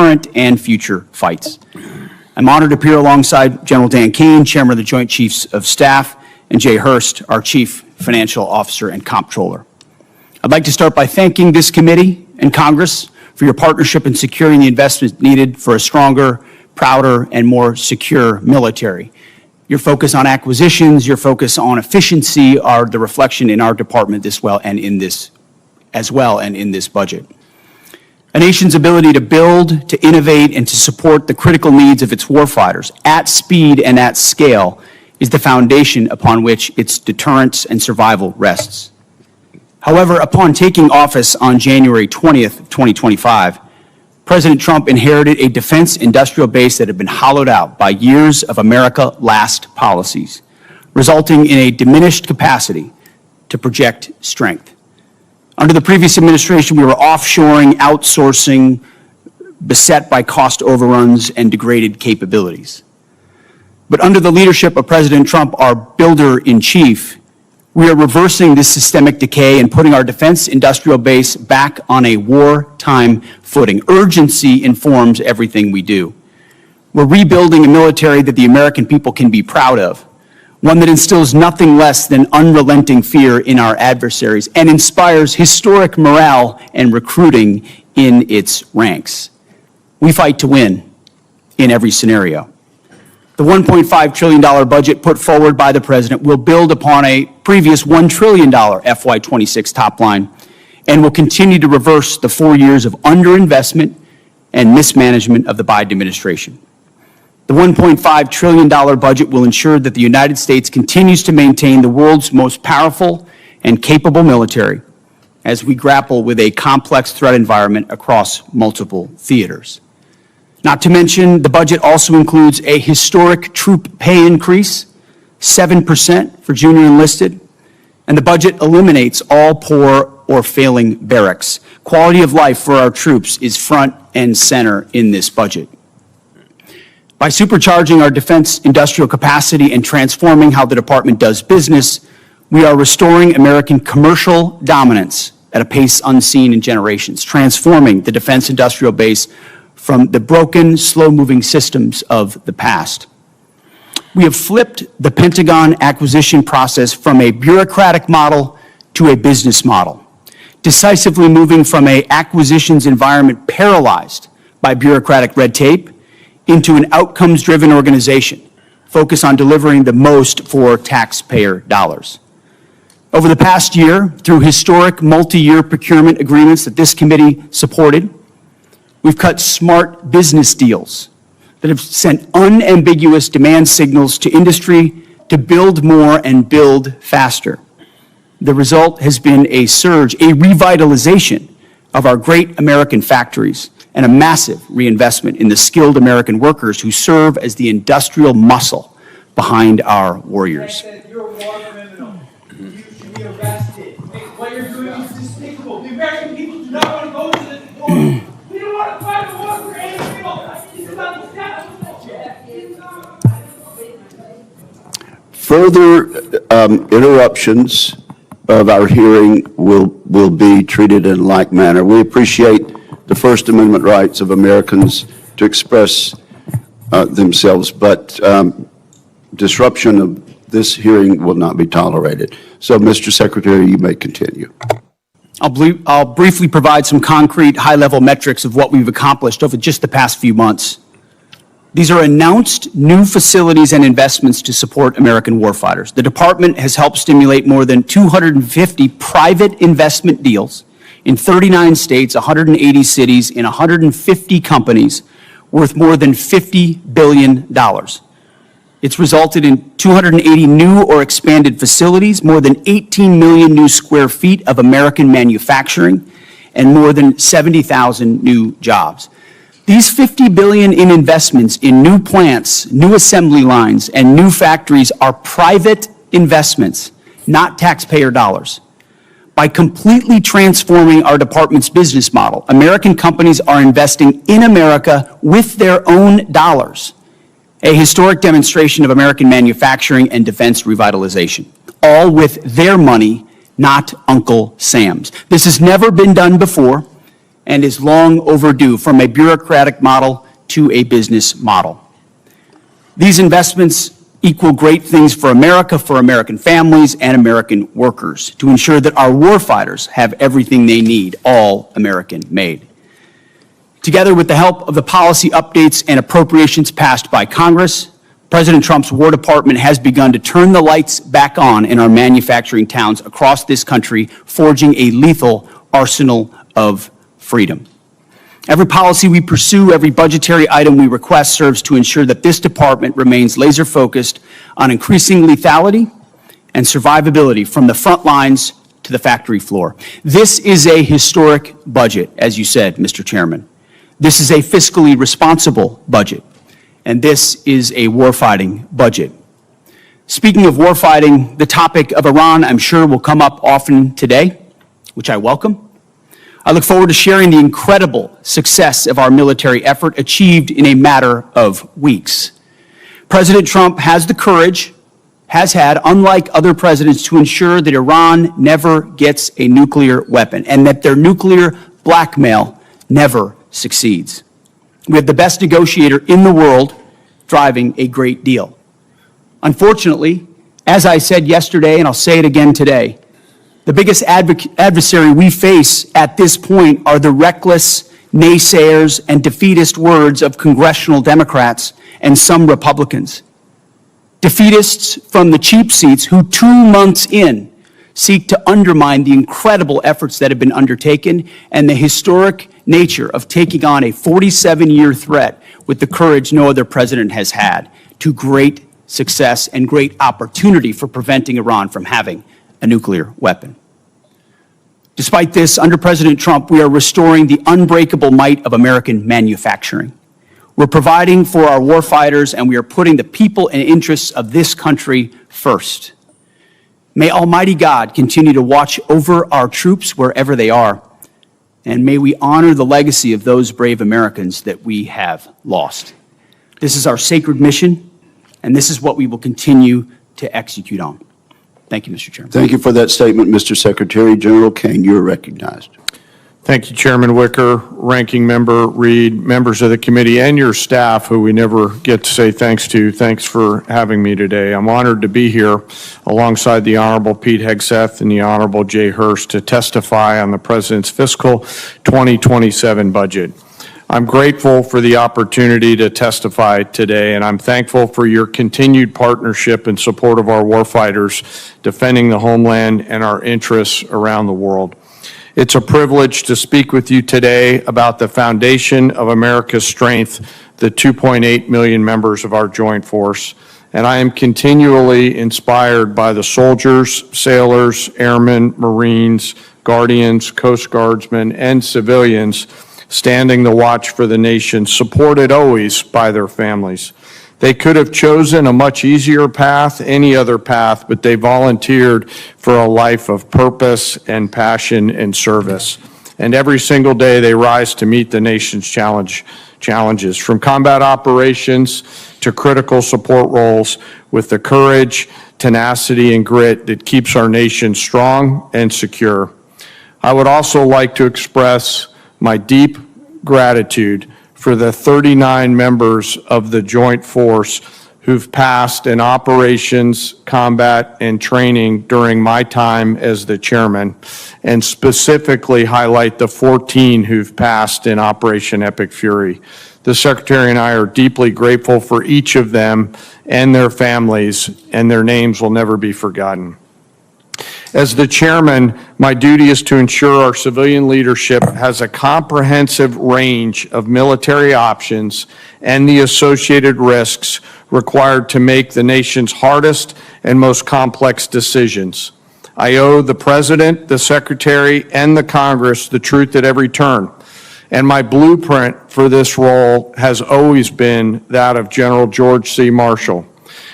current and future fights. I'm honored to appear alongside General Dan Caine, Chairman of the Joint Chiefs of Staff, and Jay Hurst, our Chief Financial Officer and Comptroller. I'd like to start by thanking this committee and Congress for your partnership in securing the investments needed for a stronger, prouder, and more secure military. Your focus on acquisitions, your focus on efficiency are the reflection in our department as well and in this budget. A nation's ability to build, to innovate, and to support the critical needs of its warfighters at speed and at scale is the foundation upon which its deterrence and survival rests. However, upon taking office on January 20th, 2025, President Trump inherited a defense industrial base that had been hollowed out by years of America Last policies, resulting in a diminished capacity to project strength. Under the previous administration, we were offshoring, outsourcing, beset by cost overruns and degraded capabilities. But under the leadership of President Trump, our builder-in-chief, we are reversing this systemic decay and putting our defense industrial base back on a wartime footing. Urgency informs everything we do. We're rebuilding a military that the American people can be proud of, one that instills nothing less than unrelenting fear in our adversaries and inspires historic morale and recruiting in its ranks. We fight to win in every scenario. The $1.5 trillion budget put forward by the President will build upon a previous $1 trillion FY26 top line and will continue to reverse the 4 years of underinvestment and mismanagement of the Biden administration. The $1.5 trillion budget will ensure that the United States continues to maintain the world's most powerful and capable military as we grapple with a complex threat environment across multiple theaters. Not to mention, the budget also includes a historic troop pay increase, 7% for junior enlisted, and the budget eliminates all poor or failing barracks. Quality of life for our troops is front and center in this budget. By supercharging our defense industrial capacity and transforming how the department does business, we are restoring American commercial dominance at a pace unseen in generations, transforming the defense industrial base from the broken, slow-moving systems of the past. We have flipped the Pentagon acquisition process from a bureaucratic model to a business model, decisively moving from an acquisitions environment paralyzed by bureaucratic red tape into an outcomes-driven organization focused on delivering the most for taxpayer dollars. Over the past year, through historic multi-year procurement agreements that this committee supported, we've cut smart business deals that have sent unambiguous demand signals to industry to build more and build faster. The result has been a surge, a revitalization of our great American factories and a massive reinvestment in the skilled American workers who serve as the industrial muscle behind our warriors. You're a war criminal. You should be arrested. What you're doing is despicable. The American people do not want to go to this war. We don't want to fight a war for any people. This is not the status. Further interruptions of our hearing will be treated in like manner. We appreciate the First Amendment rights of Americans to express themselves, but disruption of this hearing will not be tolerated. So, Mr. Secretary, you may continue. I'll briefly provide some concrete high-level metrics of what we've accomplished over just the past few months. These are announced new facilities and investments to support American warfighters. The department has helped stimulate more than 250 private investment deals in 39 states, 180 cities, in 150 companies worth more than $50 billion. It's resulted in 280 new or expanded facilities, more than 18 million new square feet of American manufacturing, and more than 70,000 new jobs. These $50 billion in investments in new plants, new assembly lines, and new factories are private investments, not taxpayer dollars. By completely transforming our department's business model, American companies are investing in America with their own dollars, a historic demonstration of American manufacturing and defense revitalization, all with their money, not Uncle Sam's. This has never been done before, and is long overdue from a bureaucratic model to a business model. These investments equal great things for America, for American families, and American workers to ensure that our warfighters have everything they need, all American made. Together with the help of the policy updates and appropriations passed by Congress, President Trump's War Department has begun to turn the lights back on in our manufacturing towns across this country, forging a lethal arsenal of freedom. Every policy we pursue, every budgetary item we request serves to ensure that this department remains laser-focused on increasing lethality and survivability from the front lines to the factory floor. This is a historic budget, as you said, Mr. Chairman. This is a fiscally responsible budget, and this is a warfighting budget. Speaking of warfighting, the topic of Iran, I'm sure, will come up often today, which I welcome. I look forward to sharing the incredible success of our military effort achieved in a matter of weeks. President Trump has the courage, has had, unlike other presidents, to ensure that Iran never gets a nuclear weapon and that their nuclear blackmail never succeeds. We have the best negotiator in the world driving a great deal. Unfortunately, as I said yesterday, and I'll say it again today, the biggest adversary we face at this point are the reckless naysayers and defeatist words of congressional Democrats and some Republicans. Defeatists from the cheap seats who 2 months in seek to undermine the incredible efforts that have been undertaken and the historic nature of taking on a 47-year threat with the courage no other president has had, to great success and great opportunity for preventing Iran from having a nuclear weapon. Despite this, under President Trump, we are restoring the unbreakable might of American manufacturing. We're providing for our warfighters, and we are putting the people and interests of this country first. May Almighty God continue to watch over our troops wherever they are, and may we honor the legacy of those brave Americans that we have lost. This is our sacred mission, and this is what we will continue to execute on. Thank you, Mr. Chairman. Thank you for that statement, Mr. Secretary. General Caine, you are recognized. Thank you, Chairman Wicker, Ranking Member Reed, members of the committee, and your staff, who we never get to say thanks to. Thanks for having me today. I'm honored to be here alongside the Honorable Pete Hegseth and the Honorable Jay Hurst to testify on the President's fiscal 2027 budget. I'm grateful for the opportunity to testify today, and I'm thankful for your continued partnership and support of our warfighters defending the homeland and our interests around the world. It's a privilege to speak with you today about the foundation of America's strength, the 2.8 million members of our joint force. And I am continually inspired by the soldiers, sailors, airmen, Marines, Guardians, Coast Guardsmen, and civilians standing the watch for the nation, supported always by their families. They could have chosen a much easier path, any other path, but they volunteered for a life of purpose and passion and service. And every single day they rise to meet the nation's challenges, from combat operations to critical support roles, with the courage, tenacity, and grit that keeps our nation strong and secure. I would also like to express my deep gratitude for the 39 members of the Joint Force who've passed in operations, combat, and training during my time as the chairman, and specifically highlight the 14 who've passed in Operation Epic Fury. The Secretary and I are deeply grateful for each of them and their families, and their names will never be forgotten. As the chairman, my duty is to ensure our civilian leadership has a comprehensive range of military options and the associated risks required to make the nation's hardest and most complex decisions. I owe the President, the Secretary, and the Congress the truth at every turn. And my blueprint for this role has always been that of General George C. Marshall.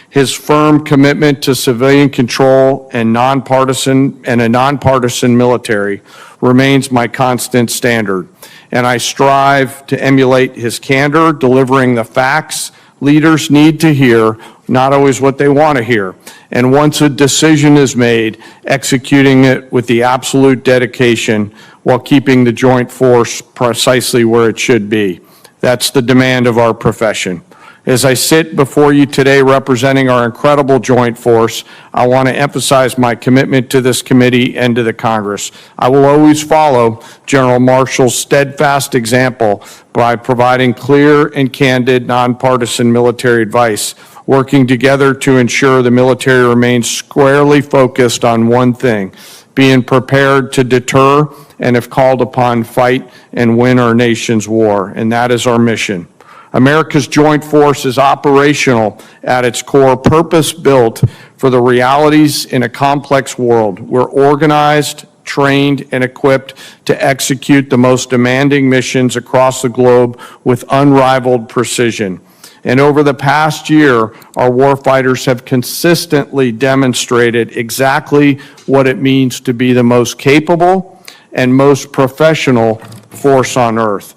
His firm commitment to civilian control and a nonpartisan military remains my constant standard. And I strive to emulate his candor, delivering the facts leaders need to hear, not always what they want to hear. And once a decision is made, executing it with the absolute dedication while keeping the joint force precisely where it should be. That's the demand of our profession. As I sit before you today representing our incredible joint force, I want to emphasize my commitment to this committee and to the Congress. I will always follow General Marshall's steadfast example by providing clear and candid, nonpartisan military advice, working together to ensure the military remains squarely focused on one thing: being prepared to deter and, if called upon, fight and win our nation's war. And that is our mission. America's joint force is operational at its core, purpose-built for the realities in a complex world. We're organized, trained, and equipped to execute the most demanding missions across the globe with unrivaled precision. And over the past year, our warfighters have consistently demonstrated exactly what it means to be the most capable and most professional force on earth.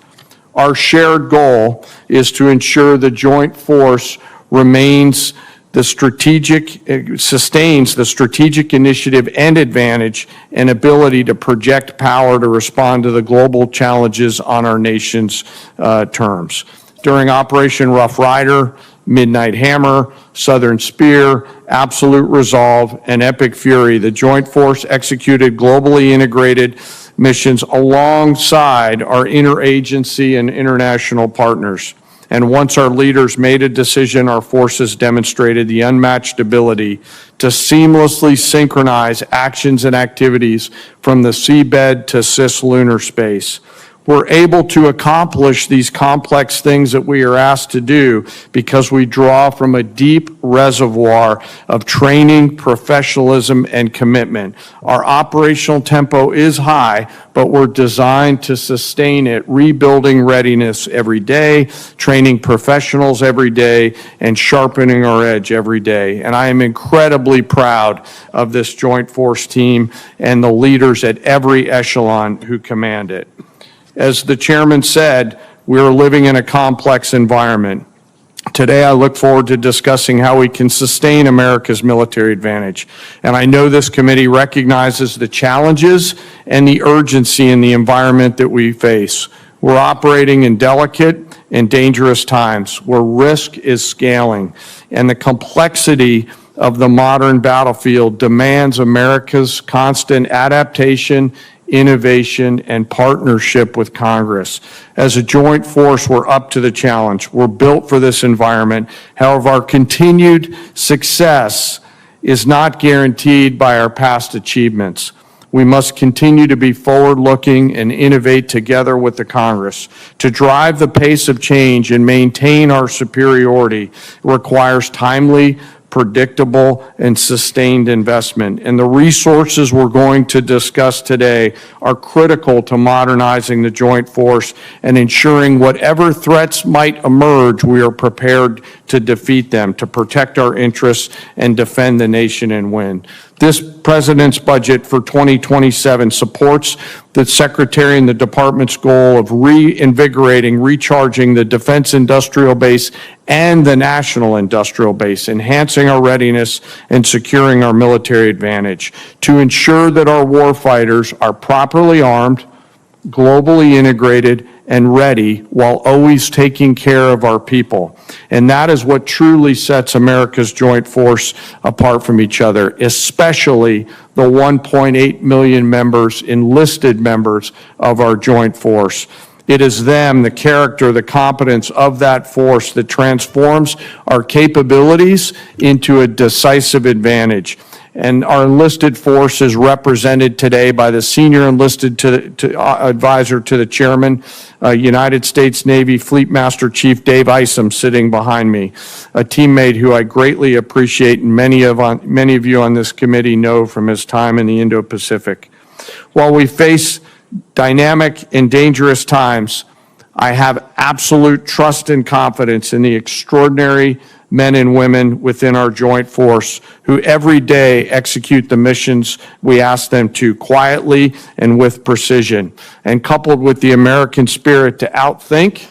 Our shared goal is to ensure the joint force sustains the strategic initiative and advantage and ability to project power to respond to the global challenges on our nation's terms. During Operation Rough Rider, Midnight Hammer, Southern Spear, Absolute Resolve, and Epic Fury, the joint force executed globally integrated missions alongside our interagency and international partners. And once our leaders made a decision, our forces demonstrated the unmatched ability to seamlessly synchronize actions and activities from the seabed to cislunar space. We're able to accomplish these complex things that we are asked to do because we draw from a deep reservoir of training, professionalism, and commitment. Our operational tempo is high, but we're designed to sustain it, rebuilding readiness every day, training professionals every day, and sharpening our edge every day. And I am incredibly proud of this joint force team and the leaders at every echelon who command it. As the chairman said, we are living in a complex environment. Today, I look forward to discussing how we can sustain America's military advantage. And I know this committee recognizes the challenges and the urgency in the environment that we face. We're operating in delicate and dangerous times where risk is scaling, and the complexity of the modern battlefield demands America's constant adaptation, innovation, and partnership with Congress. As a joint force, we're up to the challenge. We're built for this environment. However, our continued success is not guaranteed by our past achievements. We must continue to be forward-looking and innovate together with the Congress. To drive the pace of change and maintain our superiority requires timely, predictable, and sustained investment. And the resources we're going to discuss today are critical to modernizing the joint force and ensuring whatever threats might emerge, we are prepared to defeat them, to protect our interests, and defend the nation and win. This President's budget for 2027 supports the Secretary and the Department's goal of reinvigorating, recharging the defense industrial base and the national industrial base, enhancing our readiness and securing our military advantage to ensure that our warfighters are properly armed, globally integrated, and ready while always taking care of our people. And that is what truly sets America's joint force apart from each other, especially the 1.8 million members, enlisted members of our joint force. It is them, the character, the competence of that force that transforms our capabilities into a decisive advantage. And our enlisted force is represented today by the senior enlisted advisor to the chairman, United States Navy Fleet Master Chief Dave Isom, sitting behind me, a teammate who I greatly appreciate and many of you on this committee know from his time in the Indo-Pacific. While we face dynamic and dangerous times, I have absolute trust and confidence in the extraordinary men and women within our joint force who every day execute the missions we ask them to quietly and with precision. And coupled with the American spirit to outthink,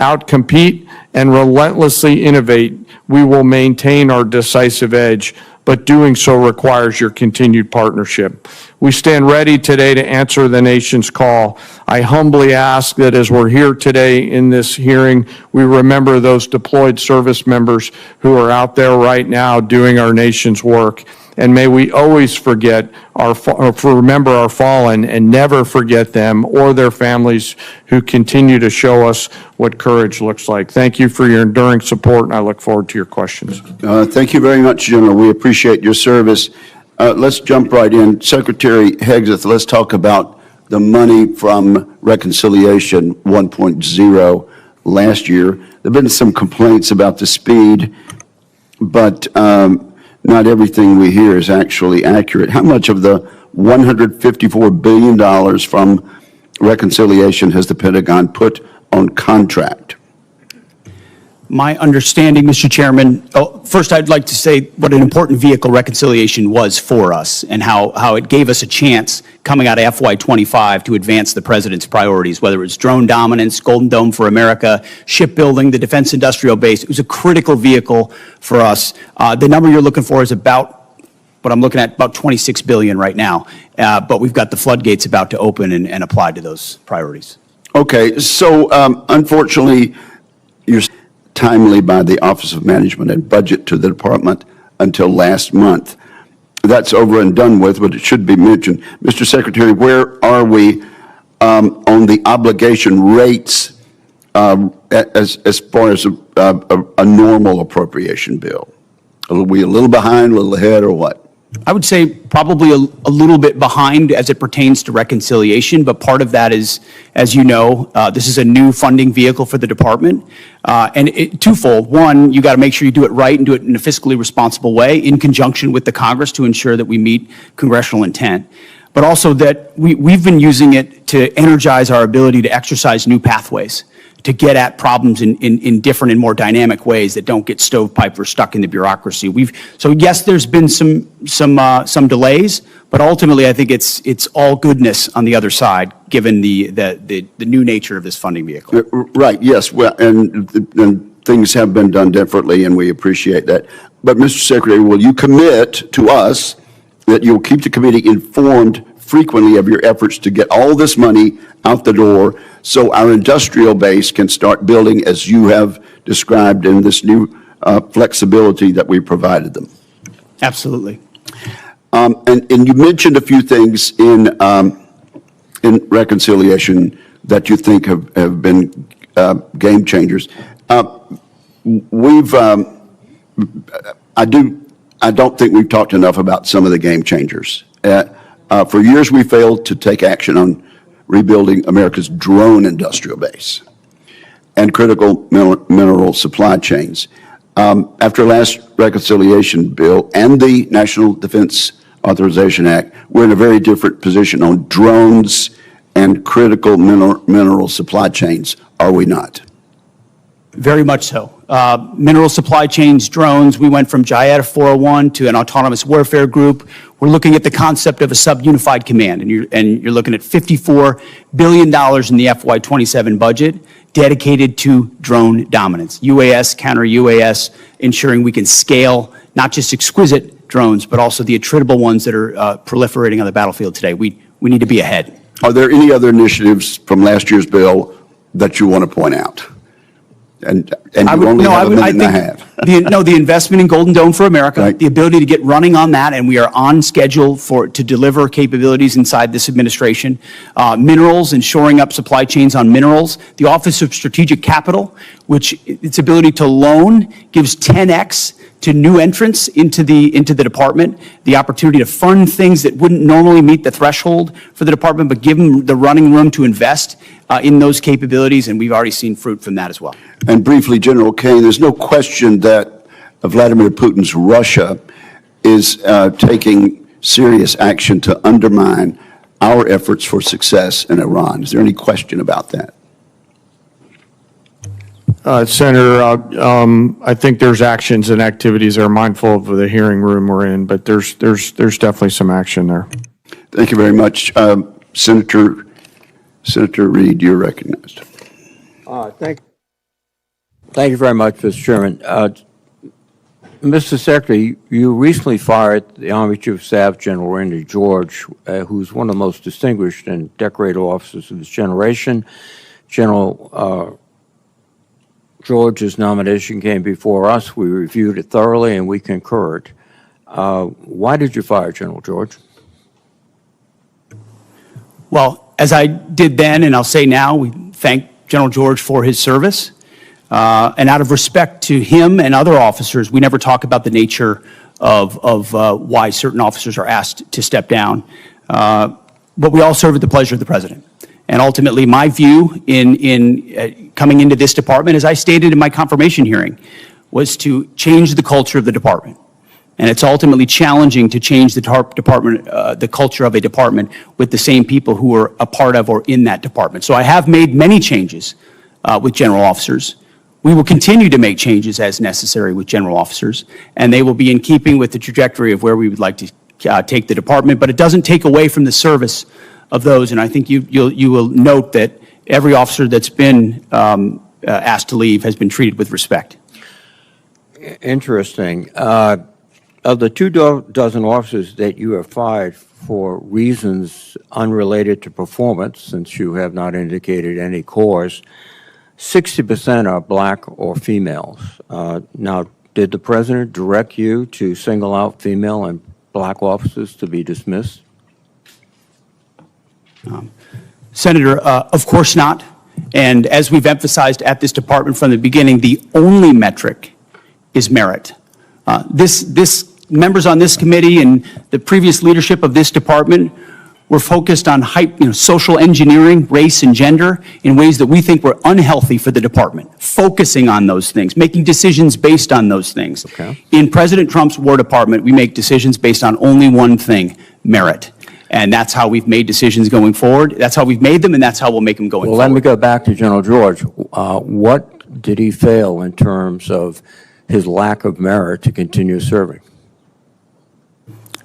outcompete, and relentlessly innovate, we will maintain our decisive edge but doing so requires your continued partnership. We stand ready today to answer the nation's call. I humbly ask that as we're here today in this hearing, we remember those deployed service members who are out there right now doing our nation's work. And may we always remember our fallen and never forget them or their families who continue to show us what courage looks like. Thank you for your enduring support, and I look forward to your questions. Thank you very much, General. We appreciate your service. Let's jump right in. Secretary Hegseth, let's talk about the money from Reconciliation 1.0 last year. There have been some complaints about the speed, but not everything we hear is actually accurate. How much of the $154 billion from Reconciliation has the Pentagon put on contract? My understanding, Mr. Chairman, first I'd like to say what an important vehicle reconciliation was for us and how it gave us a chance coming out of FY25 to advance the president's priorities, whether it's drone dominance, Golden Dome for America, shipbuilding, the defense industrial base. It was a critical vehicle for us. The number you're looking for is about, what I'm looking at, about $26 billion right now. But we've got the floodgates about to open and apply to those priorities. Okay, so unfortunately, you're timely by the Office of Management and Budget to the department until last month. That's over and done with, but it should be mentioned. Mr. Secretary, where are we on the obligation rates as far as a normal appropriation bill? Are we a little behind, a little ahead, or what? I would say probably a little bit behind as it pertains to reconciliation, but part of that is, as you know, this is a new funding vehicle for the department, and twofold. One, you got to make sure you do it right and do it in a fiscally responsible way in conjunction with the Congress to ensure that we meet congressional intent, but also that we've been using it to energize our ability to exercise new pathways, to get at problems in different and more dynamic ways that don't get stovepiped or stuck in the bureaucracy. So yes, there's been some delays, but ultimately I think it's all goodness on the other side, given the new nature of this funding vehicle. Right, yes, well, and things have been done differently, and we appreciate that. But Mr. Secretary, will you commit to us that you'll keep the committee informed frequently of your efforts to get all this money out the door so our industrial base can start building as you have described in this new flexibility that we provided them? Absolutely. And you mentioned a few things in reconciliation that you think have been game changers. I don't think we've talked enough about some of the game changers. For years, we failed to take action on rebuilding America's drone industrial base and critical mineral supply chains. After last reconciliation bill and the National Defense Authorization Act, we're in a very different position on drones and critical mineral supply chains, are we not? Very much so. Mineral supply chains, drones, we went from JIATA 401 to an autonomous warfare group. We're looking at the concept of a sub-unified command, and you're looking at $54 billion in the FY27 budget dedicated to drone dominance, UAS, counter-UAS, ensuring we can scale not just exquisite drones, but also the attritable ones that are proliferating on the battlefield today. We need to be ahead. Are there any other initiatives from last year's bill that you want to point out? And you only have a minute and a half. The investment in Golden Dome for America, Right. the ability to get running on that, and we are on schedule to deliver capabilities inside this administration. Minerals and shoring up supply chains on minerals. The Office of Strategic Capital, which its ability to loan gives 10x to new entrants into the department, the opportunity to fund things that wouldn't normally meet the threshold for the department, but give them the running room to invest in those capabilities, and we've already seen fruit from that as well. And briefly, General Caine, there's no question that Vladimir Putin's Russia is taking serious action to undermine our efforts for success in Iran. Is there any question about that? Senator, I think there's actions and activities that are mindful of the hearing room we're in, but there's definitely some action there. Thank you very much. Senator Reid, you're recognized. Thank you very much, Mr. Chairman. Mr. Secretary, you recently fired the Army Chief of Staff, General Randy George, who's one of the most distinguished and decorated officers of this generation. General George's nomination came before us. We reviewed it thoroughly, and we concurred. Why did you fire General George? Well, as I did then, and I'll say now, we thank General George for his service. And out of respect to him and other officers, we never talk about the nature of why certain officers are asked to step down. But we all serve at the pleasure of the President. And ultimately, my view in coming into this department, as I stated in my confirmation hearing, was to change the culture of the department. And it's ultimately challenging to change the department, the culture of a department with the same people who are a part of or in that department. So I have made many changes with general officers. We will continue to make changes as necessary with general officers, and they will be in keeping with the trajectory of where we would like to take the department. But it doesn't take away from the service of those, and I think you will note that every officer that's been asked to leave has been treated with respect. Interesting. Of the 24 officers that you have fired for reasons unrelated to performance, since you have not indicated any cause, 60% are black or females. Now, did the President direct you to single out female and black officers to be dismissed? Senator, of course not. And as we've emphasized at this department from the beginning, the only metric is merit. Members on this committee and the previous leadership of this department were focused on social engineering, race and gender in ways that we think were unhealthy for the department, focusing on those things, making decisions based on those things. Okay. In President Trump's War Department, we make decisions based on only one thing, merit. And that's how we've made decisions going forward. That's how we've made them, and that's how we'll make them going forward. Well, let me go back to General George. What did he fail in terms of his lack of merit to continue serving?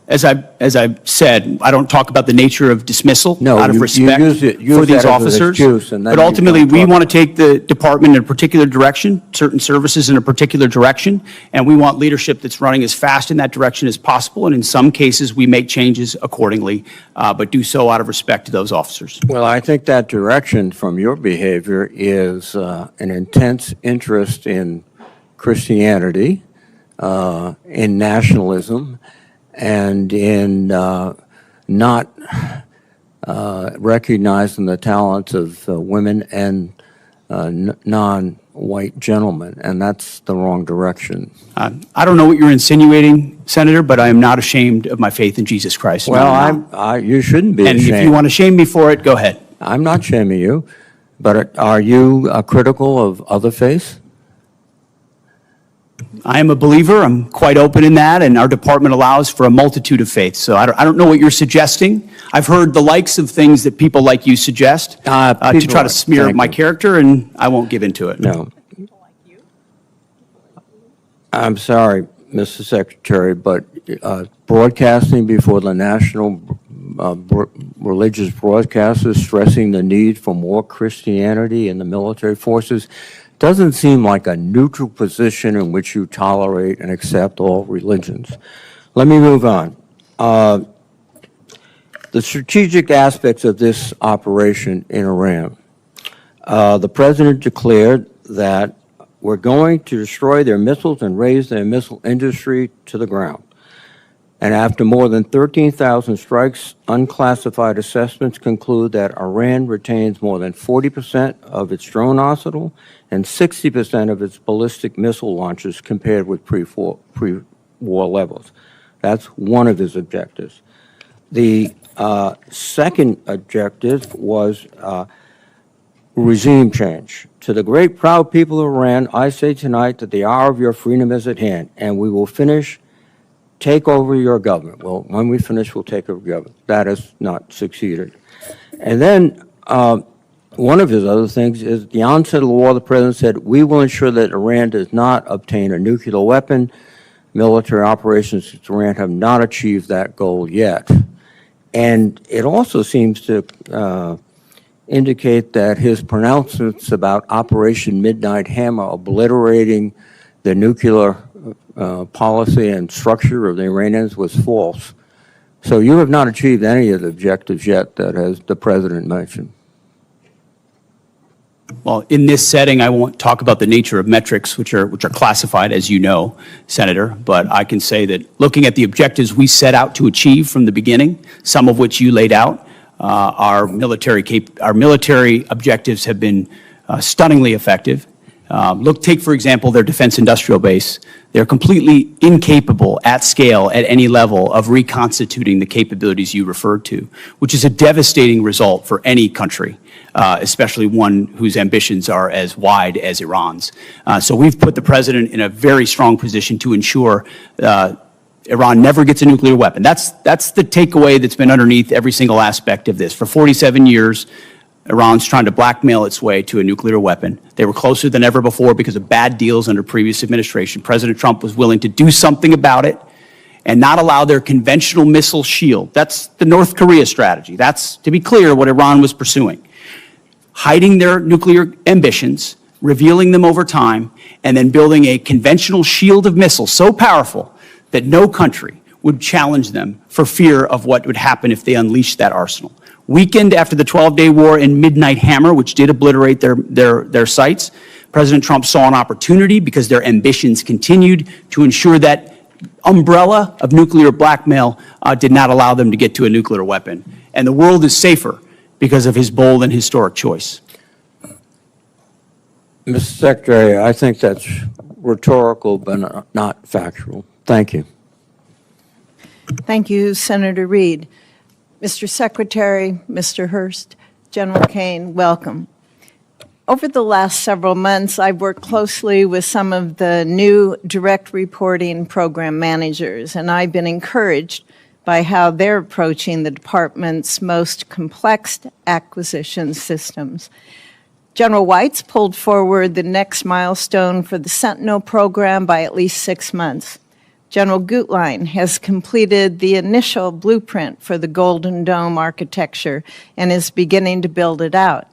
As I've said, I don't talk about the nature of dismissal out of you respect use for that these as an officers. excuse, and then But you ultimately, don't we talk want to about take the department in a particular direction, certain services in a particular direction, and we want leadership that's running as fast in that direction as possible. And in some cases, we make changes accordingly, but do so out of respect to those officers. Well, I think that direction from your behavior is an intense interest in Christianity, in nationalism, and in not recognizing the talents of women and non-white gentlemen, and that's the wrong direction. I don't know what you're insinuating, Senator, but I am not ashamed of my faith in Jesus Christ. Well, you shouldn't be And ashamed. if you want to shame me for it, go ahead. I'm not shaming you, but are you critical of other faiths? I am a believer. I'm quite open in that, and our department allows for a multitude of faiths. So I don't know what you're suggesting. I've heard the likes of things that people like you suggest to try to smear my character, and I won't give into it. No. I'm sorry, Mr. Secretary, but broadcasting before the national religious broadcasters stressing the need for more Christianity in the military forces doesn't seem like a neutral position in which you tolerate and accept all religions. Let me move on. The strategic aspects of this operation in Iran. The President declared that we're going to destroy their missiles and raise their missile industry to the ground. And after more than 13,000 strikes, unclassified assessments conclude that Iran retains more than 40% of its drone arsenal and 60% of its ballistic missile launches compared with pre-war levels. That's one of his objectives. The second objective was regime change. To the great proud people of Iran, I say tonight that the hour of your freedom is at hand, and we will take over your government. Well, when we finish, we'll take over government. That has not succeeded. And then one of his other things is at the onset of the war, the President said, we will ensure that Iran does not obtain a nuclear weapon. Military operations in Iran have not achieved that goal yet. And it also seems to indicate that his pronouncements about Operation Midnight Hammer, obliterating the nuclear policy and structure of the Iranians was false. So you have not achieved any of the objectives yet that has the president mentioned. Well, in this setting, I won't talk about the nature of metrics, which are classified, as you know, Senator. But I can say that looking at the objectives we set out to achieve from the beginning, some of which you laid out, our military objectives have been stunningly effective. Take, for example, their defense industrial base. They're completely incapable at scale at any level of reconstituting the capabilities you referred to, which is a devastating result for any country, especially one whose ambitions are as wide as Iran's. So we've put the president in a very strong position to ensure Iran never gets a nuclear weapon. That's the takeaway that's been underneath every single aspect of this. For 47 years, Iran's trying to blackmail its way to a nuclear weapon. They were closer than ever before because of bad deals under previous administration. President Trump was willing to do something about it and not allow their conventional missile shield. That's the North Korea strategy. That's, to be clear, what Iran was pursuing. Hiding their nuclear ambitions, revealing them over time, and then building a conventional shield of missiles so powerful that no country would challenge them for fear of what would happen if they unleashed that arsenal. Weakened after the 12-day war and Midnight Hammer, which did obliterate their sites, President Trump saw an opportunity because their ambitions continued to ensure that umbrella of nuclear blackmail did not allow them to get to a nuclear weapon. And the world is safer because of his bold and historic choice. Mr. Secretary, I think that's rhetorical but not factual. Thank you. Thank you, Senator Reid. Mr. Secretary, Mr. Hurst, General Caine, welcome. Over the last several months, I've worked closely with some of the new direct reporting program managers, and I've been encouraged by how they're approaching the department's most complex acquisition systems. General White's pulled forward the next milestone for the Sentinel program by at least 6 months. General Gutlein has completed the initial blueprint for the Golden Dome architecture and is beginning to build it out.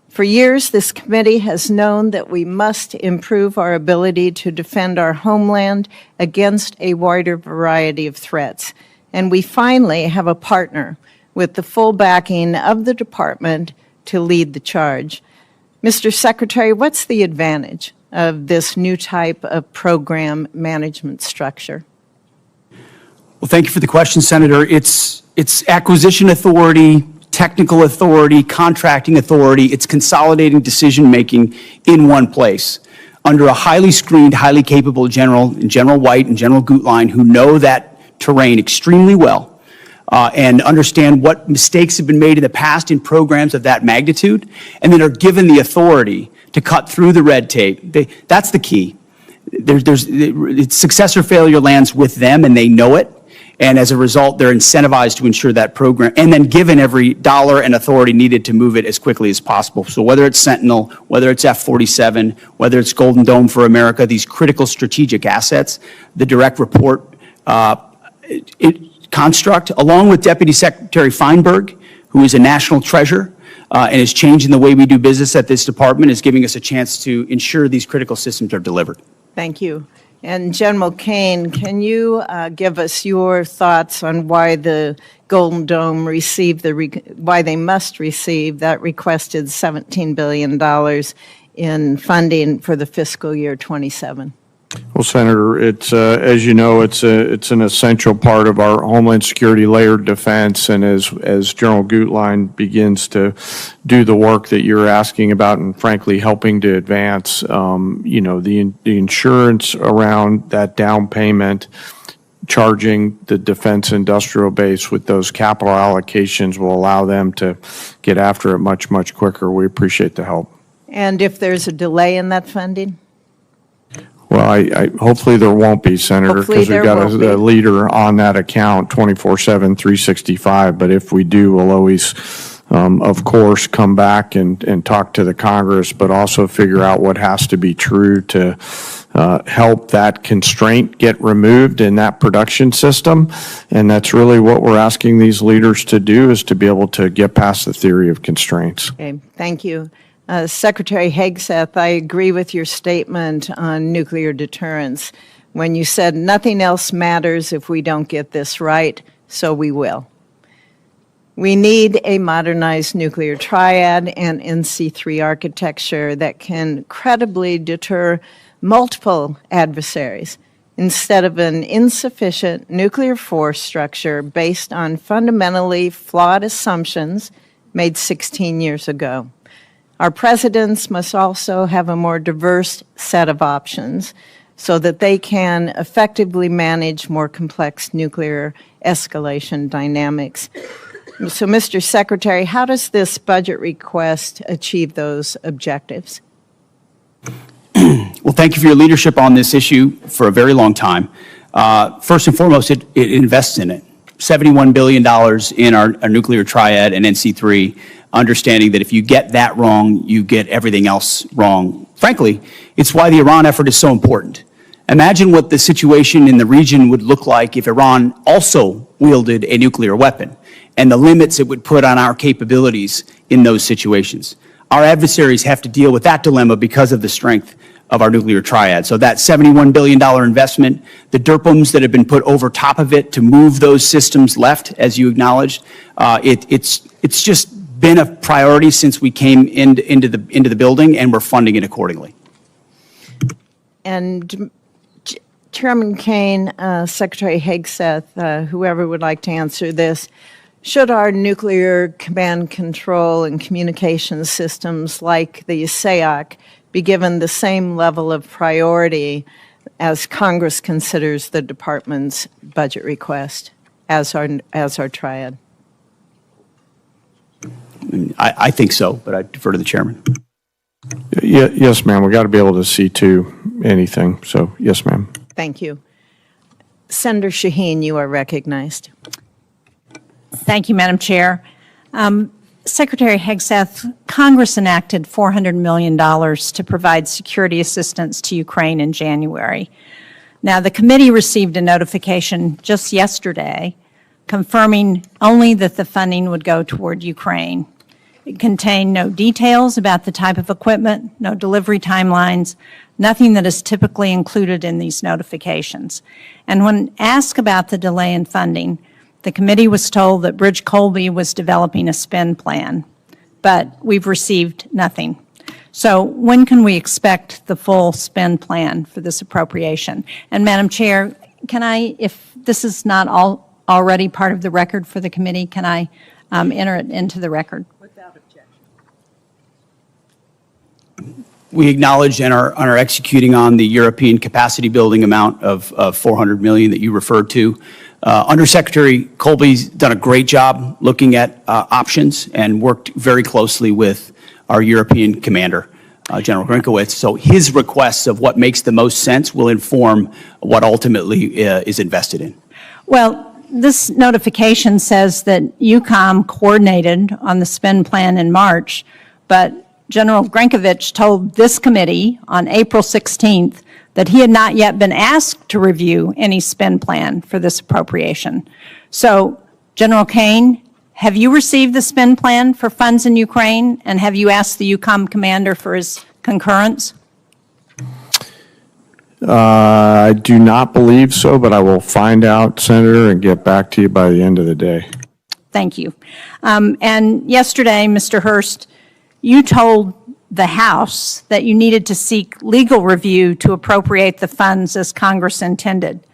For years, this committee has known that we must improve our ability to defend our homeland against a wider variety of threats. And we finally have a partner with the full backing of the department to lead the charge. Mr. Secretary, what's the advantage of this new type of program management structure? Well, thank you for the question, Senator. It's acquisition authority, technical authority, contracting authority. It's consolidating decision-making in one place under a highly screened, highly capable General White and General Gutlein, who know that terrain extremely well and understand what mistakes have been made in the past in programs of that magnitude, and then are given the authority to cut through the red tape. That's the key. Success or failure lands with them, and they know it. And as a result, they're incentivized to ensure that program, and then given every dollar and authority needed to move it as quickly as possible. So whether it's Sentinel, whether it's F-47, whether it's Golden Dome for America, these critical strategic assets, the direct report construct, along with Deputy Secretary Feinberg, who is a national treasure and is changing the way we do business at this department, is giving us a chance to ensure these critical systems are delivered. Thank you. And General Caine, can you give us your thoughts on why the Golden Dome received why they must receive that requested $17 billion in funding for the fiscal year 27? Well, Senator, it's as you know, it's an essential part of our Homeland Security layered defense, and as General Gutlein begins to do the work that you're asking about, and frankly helping to advance, the insurance around that down payment, charging the defense industrial base with those capital allocations will allow them to get after it much quicker. We appreciate the help. And if there's a delay in that funding? Well, I hopefully there won't be, Senator, because we've got a leader on that account 24/7, 365. But if we do, we'll always, of course, come back and talk to the Congress, but also figure out what has to be true to help that constraint get removed in that production system. And that's really what we're asking these leaders to do, is to be able to get past the theory of constraints. Okay, thank you. Secretary Hegseth, I agree with your statement on nuclear deterrence, when you said nothing else matters if we don't get this right, so we will. We need a modernized nuclear triad and NC3 architecture that can credibly deter multiple adversaries instead of an insufficient nuclear force structure based on fundamentally flawed assumptions made 16 years ago. Our presidents must also have a more diverse set of options so that they can effectively manage more complex nuclear escalation dynamics. So, Mr. Secretary, how does this budget request achieve those objectives? Well, thank you for your leadership on this issue for a very long time. First and foremost, it invests in it. $71 billion in our nuclear triad and NC3, understanding that if you get that wrong, you get everything else wrong. Frankly, it's why the Iran effort is so important. Imagine what the situation in the region would look like if Iran also wielded a nuclear weapon, and the limits it would put on our capabilities in those situations. Our adversaries have to deal with that dilemma because of the strength of our nuclear triad. So that $71 billion investment, the DERPMs that have been put over top of it to move those systems left, as you acknowledged, it's just been a priority since we came into the building, and we're funding it accordingly. And Chairman Caine, Secretary Hegseth, whoever would like to answer this, should our nuclear command control and communication systems like the SAOC be given the same level of priority as Congress considers the department's budget request as our triad? I think so, but I defer to the chairman. Yes, ma'am. We got to be able to see to anything. So, yes, ma'am. Thank you. Senator Shaheen, you are recognized. Thank you, Madam Chair. Secretary Hegseth, Congress enacted $400 million to provide security assistance to Ukraine in January. Now, the committee received a notification just yesterday confirming only that the funding would go toward Ukraine. It contained no details about the type of equipment, no delivery timelines, nothing that is typically included in these notifications. And when asked about the delay in funding, the committee was told that Bridge Colby was developing a spend plan, but we've received nothing. So when can we expect the full spend plan for this appropriation? And Madam Chair, can I, if this is not already part of the record for the committee, can I enter it into the record? Without objection. We acknowledge and are executing on the European capacity building amount of $400 million that you referred to. Undersecretary Colby's done a great job looking at options and worked very closely with our European commander, General Grinkowitz. So his requests of what makes the most sense will inform what ultimately is invested in. Well, this notification says that EUCOM coordinated on the spend plan in March, but General Grinkowitz told this committee on April 16th that he had not yet been asked to review any spend plan for this appropriation. So, General Caine, have you received the spend plan for funds in Ukraine, and have you asked the EUCOM commander for his concurrence? I do not believe so, but I will find out, Senator, and get back to you by the end of the day. Thank you. And yesterday, Mr. Hurst, you told the House that you needed to seek legal review to appropriate the funds as Congress intended.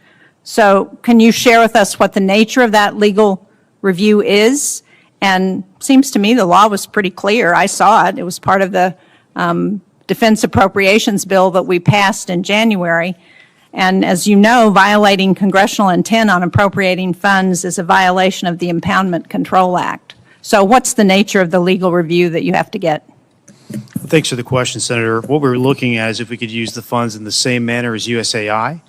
So can you share with us what the nature of that legal review is? And seems to me the law was pretty clear. I saw it. It was part of the defense appropriations bill that we passed in January. And as you know, violating congressional intent on appropriating funds is a violation of the Impoundment Control Act. So what's the nature of the legal review that you have to get? Thanks for the question, Senator. What we were looking at is if we could use the funds in the same manner as USAI,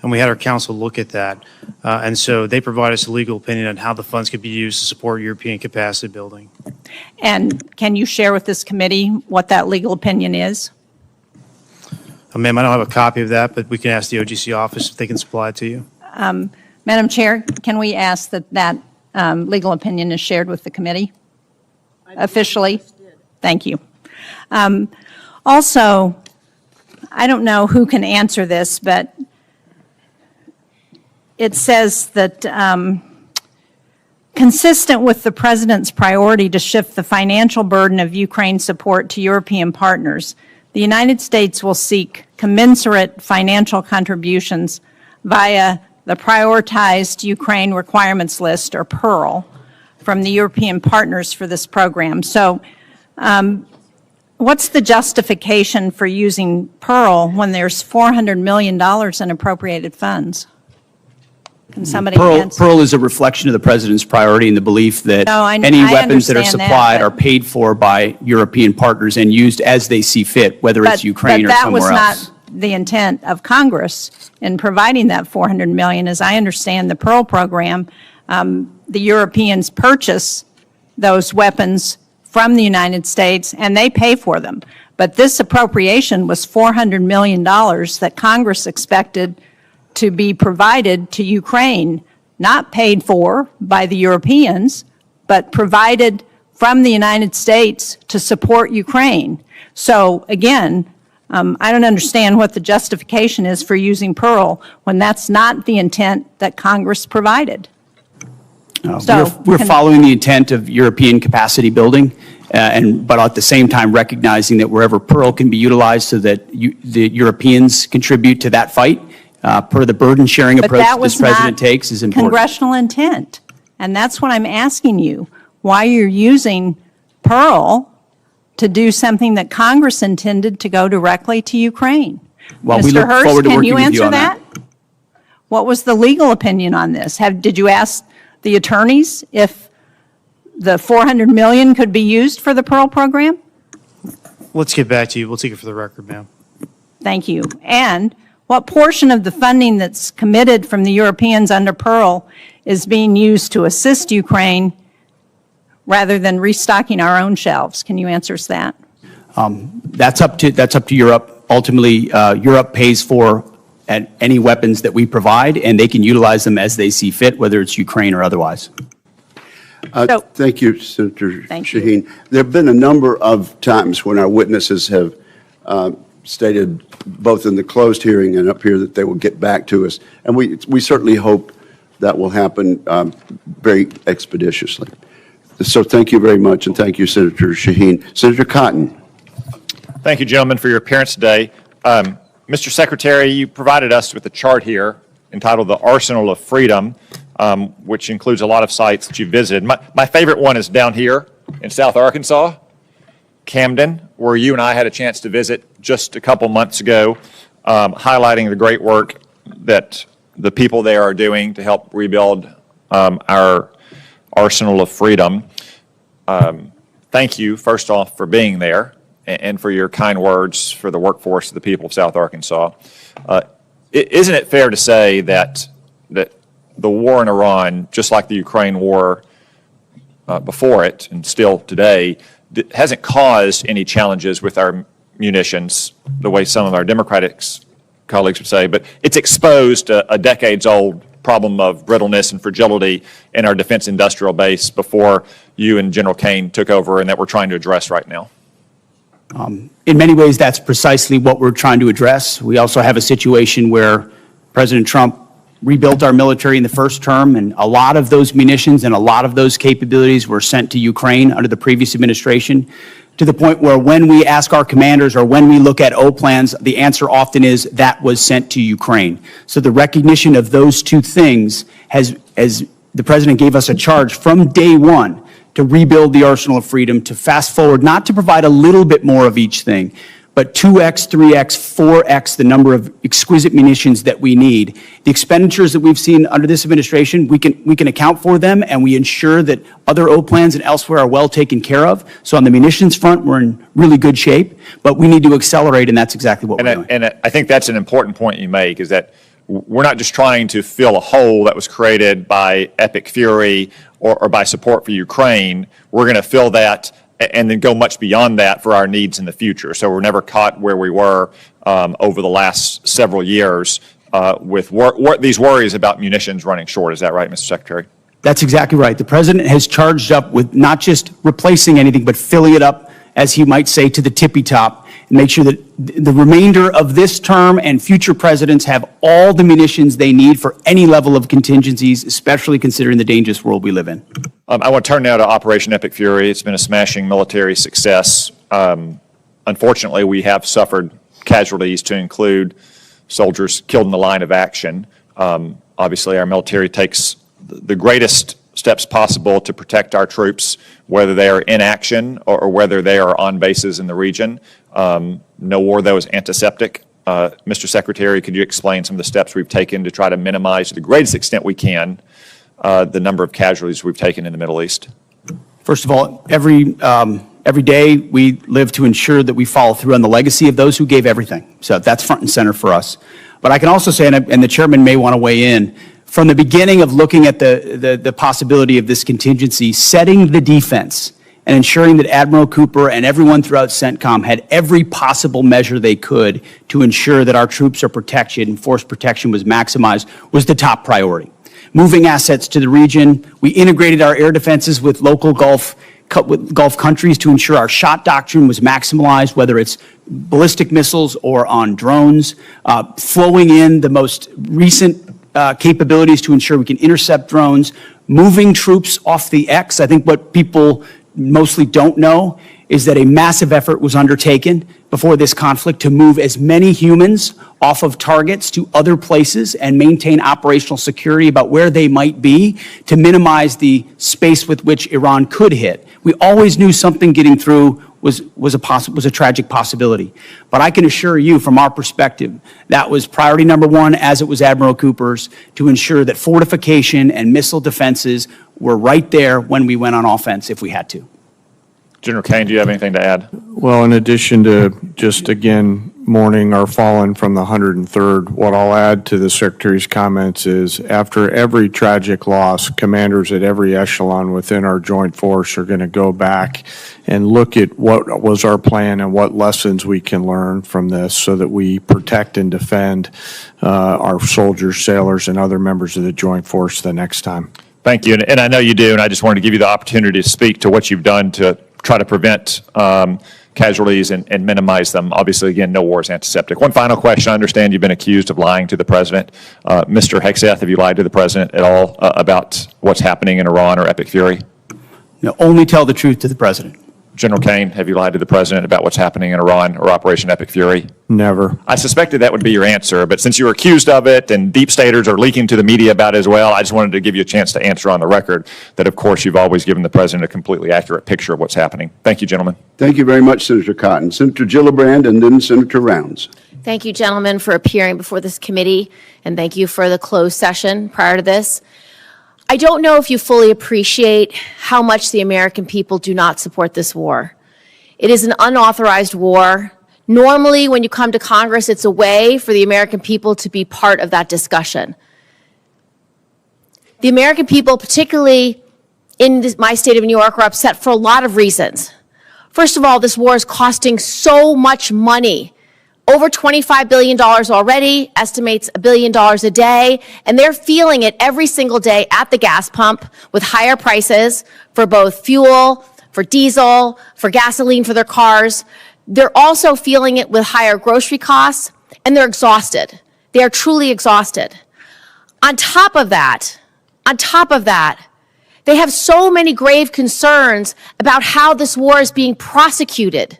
and we had our counsel look at that. And so they provide us a legal opinion on how the funds could be used to support European capacity building. And can you share with this committee what that legal opinion is? Ma'am, I don't have a copy of that, but we can ask the OGC office if they can supply it to you. Madam Chair, can we ask that that legal opinion is shared with the committee officially? Thank you. Also, I don't know who can answer this, but it says that consistent with the President's priority to shift the financial burden of Ukraine support to European partners, the United States will seek commensurate financial contributions via the Prioritized Ukraine Requirements List, or PEARL, from the European partners for this program. So what's the justification for using PEARL when there's $400 million in appropriated funds? Can somebody answer? Pearl is a reflection of the President's priority and the belief that No, any I weapons that are understand that, supplied but- are paid for by European partners and used as they see fit, whether it's Ukraine or somewhere But else. that was not the intent of Congress in providing that $400 million. As I understand the PEARL program, the Europeans purchase those weapons from the United States and they pay for them. But this appropriation was $400 million that Congress expected to be provided to Ukraine, not paid for by the Europeans, but provided from the United States to support Ukraine. So again, I don't understand what the justification is for using PEARL when that's not the intent that Congress provided. We're following the intent of European capacity building, but at the same time recognizing that wherever PEARL can be utilized so that the Europeans contribute to that fight, per the burden-sharing approach that this President takes, is important. Congressional intent. And that's what I'm asking you, why you're using PEARL to do something that Congress intended to go directly to Ukraine. Well, we look forward to working with you on that. Mr. Hurst, can you answer that? What was the legal opinion on this? Did you ask the attorneys if the $400 million could be used for the PEARL program? Let's get back to you. We'll take it for the record, ma'am. Thank you. And what portion of the funding that's committed from the Europeans under PEARL is being used to assist Ukraine rather than restocking our own shelves? Can you answer us that? That's up to Europe. Ultimately, Europe pays for any weapons that we provide, and they can utilize them as they see fit, whether it's Ukraine or otherwise. Thank you, Senator Thank you. Shaheen. There have been a number of times when our witnesses have stated, both in the closed hearing and up here, that they will get back to us. And we certainly hope that will happen very expeditiously. So thank you very much, and thank you, Senator Shaheen. Senator Cotton. Thank you, gentlemen, for your appearance today. Mr. Secretary, you provided us with a chart here entitled The Arsenal of Freedom, which includes a lot of sites that you visited. My favorite one is down here in South Arkansas, Camden, where you and I had a chance to visit just a couple months ago, highlighting the great work that the people there are doing to help rebuild our arsenal of freedom. Thank you, first off, for being there and for your kind words for the workforce of the people of South Arkansas. Isn't it fair to say that the war in Iran, just like the Ukraine war before it and still today, hasn't caused any challenges with our munitions the way some of our Democratic colleagues would say, but it's exposed a decades-old problem of brittleness and fragility in our defense industrial base before you and General Caine took over, and that we're trying to address right now? In many ways, that's precisely what we're trying to address. We also have a situation where President Trump rebuilt our military in the first term, and a lot of those munitions and a lot of those capabilities were sent to Ukraine under the previous administration, to the point where when we ask our commanders or when we look at O plans, the answer often is that was sent to Ukraine. So the recognition of those two things has, as the President gave us a charge from day one, to rebuild the arsenal of freedom, to fast forward, not to provide a little bit more of each thing, but 2x, 3x, 4x the number of exquisite munitions that we need. The expenditures that we've seen under this administration, we can account for them, and we ensure that other O plans and elsewhere are well taken care of. So on the munitions front, we're in really good shape, but we need to accelerate, and that's exactly what we're doing. And I think that's an important point you make, is that we're not just trying to fill a hole that was created by epic fury or by support for Ukraine. We're going to fill that and then go much beyond that for our needs in the future. So we're never caught where we were over the last several years with these worries about munitions running short. Is that right, Mr. Secretary? That's exactly right. The President has charged up with not just replacing anything, but filling it up as he might say, to the tippy top, and make sure that the remainder of this term and future presidents have all the munitions they need for any level of contingencies, especially considering the dangerous world we live in. I want to turn now to Operation Epic Fury. It's been a smashing military success. Unfortunately, we have suffered casualties, to include soldiers killed in the line of action. Obviously, our military takes the greatest steps possible to protect our troops, whether they are in action or whether they are on bases in the region. No war, though, is antiseptic. Mr. Secretary, could you explain some of the steps we've taken to try to minimize to the greatest extent we can the number of casualties we've taken in the Middle East? First of all, every day we live to ensure that we follow through on the legacy of those who gave everything. So that's front and center for us. But I can also say, and the chairman may want to weigh in, from the beginning of looking at the possibility of this contingency, setting the defense and ensuring that Admiral Cooper and everyone throughout CENTCOM had every possible measure they could to ensure that our troops are protected and force protection was maximized was the top priority. Moving assets to the region, we integrated our air defenses with local Gulf countries to ensure our shot doctrine was maximized, whether it's ballistic missiles or on drones, flowing in the most recent capabilities to ensure we can intercept drones, moving troops off the X. I think what people mostly don't know is that a massive effort was undertaken before this conflict to move as many humans off of targets to other places and maintain operational security about where they might be to minimize the space with which Iran could hit. We always knew something getting through was a tragic possibility. But I can assure you, from our perspective, that was priority number one, as it was Admiral Cooper's, to ensure that fortification and missile defenses were right there when we went on offense if we had to. General Caine, do you have anything to add? Well, in addition to just, again, mourning our fallen from the 103rd, what I'll add to the Secretary's comments is after every tragic loss, commanders at every echelon within our joint force are going to go back and look at what was our plan and what lessons we can learn from this so that we protect and defend our soldiers, sailors, and other members of the joint force the next time. Thank you, and I know you do, and I just wanted to give you the opportunity to speak to what you've done to try to prevent casualties and minimize them. Obviously, again, no war is antiseptic. One final question. I understand you've been accused of lying to the president. Mr. Hegseth, have you lied to the president at all about what's happening in Iran or Epic Fury? No, only tell the truth to the president. General Caine, have you lied to the president about what's happening in Iran or Operation Epic Fury? Never. I suspected that would be your answer, but since you were accused of it and deep staters are leaking to the media about it as well, I just wanted to give you a chance to answer on the record that, of course, you've always given the president a completely accurate picture of what's happening. Thank you, gentlemen. Thank you very much, Senator Cotton. Senator Gillibrand and then Senator Rounds. Thank you, gentlemen, for appearing before this committee, and thank you for the closed session prior to this. I don't know if you fully appreciate how much the American people do not support this war. It is an unauthorized war. Normally, when you come to Congress, it's a way for the American people to be part of that discussion. The American people, particularly in my state of New York, are upset for a lot of reasons. First of all, this war is costing so much money. Over $25 billion already, estimates $1 billion a day, and they're feeling it every single day at the gas pump with higher prices for both fuel, for diesel, for gasoline for their cars. They're also feeling it with higher grocery costs, and they're exhausted. They are truly exhausted. On top of that, they have so many grave concerns about how this war is being prosecuted.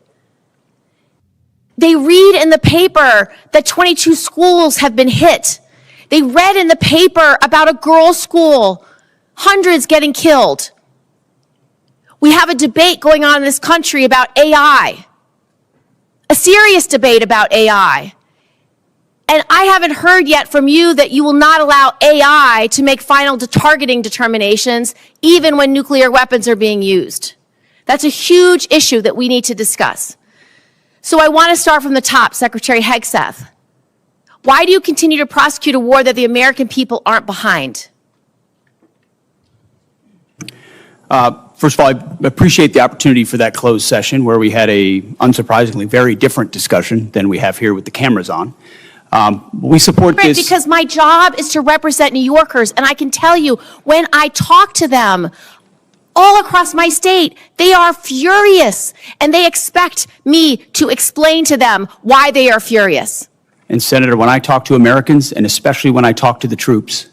They read in the paper that 22 schools have been hit. They read in the paper about a girls' school, hundreds getting killed. We have a debate going on in this country about AI, a serious debate about AI. And I haven't heard yet from you that you will not allow AI to make final targeting determinations, even when nuclear weapons are being used. That's a huge issue that we need to discuss. So I want to start from the top, Secretary Hegseth. Why do you continue to prosecute a war that the American people aren't behind? First of all, I appreciate the opportunity for that closed session where we had a, unsurprisingly, very different discussion than we have here with the cameras on. We support this because my job is to represent New Yorkers, and I can tell you, when I talk to them, all across my state. They are furious, and they expect me to explain to them why they are furious. And Senator, when I talk to Americans, and especially when I talk to the troops,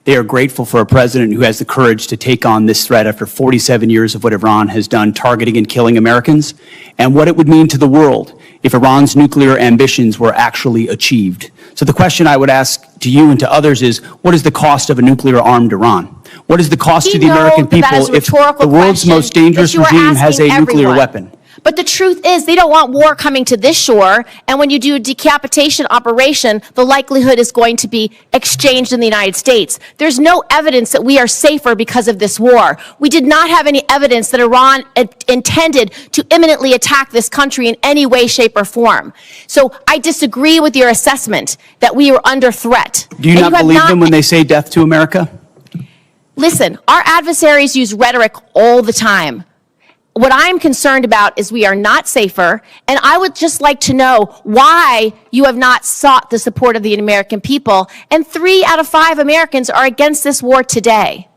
they are grateful for a president who has the courage to take on this threat after 47 years of what Iran has done, targeting and killing Americans, and what it would mean to the world if Iran's nuclear ambitions were actually achieved. So the question I would ask to you and to others is, what is the cost of a nuclear-armed Iran? What is the cost to the American people if the world's most dangerous regime has a nuclear weapon? But the truth is, they don't want war coming to this shore, and when you do a decapitation operation, the likelihood is going to be exchanged in the United States. There's no evidence that we are safer because of this war. We did not have any evidence that Iran intended to imminently attack this country in any way, shape, or form. So I disagree with your assessment that we are under threat. Do you not believe them when they say death to America? Listen, our adversaries use rhetoric all the time. What I'm concerned about is we are not safer, and I would just like to know why you have not sought the support of the American people, and 3 out of 5 Americans are against this war today.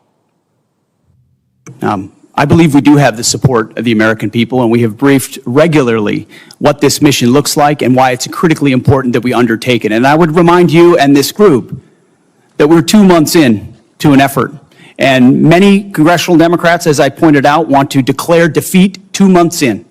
I believe we do have the support of the American people, and we have briefed regularly what this mission looks like and why it's critically important that we undertake it. And I would remind you and this group that we're 2 months in to an effort. And many congressional Democrats, as I pointed out, want to declare defeat 2 months in.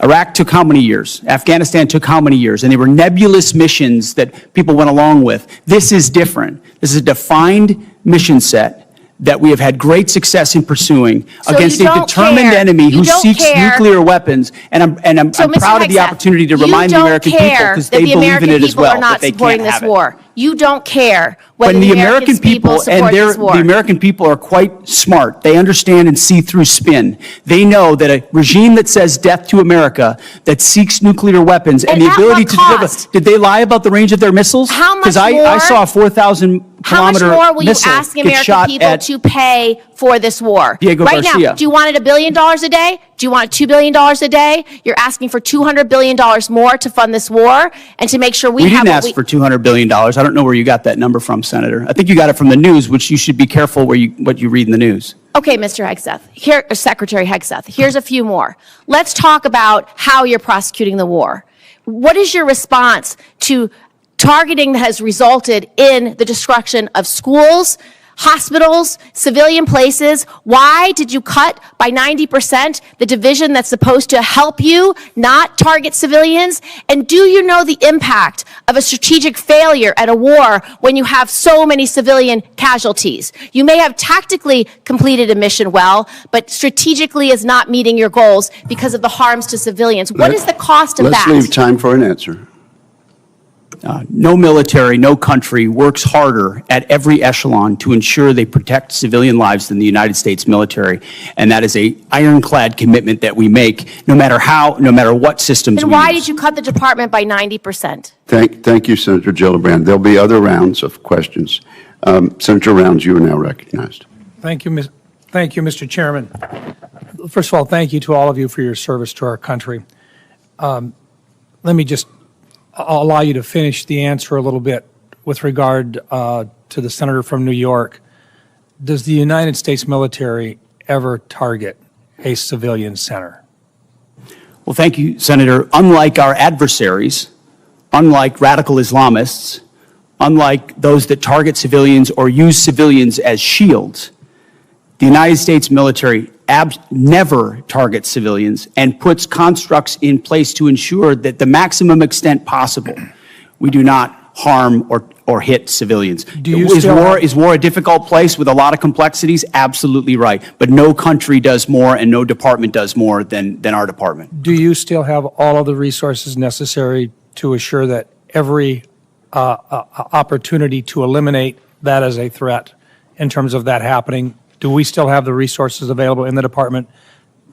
Iraq took how many years? Afghanistan took how many years? And they were nebulous missions that people went along with. This is different. This is a defined mission set that we have had great success in pursuing against a determined enemy who seeks nuclear weapons. And I'm proud of the opportunity to remind the American people, because they believe in it as well, that they can't have it. You don't care whether When the the American people, support this war. the American people are quite smart. They understand and see through spin. They know that a regime that says death to America, that seeks nuclear weapons and the ability to deliver. Did they lie about the range of their missiles? How much Because I saw a 4,000 How much kilometer more will you missile ask the get American shot people at to pay for this war? Diego Right Garcia. now, do you want it $1 billion a day? Do you want $2 billion a day? You're asking for $200 billion more to fund this war and to make sure we have didn't what ask for $200 billion. I don't know where you got that number from, Senator. I think you got it from the news, which you should be careful what you read in the news. Okay, Mr. Hegseth, Secretary Hegseth, here's a few more. Let's talk about how you're prosecuting the war. What is your response to targeting that has resulted in the destruction of schools, hospitals, civilian places? Why did you cut by 90% the division that's supposed to help you not target civilians? And do you know the impact of a strategic failure at a war when you have so many civilian casualties? You may have tactically completed a mission well, but strategically is not meeting your goals because of the harms to civilians. What is the cost of that? Let's leave time for an answer. No military, no country works harder at every echelon to ensure they protect civilian lives than the United States military. And that is an ironclad commitment that we make, no matter what systems we use. And why did you cut the department by 90%? Thank you, Senator Gillibrand. There'll be other rounds of questions. Senator Rounds, you are now recognized. Thank you, Mr. Chairman. First of all, thank you to all of you for your service to our country. Let me just allow you to finish the answer a little bit with regard to the senator from New York. Does the United States military ever target a civilian center? Well, thank you, Senator. Unlike our adversaries, unlike radical Islamists, unlike those that target civilians or use civilians as shields, the United States military never targets civilians and puts constructs in place to ensure that the maximum extent possible, we do not harm or hit civilians. Is war a difficult place with a lot of complexities? Absolutely right. But no country does more and no department does more than our department. Do you still have all of the resources necessary to assure that every opportunity to eliminate that as a threat in terms of that happening? Do we still have the resources available in the department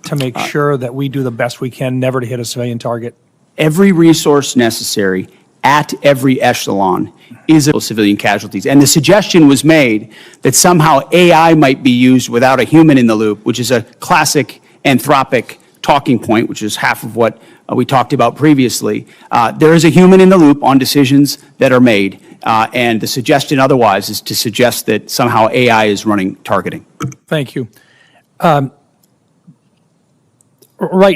to make sure that we do the best we can never to hit a civilian target? Every resource necessary at every echelon is of civilian casualties. And the suggestion was made that somehow AI might be used without a human in the loop, which is a classic Anthropic talking point, which is half of what we talked about previously. There is a human in the loop on decisions that are made. And the suggestion otherwise is to suggest that somehow AI is running targeting. Thank you. Right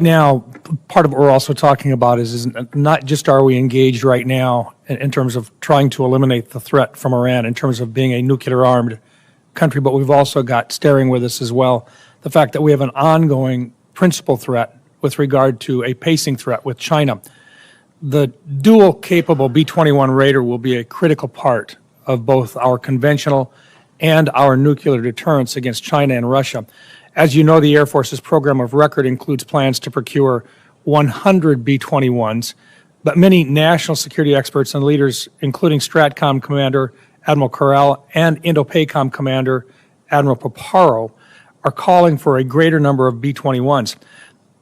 now, part of what we're also talking about is not just are we engaged right now in terms of trying to eliminate the threat from Iran in terms of being a nuclear-armed country, but we've also got staring with us as well the fact that we have an ongoing principal threat with regard to a pacing threat with China. The dual-capable B-21 Raider will be a critical part of both our conventional and our nuclear deterrence against China and Russia. As you know, the Air Force's program of record includes plans to procure 100 B-21s, but many national security experts and leaders, including STRATCOM Commander Admiral Correll and INDOPACOM Commander Admiral Paparo, are calling for a greater number of B-21s.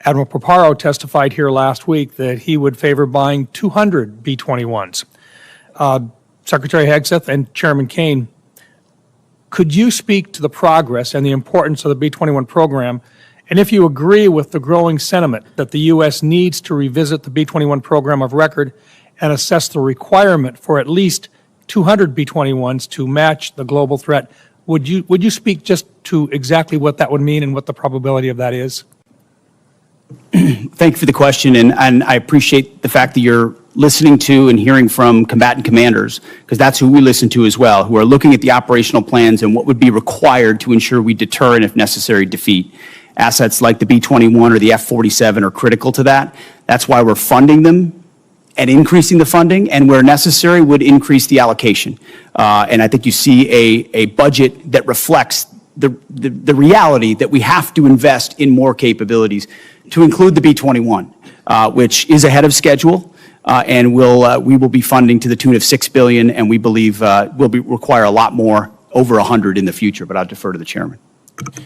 Admiral Paparo testified here last week that he would favor buying 200 B-21s. Secretary Hegseth and Chairman Caine, could you speak to the progress and the importance of the B-21 program, and if you agree with the growing sentiment that the U.S. needs to revisit the B-21 program of record and assess the requirement for at least 200 B-21s to match the global threat, would you speak just to exactly what that would mean and what the probability of that is? Thank you for the question, and I appreciate the fact that you're listening to and hearing from combatant commanders, because that's who we listen to as well, who are looking at the operational plans and what would be required to ensure we deter and, if necessary, defeat. Assets like the B-21 or the F-47 are critical to that. That's why we're funding them and increasing the funding, and where necessary would increase the allocation. And I think you see a budget that reflects the reality that we have to invest in more capabilities, to include the B-21, which is ahead of schedule, and we will be funding to the tune of $6 billion, and we believe will require a lot more, over 100 in the future, but I'll defer to the chairman.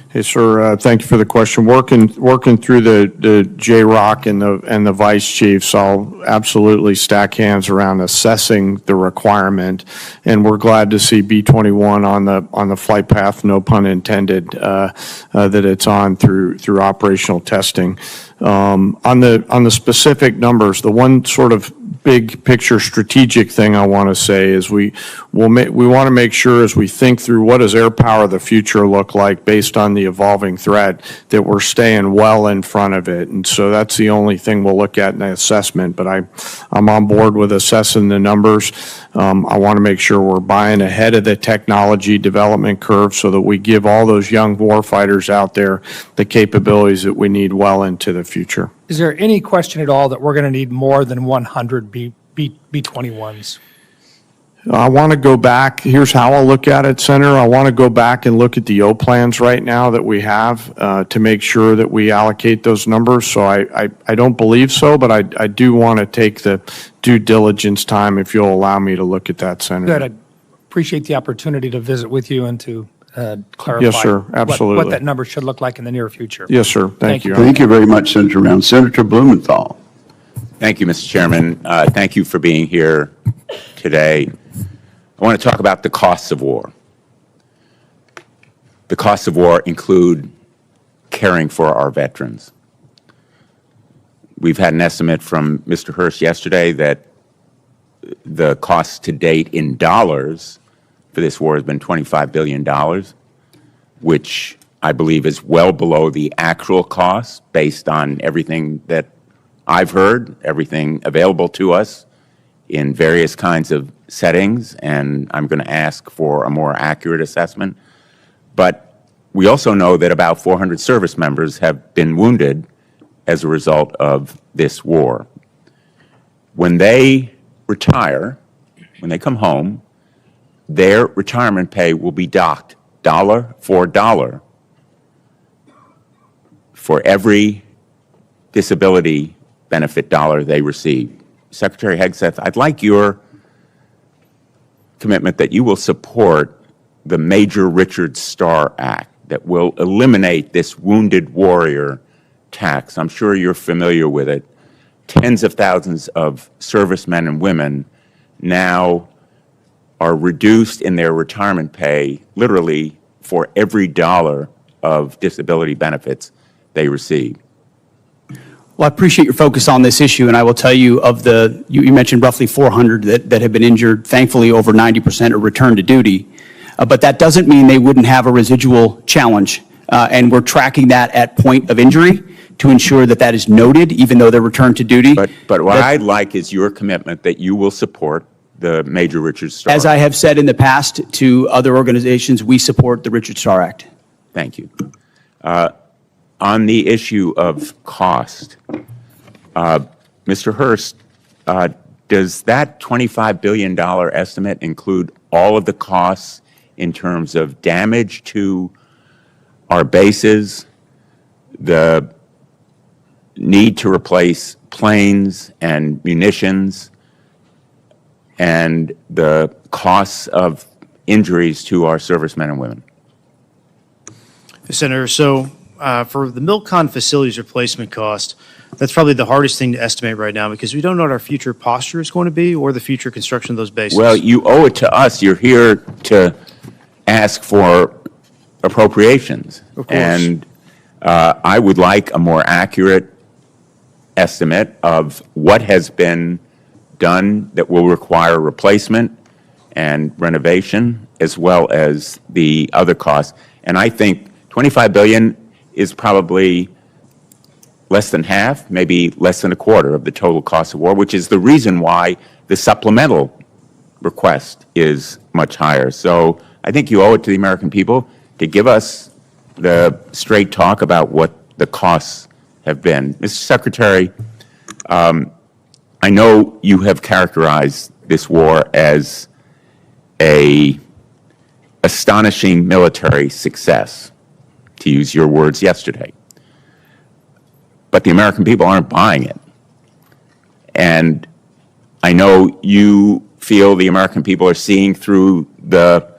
Hey, sir, thank you for the question. Working through the JROC and the vice chiefs, I'll absolutely stack hands around assessing the requirement, and we're glad to see B-21 on the flight path, no pun intended, that it's on through operational testing. On the specific numbers, the one sort of big picture strategic thing I want to say is we want to make sure, as we think through what does air power of the future look like based on the evolving threat, that we're staying well in front of it. And so that's the only thing we'll look at in the assessment. But I'm on board with assessing the numbers. I want to make sure we're buying ahead of the technology development curve so that we give all those young warfighters out there the capabilities that we need well into the future. Is there any question at all that we're going to need more than 100 B-21s? I want to go back. Here's how I'll look at it, Senator. I want to go back and look at the O plans right now that we have to make sure that we allocate those numbers. So I don't believe so, but I do want to take the due diligence time, if you'll allow me to look at that, Senator. Good. I appreciate the opportunity to visit with you and to clarify Yes, sir. Absolutely. what that number should look like in the near future. Yes, sir. Thank you. Thank you very much, Senator Brown. Senator Blumenthal. Thank you, Mr. Chairman. Thank you for being here today. I want to talk about the costs of war. The costs of war include caring for our veterans. We've had an estimate from Mr. Hurst yesterday that the cost to date in dollars for this war has been $25 billion, which I believe is well below the actual cost based on everything that I've heard, everything available to us in various kinds of settings, and I'm going to ask for a more accurate assessment. But we also know that about 400 service members have been wounded as a result of this war. When they retire, when they come home, their retirement pay will be docked dollar for dollar for every disability benefit dollar they receive. Secretary Hegseth, I'd like your commitment that you will support the Major Richard Starr Act that will eliminate this wounded warrior tax. I'm sure you're familiar with it. Tens of thousands of servicemen and women now are reduced in their retirement pay literally for every dollar of disability benefits they receive. Well, I appreciate your focus on this issue, and I will tell you you mentioned roughly 400 that have been injured. Thankfully, over 90% are returned to duty. But that doesn't mean they wouldn't have a residual challenge and we're tracking that at point of injury to ensure that that is noted, even though they're returned to duty. But what I'd like is your commitment that you will support the Major Richard Starr. As I have said in the past to other organizations, we support the Richard Starr Act. Thank you. On the issue of cost, Mr. Hurst, does that $25 billion estimate include all of the costs in terms of damage to our bases, the need to replace planes and munitions, and the costs of injuries to our servicemen and women? Senator, so for the Milcon facilities replacement cost, that's probably the hardest thing to estimate right now because we don't know what our future posture is going to be or the future construction of those bases. Well, you owe it to us. You're here to ask for appropriations. Of course. And I would like a more accurate estimate of what has been done that will require replacement and renovation, as well as the other costs. And I think $25 billion is probably less than half, maybe less than a quarter of the total cost of war, which is the reason why the supplemental request is much higher. So I think you owe it to the American people to give us the straight talk about what the costs have been. Mr. Secretary, I know you have characterized this war as an astonishing military success, to use your words yesterday. But the American people aren't buying it. And I know you feel the American people are seeing through the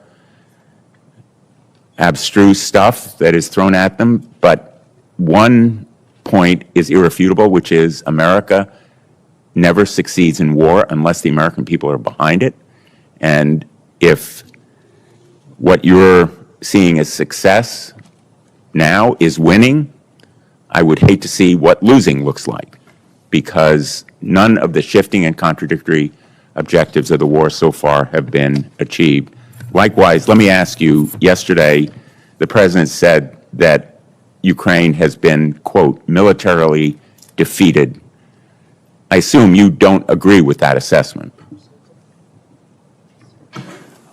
abstruse stuff that is thrown at them, but one point is irrefutable, which is America never succeeds in war unless the American people are behind it. And if what you're seeing as success now is winning, I would hate to see what losing looks like, because none of the shifting and contradictory objectives of the war so far have been achieved. Likewise, let me ask you, yesterday, the President said that Ukraine has been, quote, militarily defeated. I assume you don't agree with that assessment.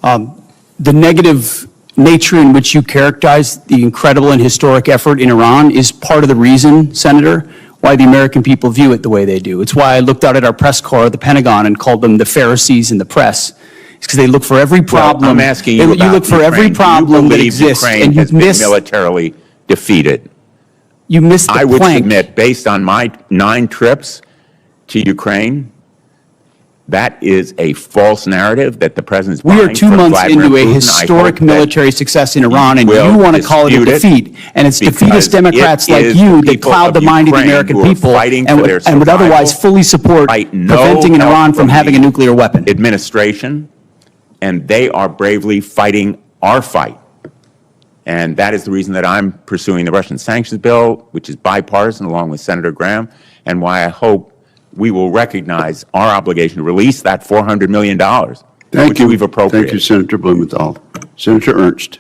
The negative nature in which you characterize the incredible and historic effort in Iran is part of the reason, Senator, why the American people view it the way they do. It's why I looked out at our press corps at the Pentagon and called them the Pharisees in the press. It's because they look for every problem. Well, I'm asking you about You look for Ukraine. every problem that Do you believe exists, Ukraine and you has been miss. militarily defeated? You missed the I would plank. submit, based on my 9 trips to Ukraine, that is a false narrative that the President's We are buying 2 from months Vladimir into a Putin. I historic hope that military success in Iran, and will you want to call it a dispute it, defeat. And it's because defeatist Democrats it like is you the that people cloud of the mind of the Ukraine American who are people fighting and for their would otherwise survival, fully support fight no preventing help Iran from having a the nuclear weapon. Administration, and they are bravely fighting our fight. And that is the reason that I'm pursuing the Russian sanctions bill, which is bipartisan, along with Senator Graham, and why I hope we will recognize our obligation to release that $400 million, which we've appropriated. Thank you, Senator Blumenthal. Senator Ernst.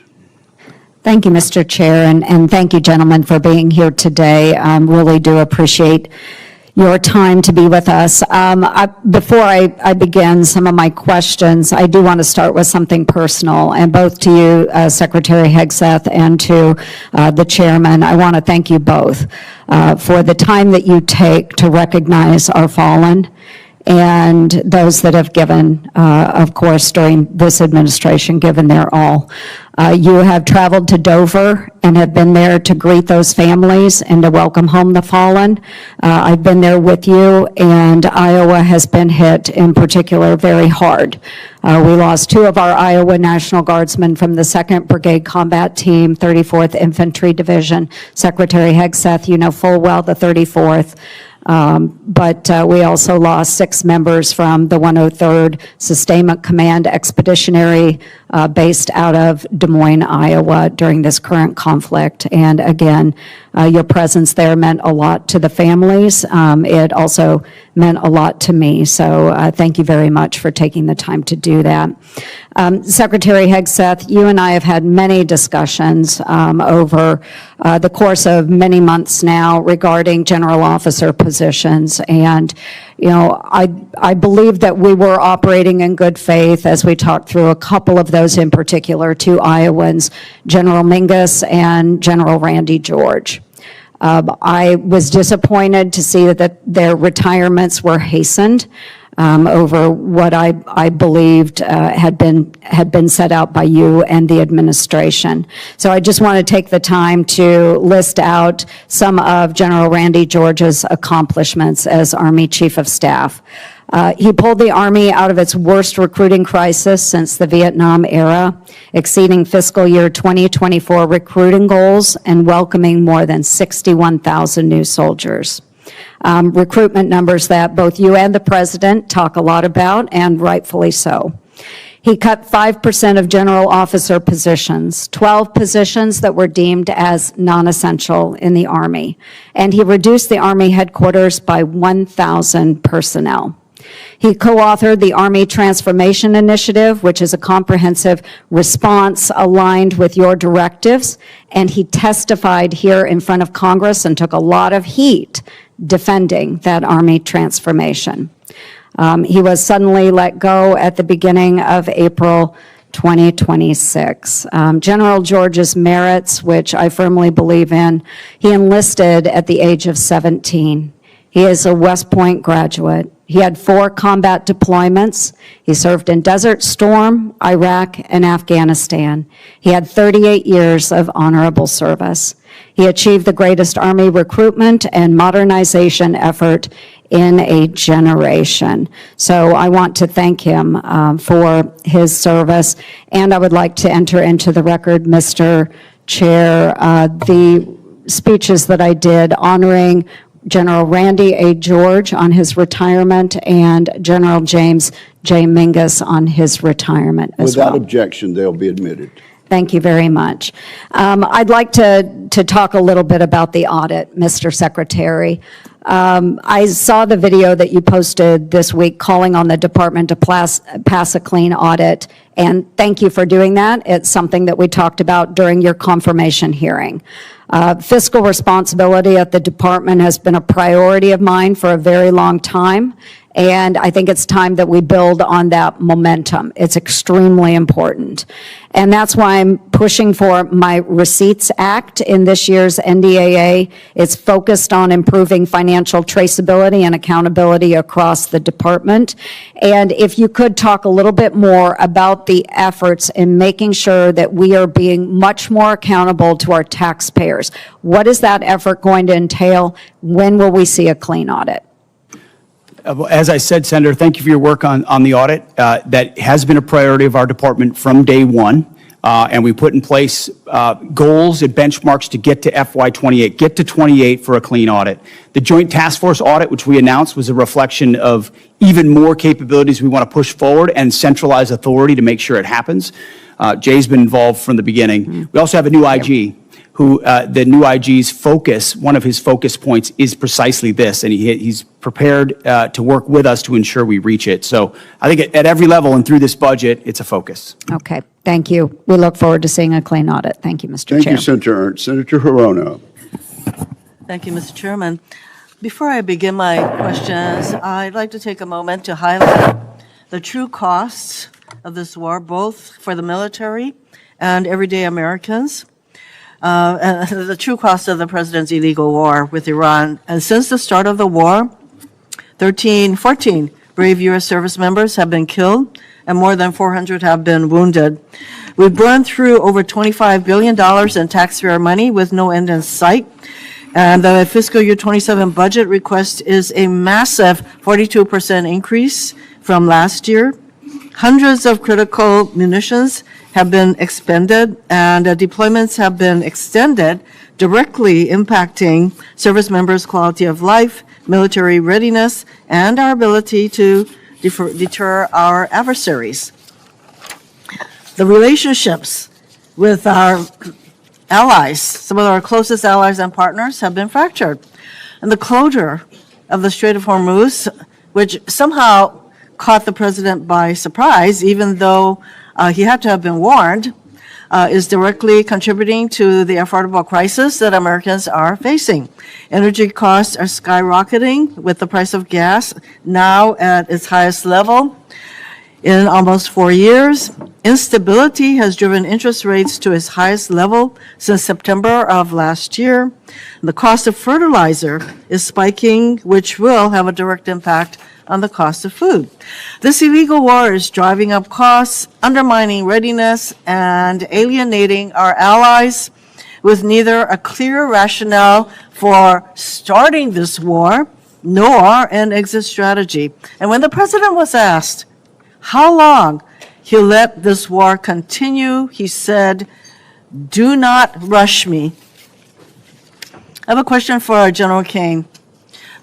Thank you, Mr. Chair, and thank you, gentlemen, for being here today. I really do appreciate your time to be with us. Before I begin some of my questions, I do want to start with something personal, and both to you, Secretary Hegseth, and to the chairman, I want to thank you both for the time that you take to recognize our fallen and those that have given, of course, during this administration, given their all. You have traveled to Dover and have been there to greet those families and to welcome home the fallen. I've been there with you, and Iowa has been hit in particular very hard. We lost 2 of our Iowa National Guardsmen from the 2nd Brigade Combat Team, 34th Infantry Division. Secretary Hegseth, you know full well the 34th. But we also lost 6 members from the 103rd Sustainment Command Expeditionary based out of Des Moines, Iowa during this current conflict. And again, your presence there meant a lot to the families. It also meant a lot to me. So thank you very much for taking the time to do that. Secretary Hegseth, you and I have had many discussions over the course of many months now regarding general officer positions. And, you know, I believe that we were operating in good faith as we talked through a couple of those in particular, two Iowans, General Mingus and General Randy George. I was disappointed to see that their retirements were hastened over what I believed had been set out by you and the administration. So I just want to take the time to list out some of General Randy George's accomplishments as Army Chief of Staff. He pulled the Army out of its worst recruiting crisis since the Vietnam era, exceeding fiscal year 2024 recruiting goals and welcoming more than 61,000 new soldiers. Recruitment numbers that both you and the President talk a lot about, and rightfully so. He cut 5% of general officer positions, 12 positions that were deemed as non-essential in the Army, and he reduced the Army headquarters by 1,000 personnel. He co-authored the Army Transformation Initiative, which is a comprehensive response aligned with your directives, and he testified here in front of Congress and took a lot of heat defending that Army transformation. He was suddenly let go at the beginning of April 2026. General George's merits, which I firmly believe in, he enlisted at the age of 17. He is a West Point graduate. He had 4 combat deployments. He served in Desert Storm, Iraq, and Afghanistan. He had 38 years of honorable service. He achieved the greatest Army recruitment and modernization effort in a generation. So I want to thank him for his service, and I would like to enter into the record, Mr. Chair, the speeches that I did honoring General Randy A. George on his retirement and General James J. Mingus on his retirement as well. Without objection, they'll be admitted. Thank you very much. I'd like to talk a little bit about the audit, Mr. Secretary. I saw the video that you posted this week calling on the department to pass a clean audit, and thank you for doing that. It's something that we talked about during your confirmation hearing. Fiscal responsibility at the department has been a priority of mine for a very long time, and I think it's time that we build on that momentum. It's extremely important. And that's why I'm pushing for my Receipts Act in this year's NDAA. It's focused on improving financial traceability and accountability across the department. And if you could talk a little bit more about the efforts in making sure that we are being much more accountable to our taxpayers. What is that effort going to entail? When will we see a clean audit? As I said, Senator, thank you for your work on the audit. That has been a priority of our department from day one, and we put in place goals and benchmarks to get to FY28, get to 28 for a clean audit. The Joint Task Force audit, which we announced, was a reflection of even more capabilities we want to push forward and centralize authority to make sure it happens. Jay's been involved from the beginning. We also have a new IG. Who the new IG's focus, one of his focus points is precisely this, and he's prepared to work with us to ensure we reach it. So I think at every level and through this budget, it's a focus. Okay, thank you. We look forward to seeing a clean audit. Thank you, Mr. Chair. Thank you, Senator Ernst. Senator Hirono. Thank you, Mr. Chairman. Before I begin my questions, I'd like to take a moment to highlight the true costs of this war, both for the military and everyday Americans. The true cost of the president's illegal war with Iran. And since the start of the war, 14 brave U.S. service members have been killed and more than 400 have been wounded. We've burned through over $25 billion in taxpayer money with no end in sight. And the fiscal year 27 budget request is a massive 42% increase from last year. Hundreds of critical munitions have been expended, and deployments have been extended, directly impacting service members' quality of life, military readiness, and our ability to deter our adversaries. The relationships with our allies, some of our closest allies and partners, have been fractured. And the closure of the Strait of Hormuz, which somehow caught the president by surprise, even though he had to have been warned, is directly contributing to the affordable crisis that Americans are facing. Energy costs are skyrocketing with the price of gas now at its highest level in almost 4 years. Instability has driven interest rates to its highest level since September of last year. The cost of fertilizer is spiking, which will have a direct impact on the cost of food. This illegal war is driving up costs, undermining readiness, and alienating our allies with neither a clear rationale for starting this war nor an exit strategy. And when the president was asked how long he'll let this war continue, he said, "Do not rush me." I have a question for General Caine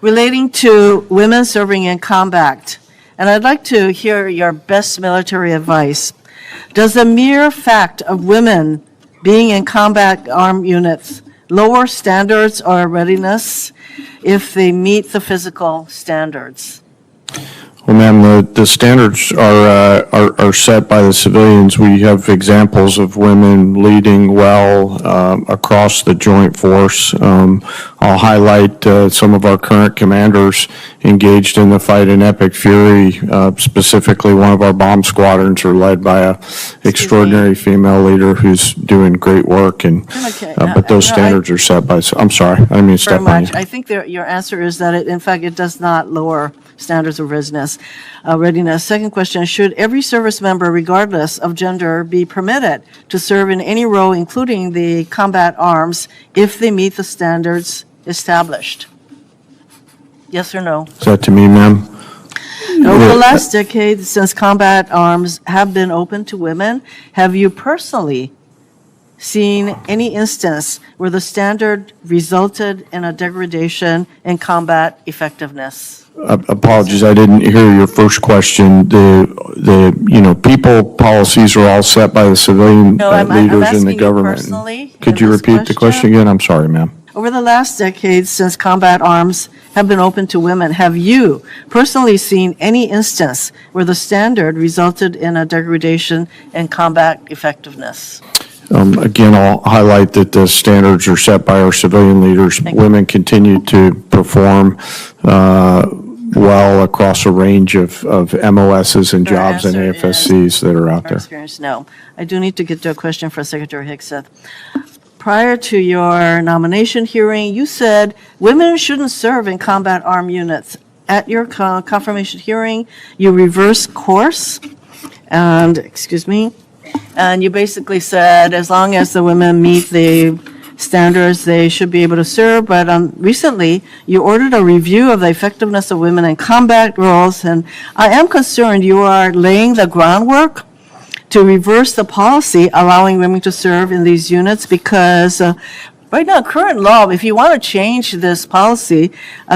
relating to women serving in combat, and I'd like to hear your best military advice. Does the mere fact of women being in combat armed units lower standards or readiness if they meet the physical standards? Well, ma'am, the standards are set by the civilians. We have examples of women leading well across the joint force. I'll highlight some of our current commanders engaged in the fight in Epic Fury. Specifically, one of our bomb squadrons are led by an extraordinary female leader who's doing great work. And but those standards are set by. I'm sorry, I didn't mean to step on you. I think your answer is that in fact it does not lower standards of readiness. Second question, should every service member, regardless of gender, be permitted to serve in any role, including the combat arms, if they meet the standards established? Yes or no? Is that to me, ma'am? Over the last decade, since combat arms have been open to women, have you personally seen any instance where the standard resulted in a degradation in combat effectiveness? Apologies, I didn't hear your first question. People policies are all set by the civilian leaders in the government. Could you repeat the question again? I'm sorry, ma'am. Over the last decade, since combat arms have been open to women, have you personally seen any instance where the standard resulted in a degradation in combat effectiveness? Again, I'll highlight that the standards are set by our civilian leaders. Women continue to perform well across a range of MOSs and jobs and AFSCs that are out there. Experience, no. I do need to get to a question for Secretary Hegseth. Prior to your nomination hearing, you said women shouldn't serve in combat armed units. At your confirmation hearing, you reversed course, and you basically said as long as the women meet the standards, they should be able to serve. But recently, you ordered a review of the effectiveness of women in combat roles, and I am concerned you are laying the groundwork to reverse the policy allowing women to serve in these units, because right now, current law, if you want to change this policy,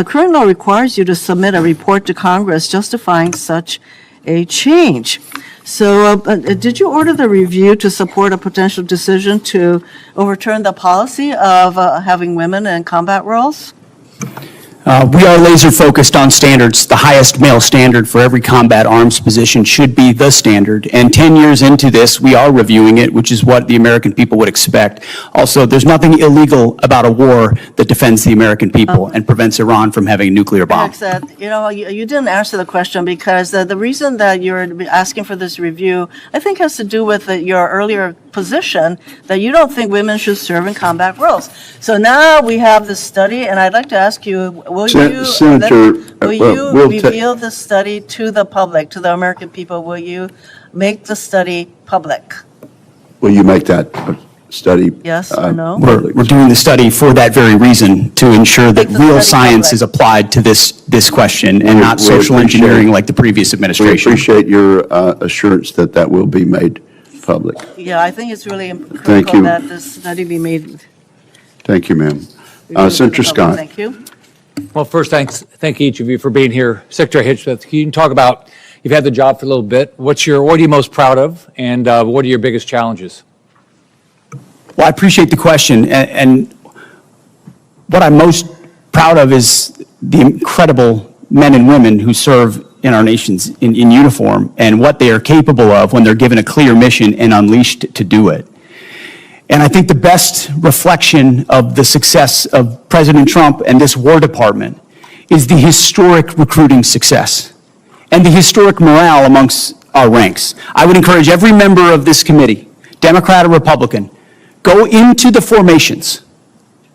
current law requires you to submit a report to Congress justifying such a change. So did you order the review to support a potential decision to overturn the policy of having women in combat roles? We are laser focused on standards. The highest male standard for every combat arms position should be the standard. And 10 years into this, we are reviewing it, which is what the American people would expect. Also, there's nothing illegal about a war that defends the American people and prevents Iran from having a nuclear bomb. You didn't answer the question, because the reason that you're asking for this review, I think, has to do with your earlier position that you don't think women should serve in combat roles. So now we have this study, and I'd like to ask you, will you reveal the study to the public, to the American people? Will you make the study public? Will you make that study? Yes or no? We're doing the study for that very reason, to ensure that real science is applied to this question and not social engineering like the previous administration. We appreciate your assurance that that will be made public. Yeah, I think it's really critical that this study be made. Thank you, ma'am. Senator Scott. Thank you. Well, first, thank each of you for being here. Secretary Hegseth, you can talk about, you've had the job for a little bit. What are you most proud of, and what are your biggest challenges? Well, I appreciate the question, and what I'm most proud of is the incredible men and women who serve in our nations in uniform and what they are capable of when they're given a clear mission and unleashed to do it. And I think the best reflection of the success of President Trump and this War Department is the historic recruiting success and the historic morale amongst our ranks. I would encourage every member of this committee, Democrat or Republican, go into the formations.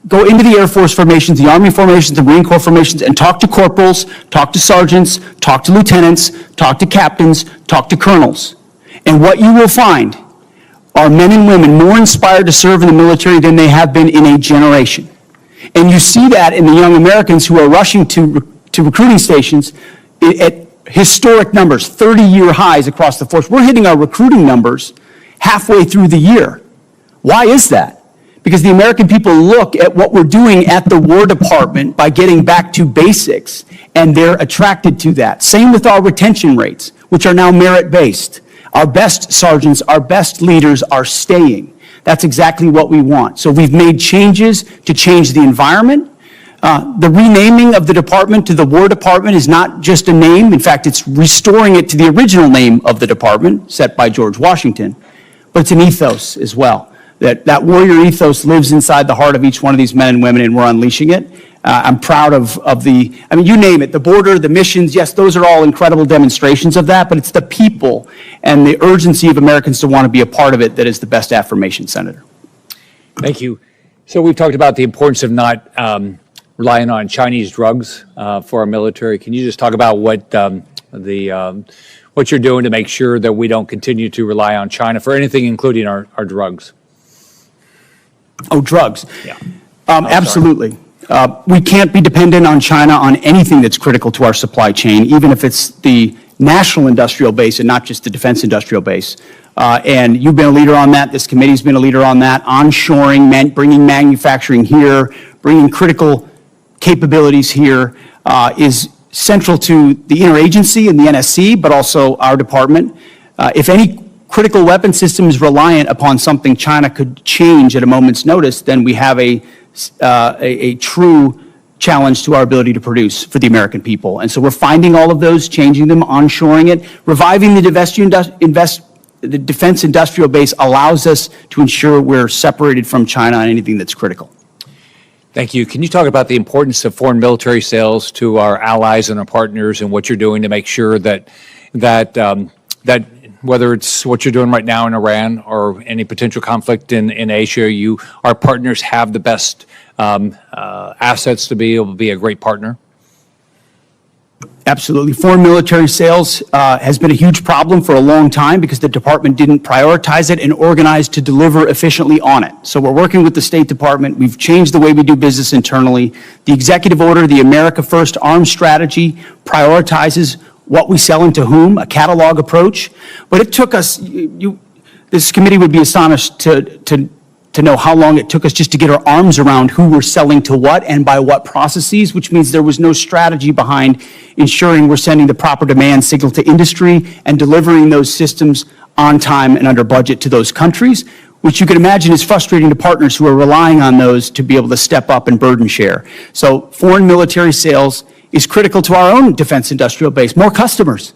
Go into the Air Force formations, the Army formations, the Marine Corps formations, and talk to corporals, talk to sergeants, talk to lieutenants, talk to captains, talk to colonels. And what you will find are men and women more inspired to serve in the military than they have been in a generation. And you see that in the young Americans who are rushing to recruiting stations at historic numbers, 30-year highs across the force. We're hitting our recruiting numbers halfway through the year. Why is that? Because the American people look at what we're doing at the War Department by getting back to basics, and they're attracted to that. Same with our retention rates, which are now merit-based. Our best sergeants, our best leaders are staying. That's exactly what we want. So we've made changes to change the environment. The renaming of the department to the War Department is not just a name. In fact, it's restoring it to the original name of the department, set by George Washington. But it's an ethos as well. That warrior ethos lives inside the heart of each one of these men and women, and we're unleashing it. I'm proud of you name it, the border, the missions, yes, those are all incredible demonstrations of that, but it's the people and the urgency of Americans to want to be a part of it that is the best affirmation, Senator. Thank you. So we've talked about the importance of not relying on Chinese drugs for our military. Can you just talk about what you're doing to make sure that we don't continue to rely on China for anything, including our drugs? Oh, drugs. Yeah. Absolutely. We can't be dependent on China on anything that's critical to our supply chain, even if it's the national industrial base and not just the defense industrial base. And you've been a leader on that. This committee's been a leader on that. Onshoring, bringing manufacturing here, bringing critical capabilities here is central to the interagency and the NSC, but also our department. If any critical weapon system is reliant upon something China could change at a moment's notice, then we have a true challenge to our ability to produce for the American people. And so we're finding all of those, changing them, onshoring it. Reviving the defense industrial base allows us to ensure we're separated from China on anything that's critical. Thank you. Can you talk about the importance of foreign military sales to our allies and our partners and what you're doing to make sure that whether it's what you're doing right now in Iran or any potential conflict in Asia, our partners have the best assets to be able to be a great partner? Absolutely. Foreign military sales has been a huge problem for a long time because the department didn't prioritize it and organize to deliver efficiently on it. So we're working with the State Department. We've changed the way we do business internally. The executive order, the America First Arms Strategy, prioritizes what we sell and to whom, a catalog approach. But it took us, this committee would be astonished to know how long it took us just to get our arms around who we're selling to what and by what processes, which means there was no strategy behind ensuring we're sending the proper demand signal to industry and delivering those systems on time and under budget to those countries, which you can imagine is frustrating to partners who are relying on those to be able to step up and burden share. So foreign military sales is critical to our own defense industrial base. More customers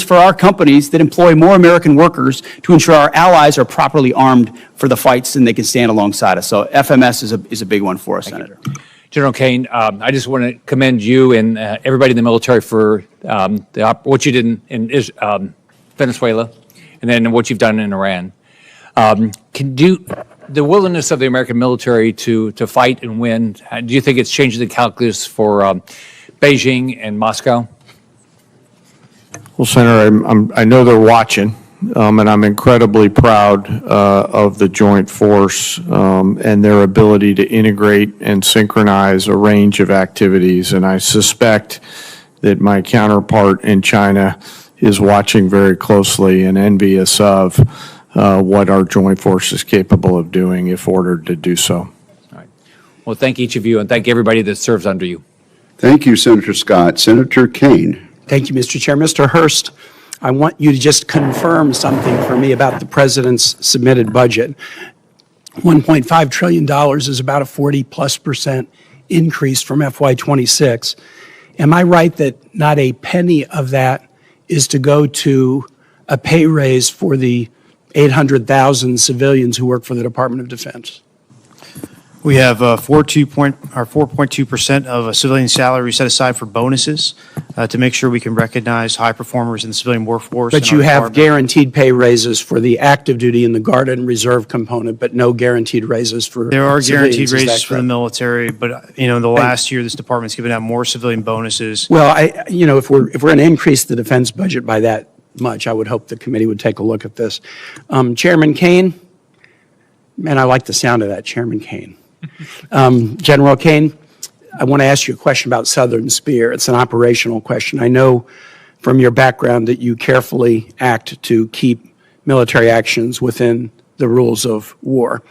for our companies that employ more American workers to ensure our allies are properly armed for the fights and they can stand alongside us. So FMS is a big one for us, Senator. General Caine, I just want to commend you and everybody in the military for what you did in Venezuela and then what you've done in Iran. The willingness of the American military to fight and win, do you think it's changed the calculus for Beijing and Moscow? Well, Senator, I know they're watching, and I'm incredibly proud of the joint force and their ability to integrate and synchronize a range of activities. And I suspect that my counterpart in China is watching very closely and envious of what our joint force is capable of doing if ordered to do so. All right. Well, thank each of you, and thank everybody that serves under you. Thank you, Senator Scott. Senator Caine. Thank you, Mr. Chair. Mr. Hurst, I want you to just confirm something for me about the President's submitted budget. $1.5 trillion is about a 40+% increase from FY26. Am I right that not a penny of that is to go to a pay raise for the 800,000 civilians who work for the Department of Defense? We have 4.2% of a civilian salary set aside for bonuses to make sure we can recognize high performers in the civilian workforce. But in you our have department. guaranteed pay raises for the active duty and the Guard and Reserve component, but no guaranteed raises for There are guaranteed civilians. Is that raises for the correct? military, but in the last year, this department's given out more civilian bonuses. Well, if we're going to increase the defense budget by that much, I would hope the committee would take a look at this. Chairman Caine, man, I like the sound of that, Chairman Caine. General Caine, I want to ask you a question about Southern Spear. It's an operational question. I know from your background that you carefully act to keep military actions within the rules of war.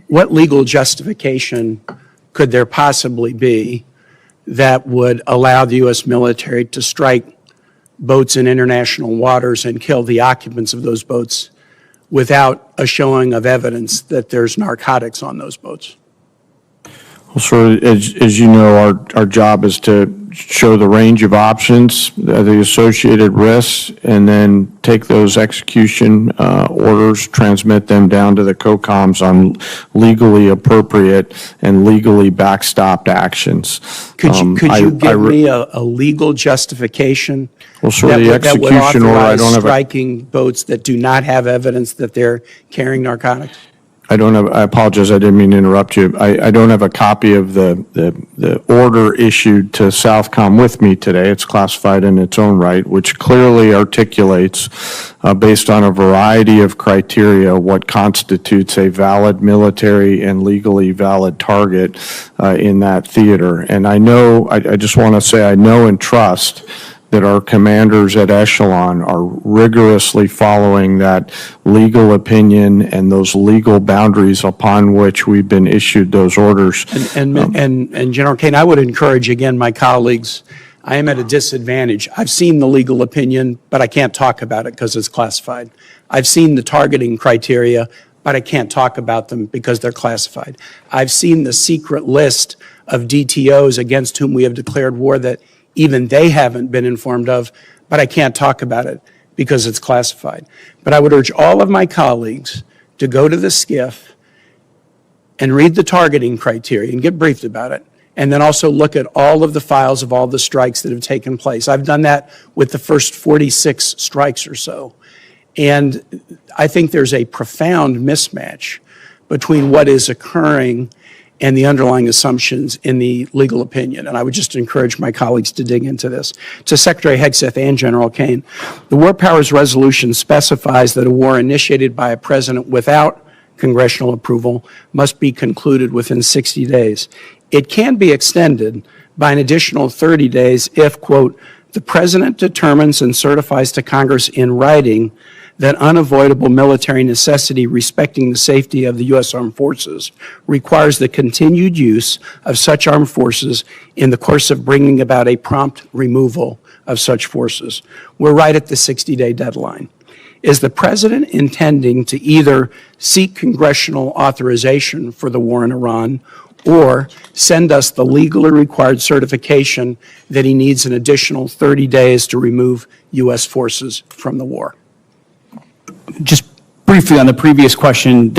What legal justification could there possibly be that would allow the U.S. military to strike boats in international waters and kill the occupants of those boats without a showing of evidence that there's narcotics on those boats? Well, sir, as you know, our job is to show the range of options, the associated risks, and then take those execution orders, transmit them down to the COCOMs on legally appropriate and legally backstopped actions. Could you give me a legal justification? Well, sir, the execution order, I don't have striking boats that do not have evidence that they're carrying narcotics? I apologize, I didn't mean to interrupt you. I don't have a copy of the order issued to Southcom with me today. It's classified in its own right, which clearly articulates, based on a variety of criteria, what constitutes a valid military and legally valid target in that theater. And I know, I just want to say I know and trust that our commanders at echelon are rigorously following that legal opinion and those legal boundaries upon which we've been issued those orders. And General Caine, I would encourage, again, my colleagues, I am at a disadvantage. I've seen the legal opinion, but I can't talk about it because it's classified. I've seen the targeting criteria, but I can't talk about them because they're classified. I've seen the secret list of DTOs against whom we have declared war that even they haven't been informed of, but I can't talk about it because it's classified. But I would urge all of my colleagues to go to the SCIF and read the targeting criteria and get briefed about it, and then also look at all of the files of all the strikes that have taken place. I've done that with the first 46 strikes or so. And I think there's a profound mismatch between what is occurring and the underlying assumptions in the legal opinion. And I would just encourage my colleagues to dig into this. To Secretary Hegseth and General Caine, the War Powers Resolution specifies that a war initiated by a president without congressional approval must be concluded within 60 days. It can be extended by an additional 30 days if, quote, the president determines and certifies to Congress in writing that unavoidable military necessity respecting the safety of the U.S. Armed Forces requires the continued use of such armed forces in the course of bringing about a prompt removal of such forces. We're right at the 60-day deadline. Is the president intending to either seek congressional authorization for the war in Iran or send us the legally required certification that he needs an additional 30 days to remove U.S. forces from the war? Just briefly on the previous question,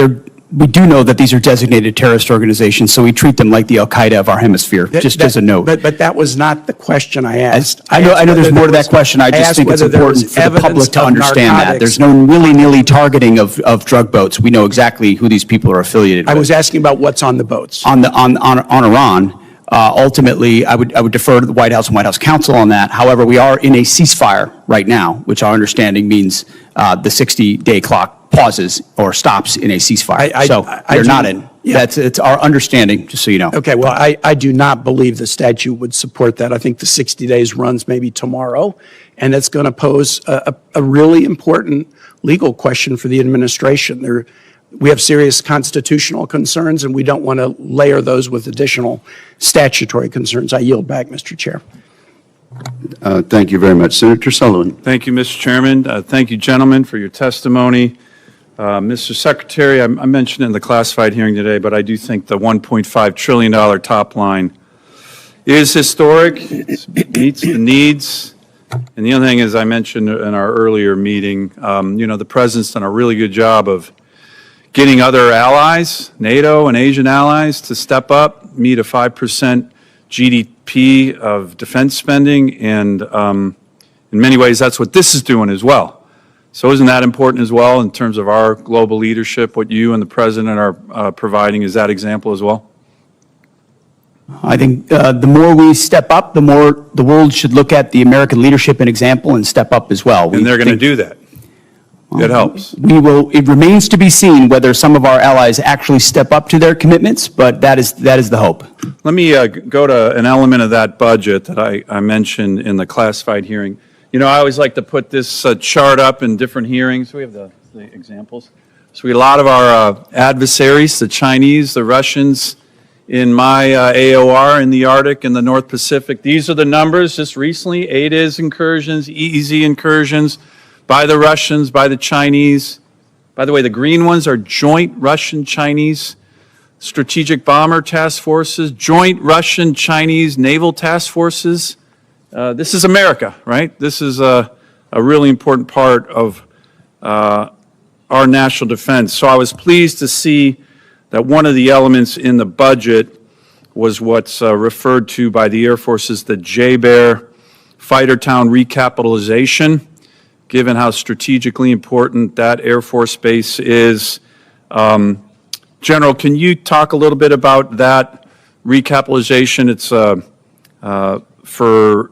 we do know that these are designated terrorist organizations, so we treat them like the Al-Qaeda of our hemisphere, just as a note. But that was not the question I asked. I know there's more to that question. I just think it's important for the public to understand that. There's no willy-nilly targeting of drug boats. We know exactly who these people are affiliated with. I was asking about what's on the boats. On Iran, ultimately, I would defer to the White House and White House counsel on that. However, we are in a ceasefire right now, which our understanding means the 60-day clock pauses or stops in a ceasefire. So they're not in. Yeah. It's our understanding, just so you know. Okay, well, I do not believe the statute would support that. I think the 60 days runs maybe tomorrow, and it's going to pose a really important legal question for the administration. We have serious constitutional concerns, and we don't want to layer those with additional statutory concerns. I yield back, Mr. Chair. Thank you very much. Senator Sullivan. Thank you, Mr. Chairman. Thank you, gentlemen, for your testimony. Mr. Secretary, I mentioned in the classified hearing today, but I do think the $1.5 trillion top line is historic, it meets the needs. And the other thing, as I mentioned in our earlier meeting, the President's done a really good job of getting other allies, NATO and Asian allies, to step up, meet a 5% GDP of defense spending, and in many ways, that's what this is doing as well. So isn't that important as well in terms of our global leadership, what you and the President are providing? Is that example as well? I think the more we step up, the more the world should look at the American leadership and example and step up as well. And they're going to do that. It helps. It remains to be seen whether some of our allies actually step up to their commitments, but that is the hope. Let me go to an element of that budget that I mentioned in the classified hearing. I always like to put this chart up in different hearings. We have the examples. So we have a lot of our adversaries, the Chinese, the Russians, in my AOR in the Arctic and the North Pacific. These are the numbers just recently, ATIS incursions, EEZ incursions by the Russians, by the Chinese. By the way, the green ones are joint Russian-Chinese strategic bomber task forces, joint Russian-Chinese naval task forces. This is America, right? This is a really important part of our national defense. So I was pleased to see that one of the elements in the budget was what's referred to by the Air Force as the J-Bear Fighter Town recapitalization, given how strategically important that Air Force base is. General, can you talk a little bit about that recapitalization? It's for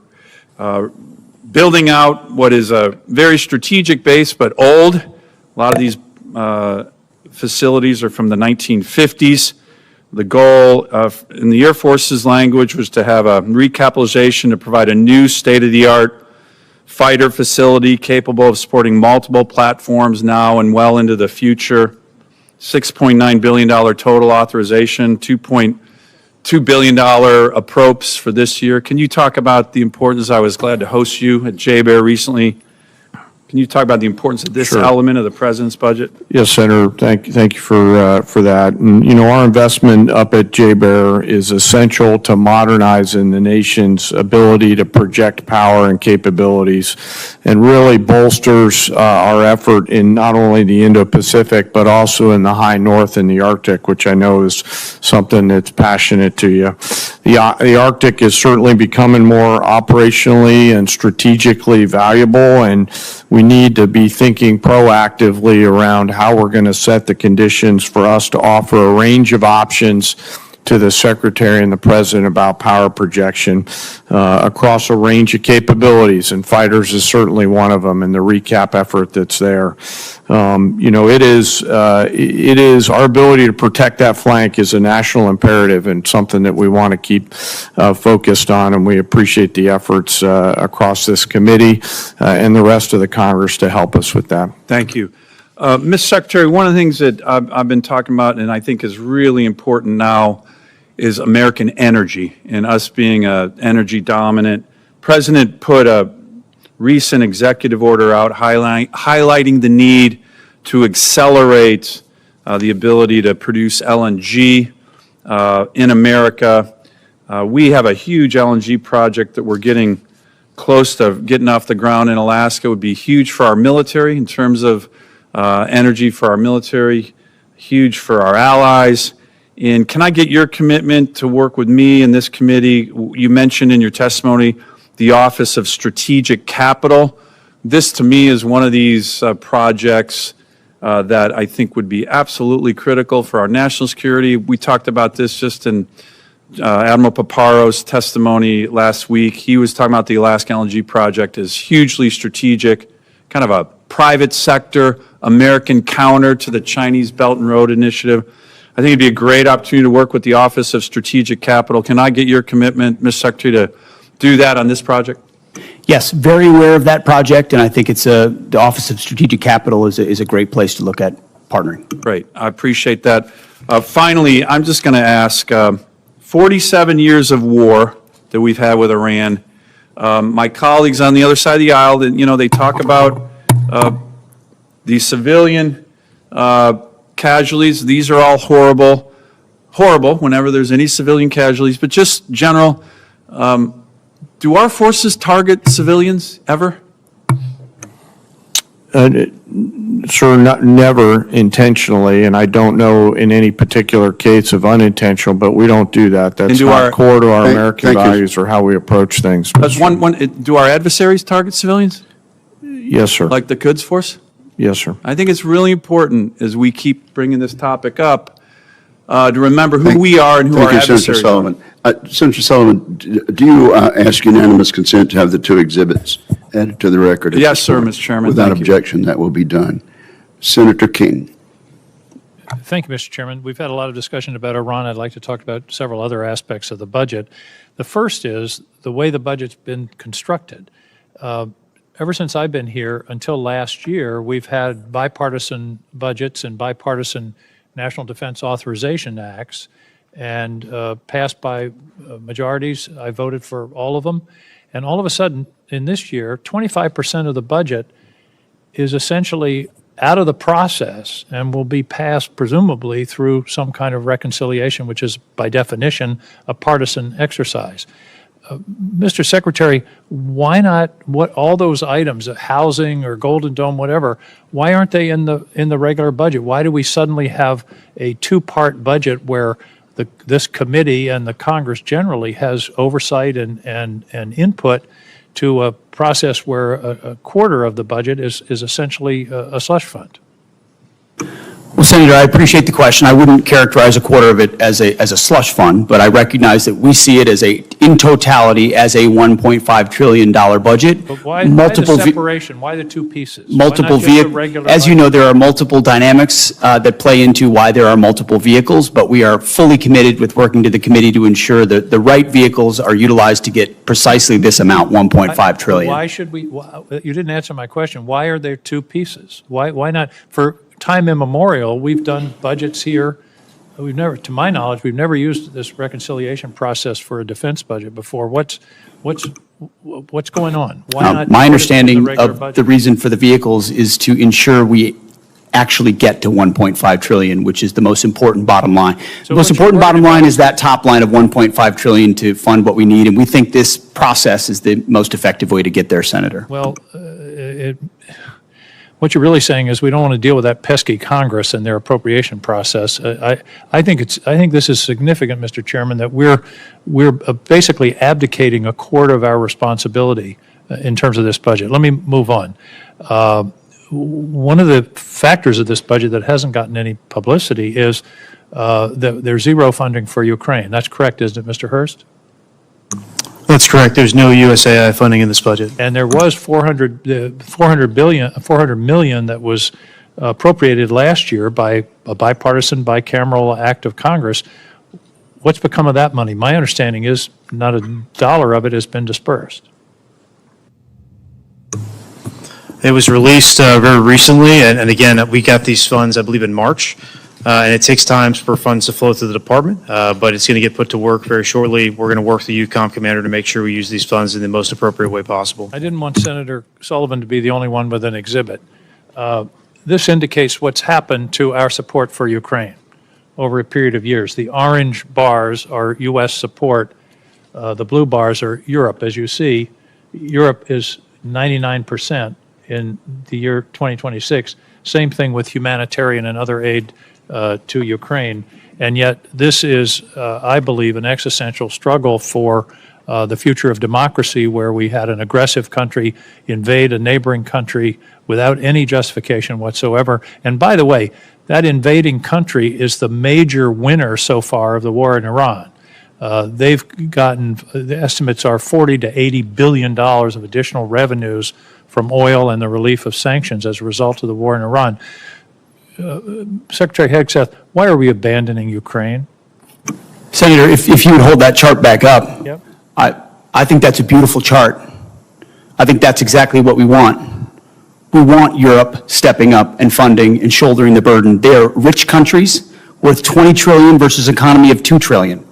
building out what is a very strategic base, but old. A lot of these facilities are from the 1950s. The goal in the Air Force's language was to have a recapitalization to provide a new state-of-the-art fighter facility capable of supporting multiple platforms now and well into the future. $6.9 billion total authorization, $2.2 billion approps for this year. Can you talk about the importance? I was glad to host you at J-Bear recently. Can you talk about the importance of this element of the President's budget? Yes, Senator. Thank you for that. And, our investment up at J-Bear is essential to modernizing the nation's ability to project power and capabilities, and really bolsters our effort in not only the Indo-Pacific, but also in the high north and the Arctic, which I know is something that's passionate to you. The Arctic is certainly becoming more operationally and strategically valuable, and we need to be thinking proactively around how we're going to set the conditions for us to offer a range of options to the Secretary and the President about power projection across a range of capabilities, and fighters is certainly one of them, and the recap effort that's there. It is our ability to protect that flank is a national imperative and something that we want to keep focused on, and we appreciate the efforts across this committee and the rest of the Congress to help us with that. Thank you. Mr. Secretary, one of the things that I've been talking about and I think is really important now is American energy and us being energy dominant. President put a recent executive order out highlighting the need to accelerate the ability to produce LNG in America. We have a huge LNG project that we're getting close to getting off the ground in Alaska. It would be huge for our military in terms of energy for our military, huge for our allies. And can I get your commitment to work with me and this committee? You mentioned in your testimony the Office of Strategic Capital. This, to me, is one of these projects that I think would be absolutely critical for our national security. We talked about this just in Admiral Paparo's testimony last week. He was talking about the Alaska LNG project as hugely strategic, kind of a private sector American counter to the Chinese Belt and Road Initiative. I think it'd be a great opportunity to work with the Office of Strategic Capital. Can I get your commitment, Mr. Secretary, to do that on this project? Yes, very aware of that project, and I think it's the Office of Strategic Capital is a great place to look at partnering. Great. I appreciate that. Finally, I'm just going to ask, 47 years of war that we've had with Iran. My colleagues on the other side of the aisle, they talk about the civilian casualties. These are all horrible whenever there's any civilian casualties. But just, General, Do our forces target civilians ever? Sir, never intentionally, and I don't know in any particular case of unintentional, but we don't do that. That's not core to our American values or how we approach things. Do our adversaries target civilians? Yes, sir. Like the Quds Force? Yes, sir. I think it's really important as we keep bringing this topic up to remember who we are and who our adversaries Senator are. Sullivan. Senator Sullivan, do you ask unanimous consent to have the two exhibits added to the record? Yes, sir, Mr. Chairman. Without Thank you. objection, that will be done. Senator Caine. Thank you, Mr. Chairman. We've had a lot of discussion about Iran. I'd like to talk about several other aspects of the budget. The first is the way the budget's been constructed. Ever since I've been here until last year, we've had bipartisan budgets and bipartisan National Defense Authorization Acts, and passed by majorities. I voted for all of them. And all of a sudden, in this year, 25% of the budget is essentially out of the process and will be passed presumably through some kind of reconciliation, which is by definition a partisan exercise. Mr. Secretary, why not all those items, housing or Golden Dome, whatever, why aren't they in the regular budget? Why do we suddenly have a two-part budget where this committee and the Congress generally has oversight and input to a process where a quarter of the budget is essentially a slush fund? Well, Senator, I appreciate the question. I wouldn't characterize a quarter of it as a slush fund, but I recognize that we see it as in totality as a $1.5 trillion budget. But why the separation? Why the two pieces? Multiple vehicles. As you know, there are multiple dynamics that play into why there are multiple vehicles, but we are fully committed with working to the committee to ensure that the right vehicles are utilized to get precisely this amount, $1.5 trillion. Why should we? You didn't answer my question. Why are there two pieces? Why not? For time immemorial, we've done budgets here. We've never, to my knowledge, we've never used this reconciliation process for a defense budget before. What's going on? Why not? My understanding of the reason for the vehicles is to ensure we actually get to 1.5 trillion, which is the most important bottom line. The most important bottom line is that top line of 1.5 trillion to fund what we need, and we think this process is the most effective way to get there, Senator. Well, what you're really saying is we don't want to deal with that pesky Congress and their appropriation process. I think this is significant, Mr. Chairman, that we're basically abdicating a quarter of our responsibility in terms of this budget. Let me move on. One of the factors of this budget that hasn't gotten any publicity is that there's zero funding for Ukraine. That's correct, isn't it, Mr. Hurst? That's correct. There's no USAI funding in this budget. And there was 400 million that was appropriated last year by a bipartisan, bicameral act of Congress. What's become of that money? My understanding is not a dollar of it has been dispersed. It was released very recently, and again, we got these funds, I believe, in March. And it takes time for funds to flow through the department, but it's going to get put to work very shortly. We're going to work with the UCOM commander to make sure we use these funds in the most appropriate way possible. I didn't want Senator Sullivan to be the only one with an exhibit. This indicates what's happened to our support for Ukraine over a period of years. The orange bars are U.S. support. The blue bars are Europe. As you see, Europe is 99% in the year 2026. Same thing with humanitarian and other aid to Ukraine. And yet this is, I believe, an existential struggle for the future of democracy, where we had an aggressive country invade a neighboring country without any justification whatsoever. And by the way, that invading country is the major winner so far of the war in Iran. They've gotten, the estimates are $40 to $80 billion of additional revenues from oil and the relief of sanctions as a result of the war in Iran. Secretary Hegseth, why are we abandoning Ukraine? Senator, if you would hold that chart back up. Yep. I think that's a beautiful chart. I think that's exactly what we want. We want Europe stepping up and funding and shouldering the burden. They are rich countries worth $20 trillion versus an economy of $2 trillion.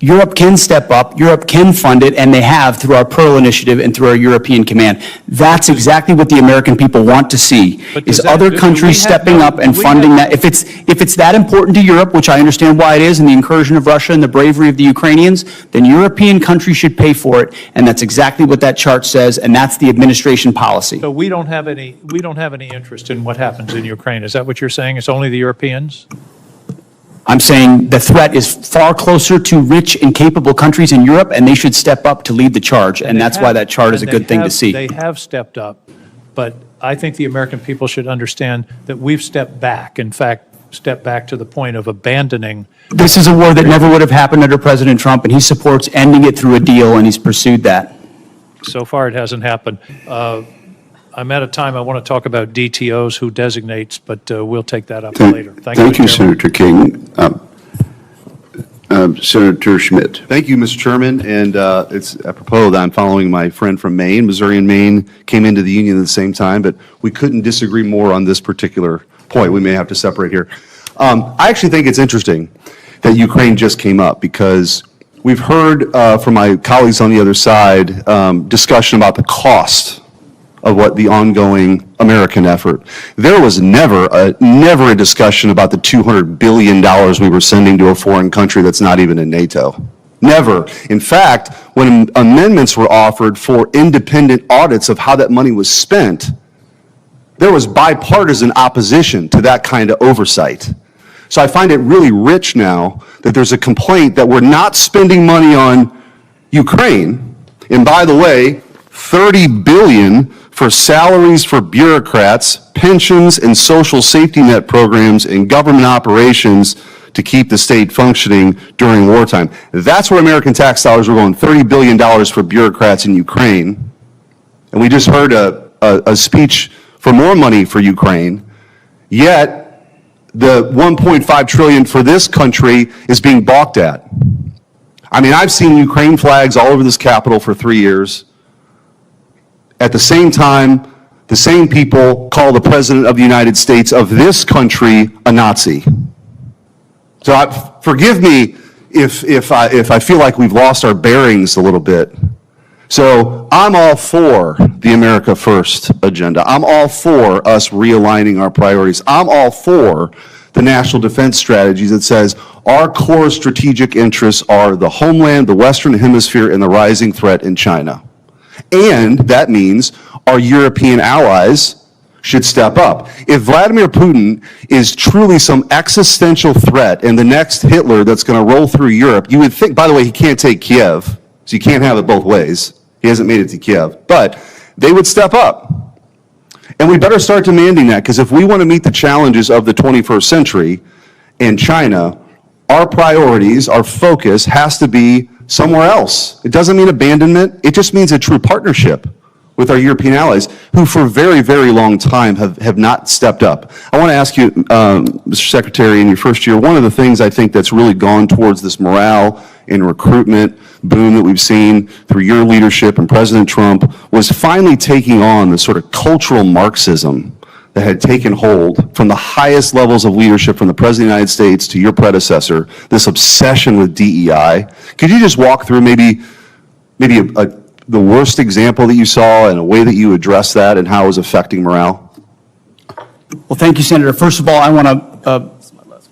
Europe can step up, Europe can fund it, and they have through our Pearl Initiative and through our European Command. That's exactly what the American people want to see, is other countries stepping up and funding that. If it's that important to Europe, which I understand why it is, and the incursion of Russia and the bravery of the Ukrainians, then European countries should pay for it, and that's exactly what that chart says, and that's the administration policy. So we don't have any interest in what happens in Ukraine. Is that what you're saying? It's only the Europeans? I'm saying the threat is far closer to rich and capable countries in Europe, and they should step up to lead the charge, and that's why that chart is a good thing to see. They have stepped up, but I think the American people should understand that we've stepped back, in fact, stepped back to the point of abandoning. This is a war that never would have happened under President Trump, and he supports ending it through a deal, and he's pursued that. So far, it hasn't happened. I'm at a time I want to talk about DTOs, who designates, but we'll take that up later. Thank you, Mr. Chairman. Senator King. Senator Schmidt. Thank you, Mr. Chairman, and it's apropos that I'm following my friend from Maine. Missouri and Maine came into the union at the same time, but we couldn't disagree more on this particular point. We may have to separate here. I actually think it's interesting that Ukraine just came up, because we've heard from my colleagues on the other side discussion about the cost of what the ongoing American effort. There was never a discussion about the $200 billion we were sending to a foreign country that's not even in NATO. Never. In fact, when amendments were offered for independent audits of how that money was spent, there was bipartisan opposition to that kind of oversight. So I find it really rich now that there's a complaint that we're not spending money on Ukraine. And by the way, $30 billion for salaries for bureaucrats, pensions, and social safety net programs and government operations to keep the state functioning during wartime. That's where American tax dollars are going, $30 billion for bureaucrats in Ukraine. And we just heard a speech for more money for Ukraine, yet the $1.5 trillion for this country is being balked at. I mean, I've seen Ukraine flags all over this Capitol for 3 years. At the same time, the same people call the President of the United States of this country a Nazi. So forgive me if I feel like we've lost our bearings a little bit. So I'm all for the America First agenda. I'm all for us realigning our priorities. I'm all for the national defense strategies that says our core strategic interests are the homeland, the Western Hemisphere, and the rising threat in China. And that means our European allies should step up. If Vladimir Putin is truly some existential threat and the next Hitler that's going to roll through Europe, you would think, by the way, he can't take Kiev, so you can't have it both ways. He hasn't made it to Kiev. But they would step up. And we better start demanding that, because if we want to meet the challenges of the 21st century and China, our priorities, our focus has to be somewhere else. It doesn't mean abandonment. It just means a true partnership with our European allies, who for a very, very long time have not stepped up. I want to ask you, Mr. Secretary, in your first year, one of the things I think that's really gone towards this morale and recruitment boom that we've seen through your leadership and President Trump was finally taking on the sort of cultural Marxism that had taken hold from the highest levels of leadership, from the President of the United States to your predecessor, this obsession with DEI. Could you just walk through maybe the worst example that you saw and a way that you addressed that and how it was affecting morale? Well, thank you, Senator. First of all, I want to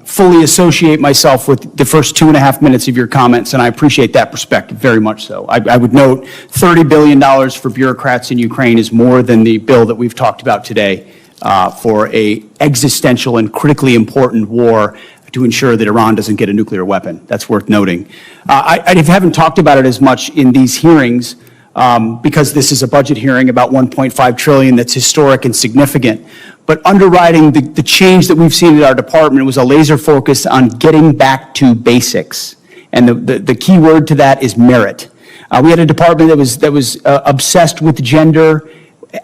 fully associate myself with the first 2.5 minutes of your comments, and I appreciate that perspective very much so. I would note $30 billion for bureaucrats in Ukraine is more than the bill that we've talked about today for a existential and critically important war to ensure that Iran doesn't get a nuclear weapon. That's worth noting. I haven't talked about it as much in these hearings because this is a budget hearing about $1.5 trillion that's historic and significant. But underwriting the change that we've seen in our department was a laser focus on getting back to basics. And the key word to that is merit. We had a department that was obsessed with gender,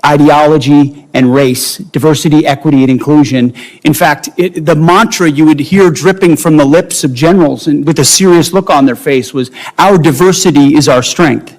ideology, and race, diversity, equity, and inclusion. In fact, the mantra you would hear dripping from the lips of generals and with a serious look on their face was, "Our diversity is our strength,"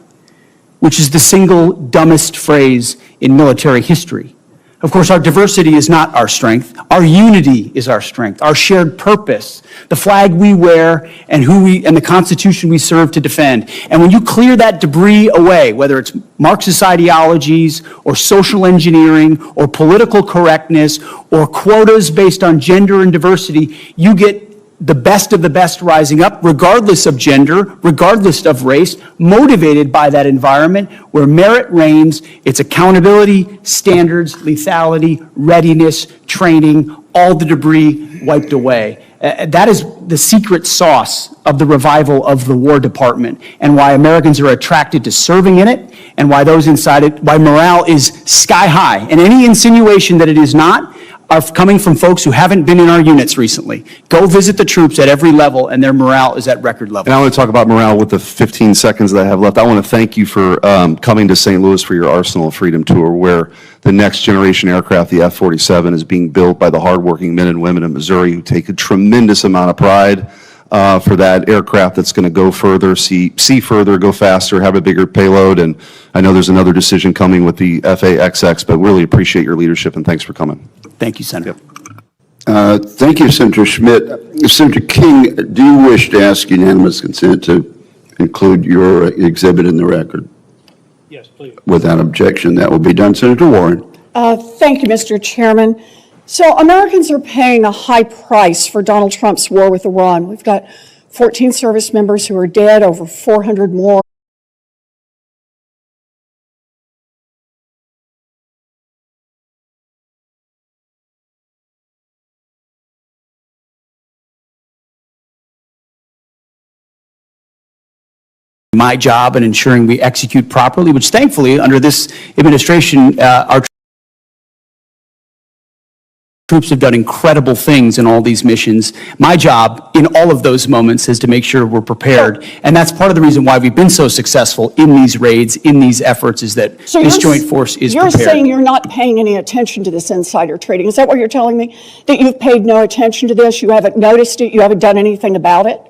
which is the single dumbest phrase in military history. Of course, our diversity is not our strength. Our unity is our strength, our shared purpose, the flag we wear and the Constitution we serve to defend. And when you clear that debris away, whether it's Marxist ideologies or social engineering or political correctness or quotas based on gender and diversity, you get the best of the best rising up, regardless of gender, regardless of race, motivated by that environment where merit reigns. It's accountability, standards, lethality, readiness, training, all the debris wiped away. That is the secret sauce of the revival of the War Department and why Americans are attracted to serving in it and why those inside it, why morale is sky high. And any insinuation that it is not are coming from folks who haven't been in our units recently. Go visit the troops at every level, and their morale is at record level. And I want to talk about morale with the 15 seconds that I have left. I want to thank you for coming to St. Louis for your Arsenal of Freedom tour, where the next generation aircraft, the F-47, is being built by the hardworking men and women in Missouri who take a tremendous amount of pride for that aircraft that's going to go further, see further, go faster, have a bigger payload. And I know there's another decision coming with the FA-XX, but really appreciate your leadership, and thanks for coming. Thank you, Senator. Thank you, Senator Schmidt. Senator King, do you wish to ask unanimous consent to include your exhibit in the record? Yes, please. Without objection, that will be done. Senator Warren. Thank you, Mr. Chairman. So Americans are paying a high price for Donald Trump's war with Iran. We've got 14 service members who are dead, over 400 more. My job in ensuring we execute properly, which thankfully under this administration, our troops have done incredible things in all these missions. My job in all of those moments is to make sure we're prepared. And that's part of the reason why we've been so successful in these raids, in these efforts, is that this joint force is prepared. You're saying you're not paying any attention to this insider trading. Is that what you're telling me? That you've paid no attention to this? You haven't noticed it? You haven't done anything about it?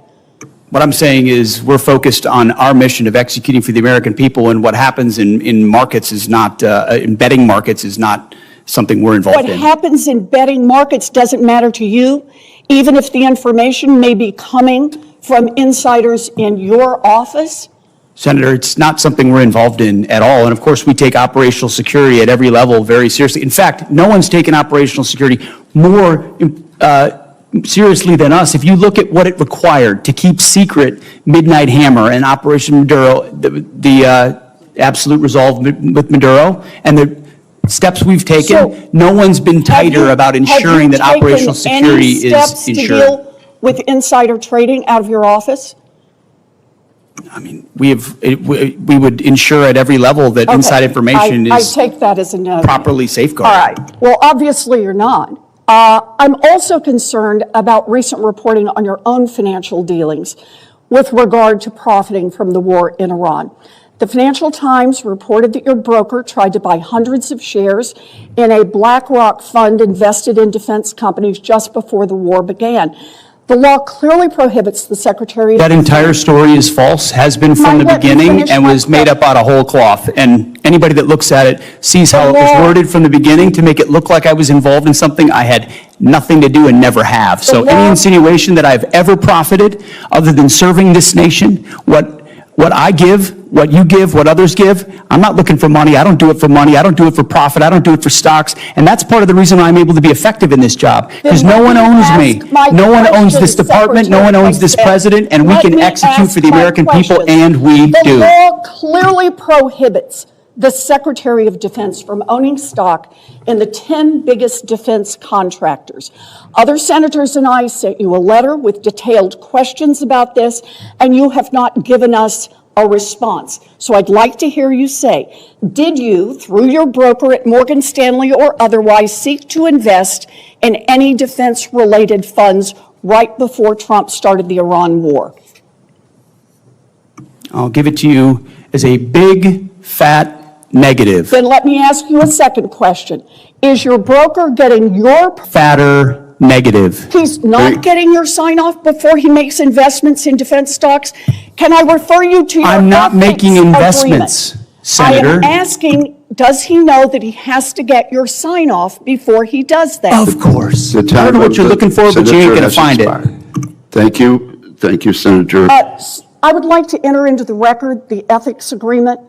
What I'm saying is we're focused on our mission of executing for the American people, and what happens in markets is not, in betting markets is not something we're involved in. What happens in betting markets doesn't matter to you, even if the information may be coming from insiders in your office? Senator, it's not something we're involved in at all. And of course, we take operational security at every level very seriously. In fact, no one's taken operational security more seriously than us. If you look at what it required to keep secret Midnight Hammer and Operation Maduro, the absolute resolve with Maduro, and the steps we've taken, so no one's been tighter about ensuring that operational security is ensured. Have you taken any steps to deal with insider trading out of your office? I mean, we would ensure at every level that inside information is I take that as a no. Properly safeguarded. All right. Well, obviously you're not. I'm also concerned about recent reporting on your own financial dealings with regard to profiting from the war in Iran. The Financial Times reported that your broker tried to buy hundreds of shares in a BlackRock fund invested in defense companies just before the war began. The law clearly prohibits the Secretary of That entire story is false, has been from the beginning, and was made up out of whole cloth. And anybody that looks at it sees how it was worded from the beginning to make it look like I was involved in something I had nothing to do and never have. So any insinuation that I've ever profited, other than serving this nation, what I give, what you give, what others give, I'm not looking for money. I don't do it for money. I don't do it for profit. I don't do it for stocks. And that's part of the reason why I'm able to be effective in this job. Because no one owns me. No one owns this department. No one owns this president. And we can execute for the American people, and we do. The law clearly prohibits the Secretary of Defense from owning stock in the 10 biggest defense contractors. Other senators and I sent you a letter with detailed questions about this, and you have not given us a response. So I'd like to hear you say, did you, through your broker at Morgan Stanley or otherwise, seek to invest in any defense-related funds right before Trump started the Iran war? I'll give it to you as a big, fat negative. Then let me ask you a second question. Is your broker getting your fatter negative? He's not getting your sign-off before he makes investments in defense stocks? Can I refer you to your I'm not making investments. Senator. I am asking, does he know that he has to get your sign off before he does that? Of course. The I time don't know what of you're the looking for, but you ain't senator going to has find it. expired. Thank you. Thank you, Senator. I would like to enter into the record the ethics agreement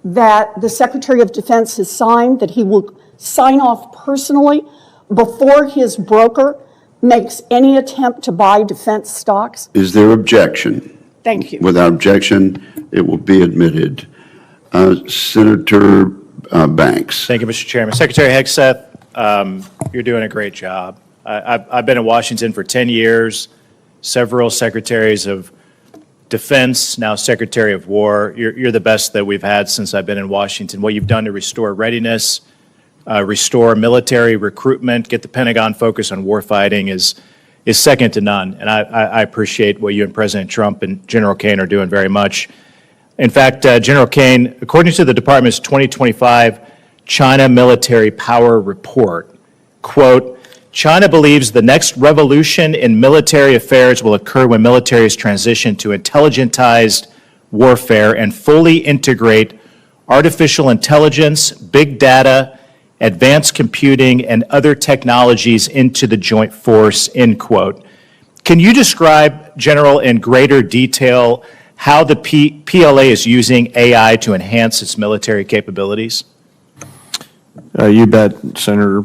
that the Secretary of Defense has signed, that he will sign off personally before his broker makes any attempt to buy defense stocks. Is there objection? Thank you. Without objection, it will be admitted. Senator Banks. Thank you, Mr. Chairman. Secretary Hegseth, you're doing a great job. I've been in Washington for 10 years, several secretaries of defense, now Secretary of War. You're the best that we've had since I've been in Washington. What you've done to restore readiness, restore military recruitment, get the Pentagon focused on war fighting is second to none. And I appreciate what you and President Trump and General Caine are doing very much. In fact, General Caine, according to the Department's 2025 China Military Power Report, quote, China believes the next revolution in military affairs will occur when militaries transition to intelligentized warfare and fully integrate artificial intelligence, big data, advanced computing, and other technologies into the joint force, end quote. Can you describe, General, in greater detail how the PLA is using AI to enhance its military capabilities? You bet, Senator.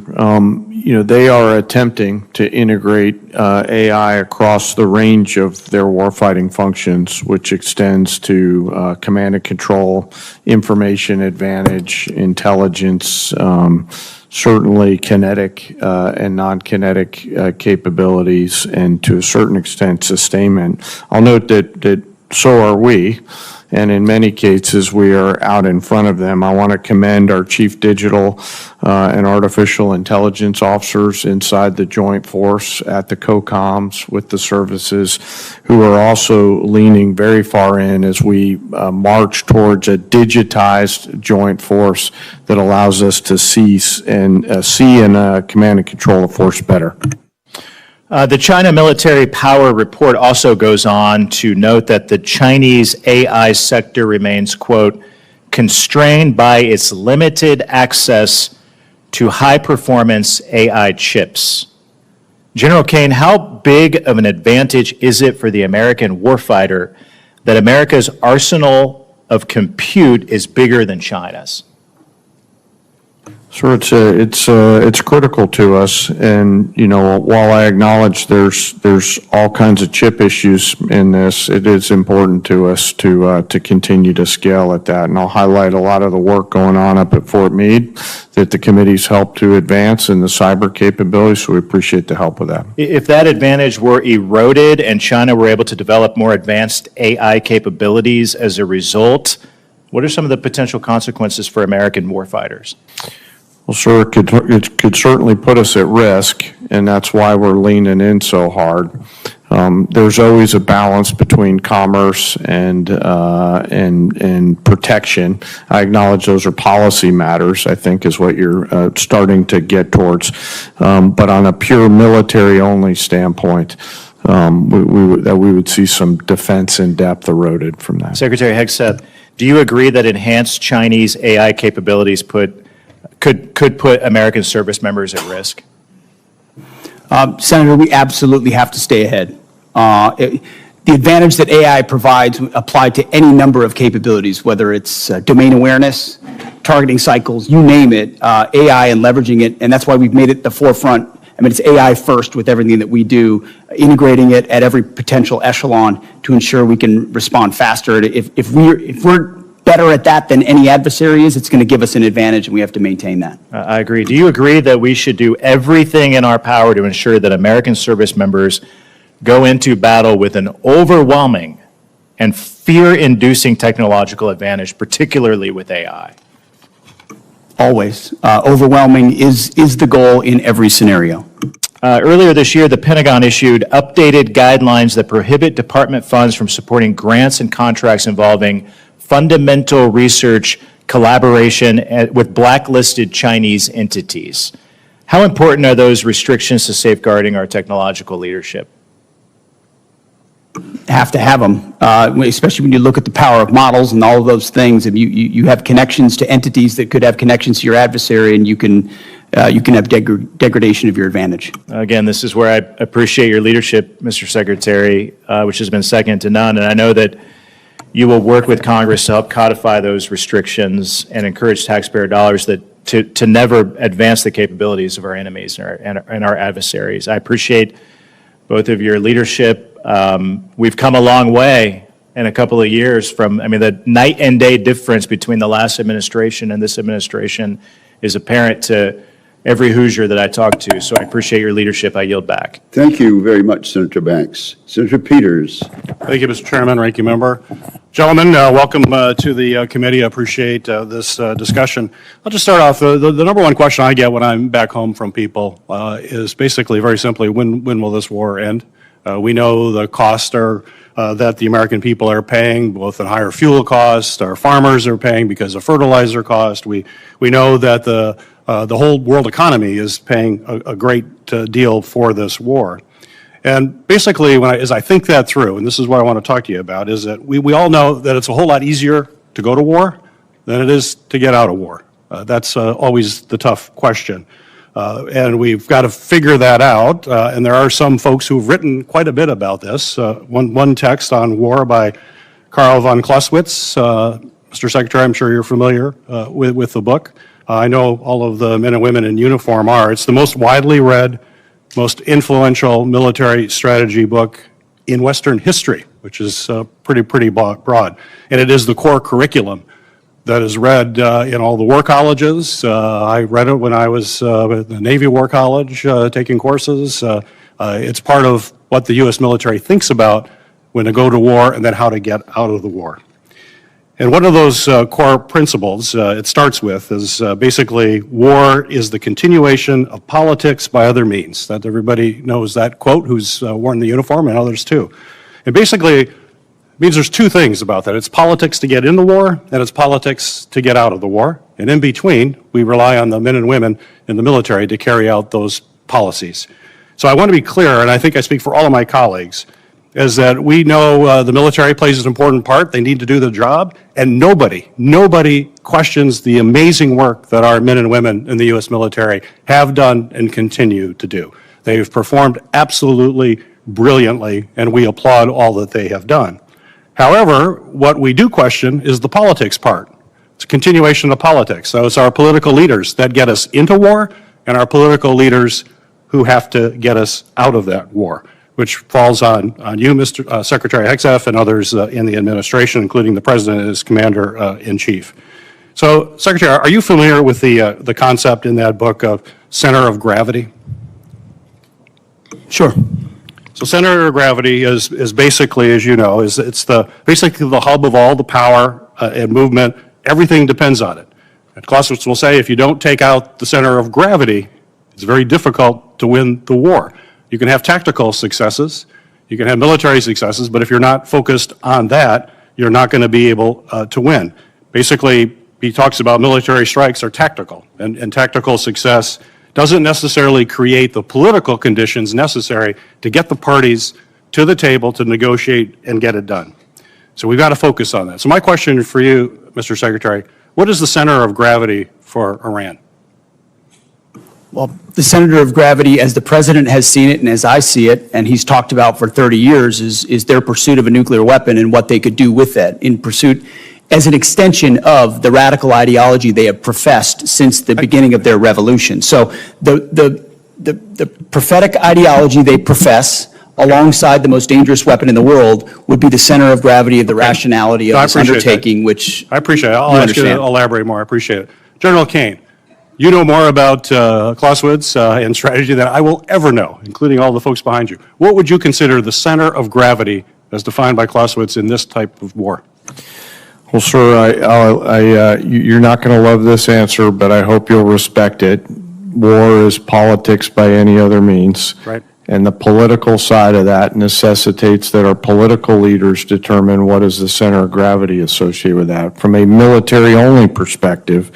They are attempting to integrate AI across the range of their warfighting functions, which extends to command and control, information advantage, intelligence, certainly kinetic and non-kinetic capabilities, and to a certain extent, sustainment. I'll note that so are we, and in many cases, we are out in front of them. I want to commend our chief digital and artificial intelligence officers inside the joint force at the COCOMs with the services, who are also leaning very far in as we march towards a digitized joint force that allows us to see and command and control the force better. The China Military Power Report also goes on to note that the Chinese AI sector remains, quote, constrained by its limited access to high-performance AI chips. General Caine, how big of an advantage is it for the American warfighter that America's arsenal of compute is bigger than China's? Sure, it's critical to us, and while I acknowledge there's all kinds of chip issues in this, it is important to us to continue to scale at that. And I'll highlight a lot of the work going on up at Fort Meade that the committee's helped to advance in the cyber capabilities. So we appreciate the help with that. If that advantage were eroded and China were able to develop more advanced AI capabilities as a result, what are some of the potential consequences for American warfighters? Well, sir, it could certainly put us at risk, and that's why we're leaning in so hard. There's always a balance between commerce and protection. I acknowledge those are policy matters, I think, is what you're starting to get towards. But on a pure military-only standpoint, we would see some defense in depth eroded from that. Secretary Hegseth, do you agree that enhanced Chinese AI capabilities could put American service members at risk? Senator, we absolutely have to stay ahead. The advantage that AI provides applied to any number of capabilities, whether it's domain awareness, targeting cycles, you name it, AI and leveraging it, and that's why we've made it the forefront. I mean, it's AI first with everything that we do, integrating it at every potential echelon to ensure we can respond faster. If we're better at that than any adversary is, it's going to give us an advantage, and we have to maintain that. I agree. Do you agree that we should do everything in our power to ensure that American service members go into battle with an overwhelming and fear-inducing technological advantage, particularly with AI? Always. Overwhelming is the goal in every scenario. Earlier this year, the Pentagon issued updated guidelines that prohibit department funds from supporting grants and contracts involving fundamental research collaboration with blacklisted Chinese entities. How important are those restrictions to safeguarding our technological leadership? have to have them, especially when you look at the power of models and all of those things. And you have connections to entities that could have connections to your adversary, and you can have degradation of your advantage. Again, this is where I appreciate your leadership, Mr. Secretary, which has been second to none. And I know that you will work with Congress to help codify those restrictions and encourage taxpayer dollars to never advance the capabilities of our enemies and our adversaries. I appreciate both of your leadership. We've come a long way in a couple of years from, the night and day difference between the last administration and this administration is apparent to every Hoosier that I talk to. So I appreciate your leadership. I yield back. Thank you very much, Senator Banks. Senator Peters. Thank you, Mr. Chairman, Ranking Member. Gentlemen, welcome to the committee. I appreciate this discussion. I'll just start off. The number one question I get when I'm back home from people is basically, very simply, when will this war end? We know the costs are that the American people are paying, both in higher fuel costs, our farmers are paying because of fertilizer cost. We know that the whole world economy is paying a great deal for this war. And basically, as I think that through, and this is what I want to talk to you about, is that we all know that it's a whole lot easier to go to war than it is to get out of war. That's always the tough question. And we've got to figure that out. And there are some folks who've written quite a bit about this. One text on war by Karl von Clausewitz. Mr. Secretary, I'm sure you're familiar with the book. I know all of the men and women in uniform are. It's the most widely read, most influential military strategy book in Western history, which is pretty broad. And it is the core curriculum that is read in all the war colleges. I read it when I was at the Navy War College taking courses. It's part of what the U.S. military thinks about when to go to war and then how to get out of the war. And one of those core principles it starts with is basically war is the continuation of politics by other means. That everybody knows that quote who's worn the uniform, and others too. And basically it means there's two things about that. It's politics to get in the war, and it's politics to get out of the war. And in between, we rely on the men and women in the military to carry out those policies. So I want to be clear, and I think I speak for all of my colleagues, is that we know the military plays an important part. They need to do the job, and nobody questions the amazing work that our men and women in the U.S. military have done and continue to do. They've performed absolutely brilliantly, and we applaud all that they have done. However, what we do question is the politics part. It's a continuation of politics. So it's our political leaders that get us into war, and our political leaders who have to get us out of that war, which falls on you, Mr. Secretary Hegseth, and others in the administration, including the President as Commander-in-Chief. So, Secretary, are you familiar with the concept in that book of center of gravity? Sure. So center of gravity is basically, as you know, it's basically the hub of all the power and movement. Everything depends on it. And Clausewitz will say if you don't take out the center of gravity, it's very difficult to win the war. You can have tactical successes, you can have military successes, but if you're not focused on that, you're not going to be able to win. Basically, he talks about military strikes are tactical, and tactical success doesn't necessarily create the political conditions necessary to get the parties to the table to negotiate and get it done. So we've got to focus on that. So my question for you, Mr. Secretary, what is the center of gravity for Iran? Well, the center of gravity, as the President has seen it and as I see it, and he's talked about for 30 years, is their pursuit of a nuclear weapon and what they could do with that in pursuit as an extension of the radical ideology they have professed since the beginning of their revolution. So the prophetic ideology they profess alongside the most dangerous weapon in the world would be the center of gravity of the rationality of this undertaking, which I appreciate it. I'll ask you to elaborate more. I appreciate it. General Caine, you know more about Clausewitz and strategy than I will ever know, including all the folks behind you. What would you consider the center of gravity as defined by Clausewitz in this type of war? Well, sir, you're not going to love this answer, but I hope you'll respect it. War is politics by any other means. Right. And the political side of that necessitates that our political leaders determine what is the center of gravity associated with that. From a military-only perspective,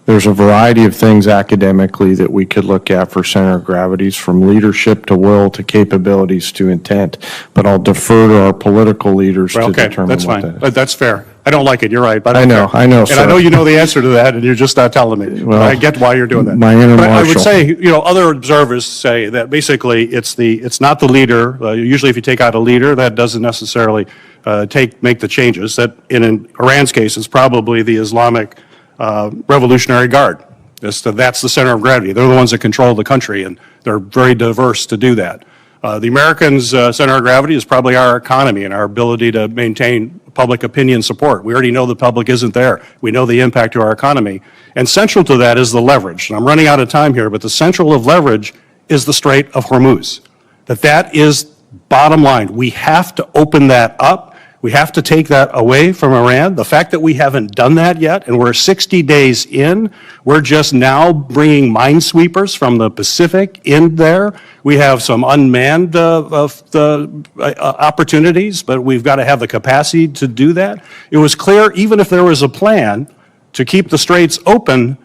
There's a variety of things academically that we could look at for center of gravities, from leadership to will to capabilities to intent. But I'll defer to our political leaders to Okay, determine that's what fine. that is. But that's fair. I don't like it, you're right. But I know, fair. I know, And I sir. know you know the answer to that, and you're just not telling me. But Well, I get why you're doing that. my inner But I would marshal. say, other observers say that basically it's not the leader. Usually if you take out a leader, that doesn't necessarily make the changes. That in Iran's case, it's probably the Islamic Revolutionary Guard. That's the center of gravity. They're the ones that control the country, and they're very diverse to do that. The Americans' center of gravity is probably our economy and our ability to maintain public opinion support. We already know the public isn't there. We know the impact to our economy. And central to that is the leverage. And I'm running out of time here, but the central of leverage is the Strait of Hormuz. That is bottom line. We have to open that up. We have to take that away from Iran. The fact that we haven't done that yet, and we're 60 days in, we're just now bringing minesweepers from the Pacific in there. We have some unmanned opportunities, but we've got to have the capacity to do that. It was clear, even if there was a plan to keep the straits open,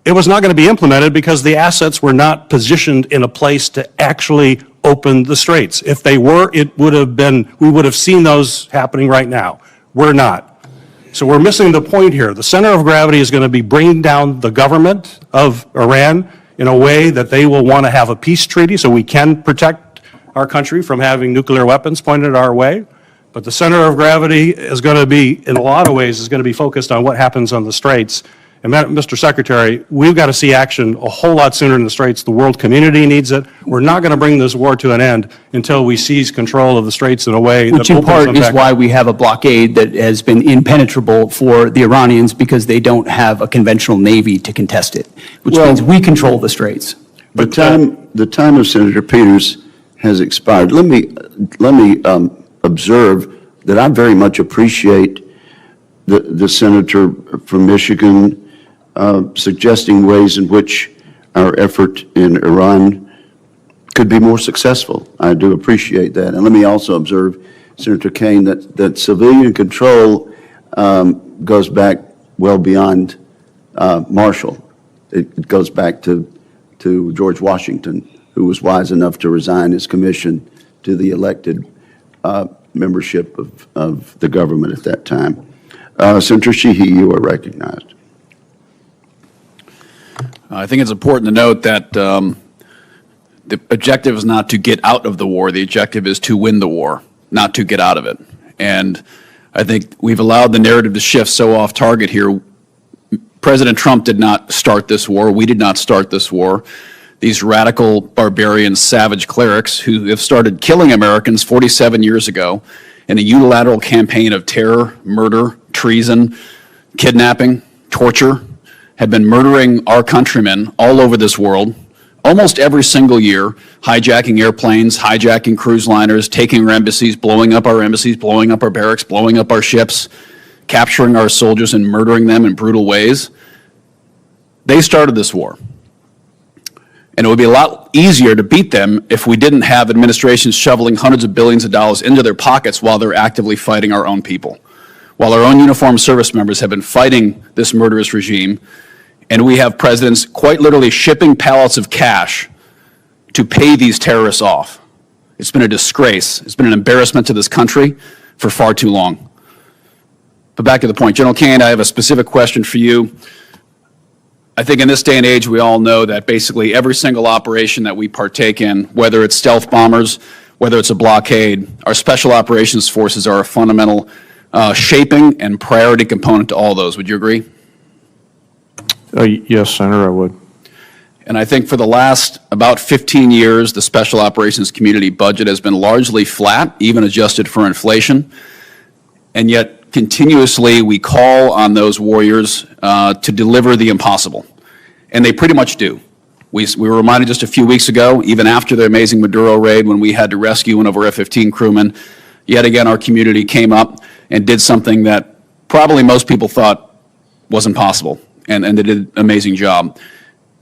it was not going to be implemented because the assets were not positioned in a place to actually open the straits. If they were, we would have seen those happening right now. We're not. So we're missing the point here. The center of gravity is going to be bringing down the government of Iran in a way that they will want to have a peace treaty so we can protect our country from having nuclear weapons pointed our way. But the center of gravity is going to be, in a lot of ways, is going to be focused on what happens on the straits. And Mr. Secretary, we've got to see action a whole lot sooner in the straits. The world community needs it. We're not going to bring this war to an end until we seize control of the straits in a way that Which in opens part them is back why up. we have a blockade that has been impenetrable for the Iranians, because they don't have a conventional navy to contest it, which means we control the straits. The time of Senator Peters has expired. Let me observe that I very much appreciate the senator from Michigan suggesting ways in which our effort in Iran could be more successful. I do appreciate that. And let me also observe, Senator Caine, that civilian control goes back well beyond Marshall. It goes back to George Washington, who was wise enough to resign his commission to the elected membership of the government at that time. Senator Sheehy, you are recognized. I think it's important to note that the objective is not to get out of the war. The objective is to win the war, not to get out of it. And I think we've allowed the narrative to shift so off target here. President Trump did not start this war. We did not start this war. These radical, barbarian, savage clerics who have started killing Americans 47 years ago in a unilateral campaign of terror, murder, treason, kidnapping, torture, have been murdering our countrymen all over this world almost every single year, hijacking airplanes, hijacking cruise liners, taking our embassies, blowing up our barracks, blowing up our ships, capturing our soldiers and murdering them in brutal ways. They started this war. And it would be a lot easier to beat them if we didn't have administrations shoveling hundreds of billions of dollars into their pockets while they're actively fighting our own people. While our own uniformed service members have been fighting this murderous regime, and we have presidents quite literally shipping pallets of cash to pay these terrorists off. It's been a disgrace. It's been an embarrassment to this country for far too long. But back to the point. General Caine, I have a specific question for you. I think in this day and age, we all know that basically every single operation that we partake in, whether it's stealth bombers, whether it's a blockade, our special operations forces are a fundamental shaping and priority component to all those. Would you agree? Yes, Senator, I would. And I think for the last about 15 years, the special operations community budget has been largely flat, even adjusted for inflation. And yet continuously we call on those warriors to deliver the impossible. And they pretty much do. We were reminded just a few weeks ago, even after the amazing Maduro raid, when we had to rescue one of our F-15 crewmen, yet again our community came up and did something that probably most people thought wasn't possible. And they did an amazing job.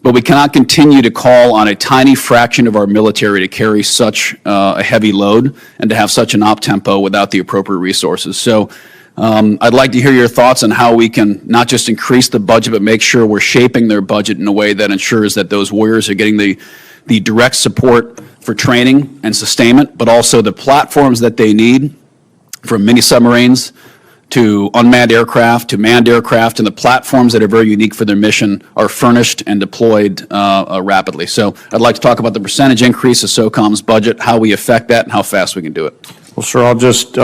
But we cannot continue to call on a tiny fraction of our military to carry such a heavy load and to have such an op tempo without the appropriate resources. So I'd like to hear your thoughts on how we can not just increase the budget, but make sure we're shaping their budget in a way that ensures that those warriors are getting the direct support for training and sustainment, but also the platforms that they need, from mini submarines to unmanned aircraft to manned aircraft, and the platforms that are very unique for their mission are furnished and deployed rapidly. So I'd like to talk about the percentage increase of SOCOM's budget, how we affect that, and how fast we can do it. Well, sir, I'll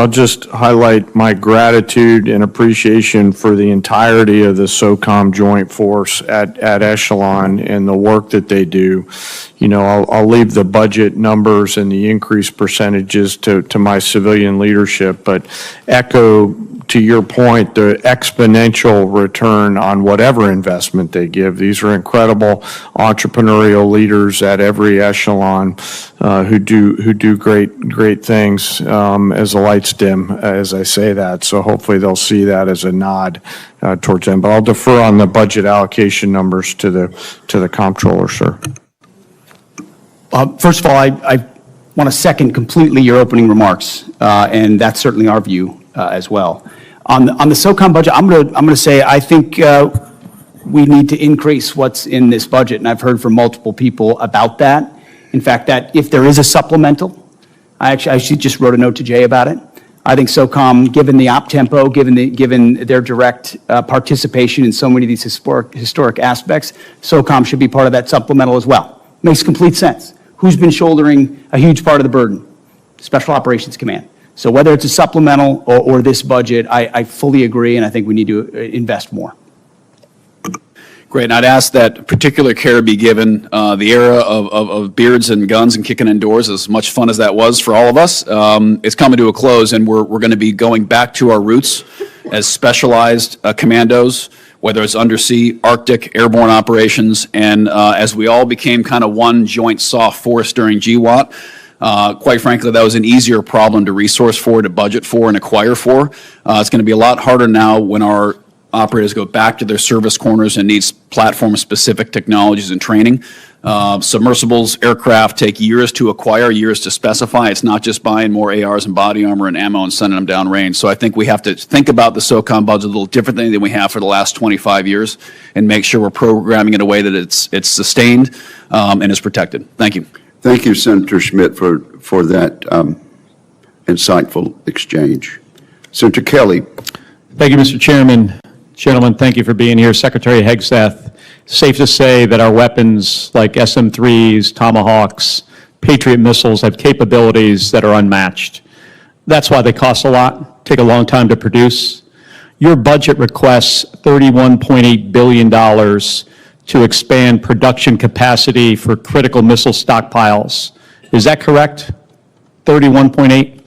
just highlight my gratitude and appreciation for the entirety of the SOCOM Joint Force at Echelon and the work that they do. You know, I'll leave the budget numbers and the increased percentages to my civilian leadership, but echo to your point, the exponential return on whatever investment they give. These are incredible entrepreneurial leaders at every echelon who do great things as the lights dim, as I say that. So hopefully they'll see that as a nod towards them. But I'll defer on the budget allocation numbers to the comptroller, sir. First of all, I want to second completely your opening remarks, and that's certainly our view as well. On the SOCOM budget, I'm going to say I think we need to increase what's in this budget, and I've heard from multiple people about that. In fact, that if there is a supplemental, I just wrote a note to Jay about it. I think SOCOM, given the op tempo, given their direct participation in so many of these historic aspects, SOCOM should be part of that supplemental as well. Makes complete sense. Who's been shouldering a huge part of the burden? Special Operations Command. So whether it's a supplemental or this budget, I fully agree, and I think we need to invest more. Great, and I'd ask that particular care be given. The era of beards and guns and kicking indoors, as much fun as that was for all of us, it's coming to a close, and we're going to be going back to our roots as specialized commandos, whether it's undersea, Arctic, airborne operations, and as we all became kind of one joint soft force during GWOT, quite frankly, that was an easier problem to resource for, to budget for, and acquire for. It's going to be a lot harder now when our operators go back to their service corners and needs platform-specific technologies and training. Submersibles, aircraft take years to acquire, years to specify. It's not just buying more ARs and body armor and ammo and sending them downrange. So I think we have to think about the SOCOM budget a little differently than we have for the last 25 years and make sure we're programming in a way that it's sustained and is protected. Thank you. Thank you, Senator Schmidt, for that insightful exchange. Senator Kelly. Thank you, Mr. Chairman. Gentlemen, thank you for being here. Secretary Hegseth, safe to say that our weapons like SM-3s, Tomahawks, Patriot missiles have capabilities that are unmatched. That's why they cost a lot, take a long time to produce. Your budget requests $31.8 billion to expand production capacity for critical missile stockpiles. Is that correct? 31.8?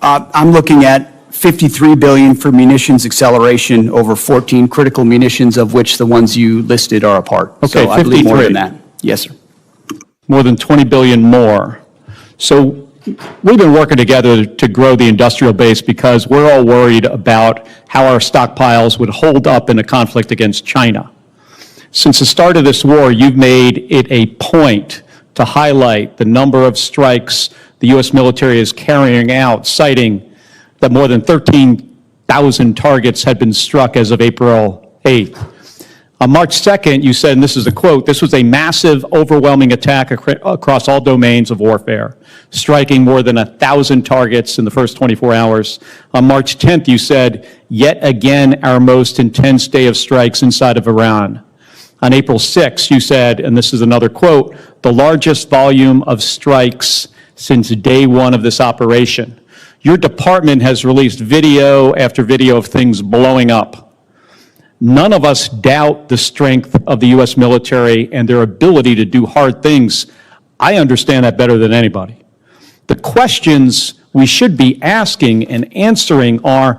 I'm looking at $53 billion for munitions acceleration over 14 critical munitions, of which the ones you listed are a part. Okay, so I believe more 53. than that. Yes, sir. More than 20 billion more. So we've been working together to grow the industrial base because we're all worried about how our stockpiles would hold up in a conflict against China. Since the start of this war, you've made it a point to highlight the number of strikes the U.S. military is carrying out, citing that more than 13,000 targets had been struck as of April 8th. On March 2nd, you said, and this is a quote, "This was a massive, overwhelming attack across all domains of warfare, striking more than 1,000 targets in the first 24 hours. On March 10th, you said, "Yet again, our most intense day of strikes inside of Iran." On April 6th, you said, and this is another quote, "The largest volume of strikes since day one of this operation." Your department has released video after video of things blowing up. None of us doubt the strength of the U.S. military and their ability to do hard things. I understand that better than anybody. The questions we should be asking and answering are,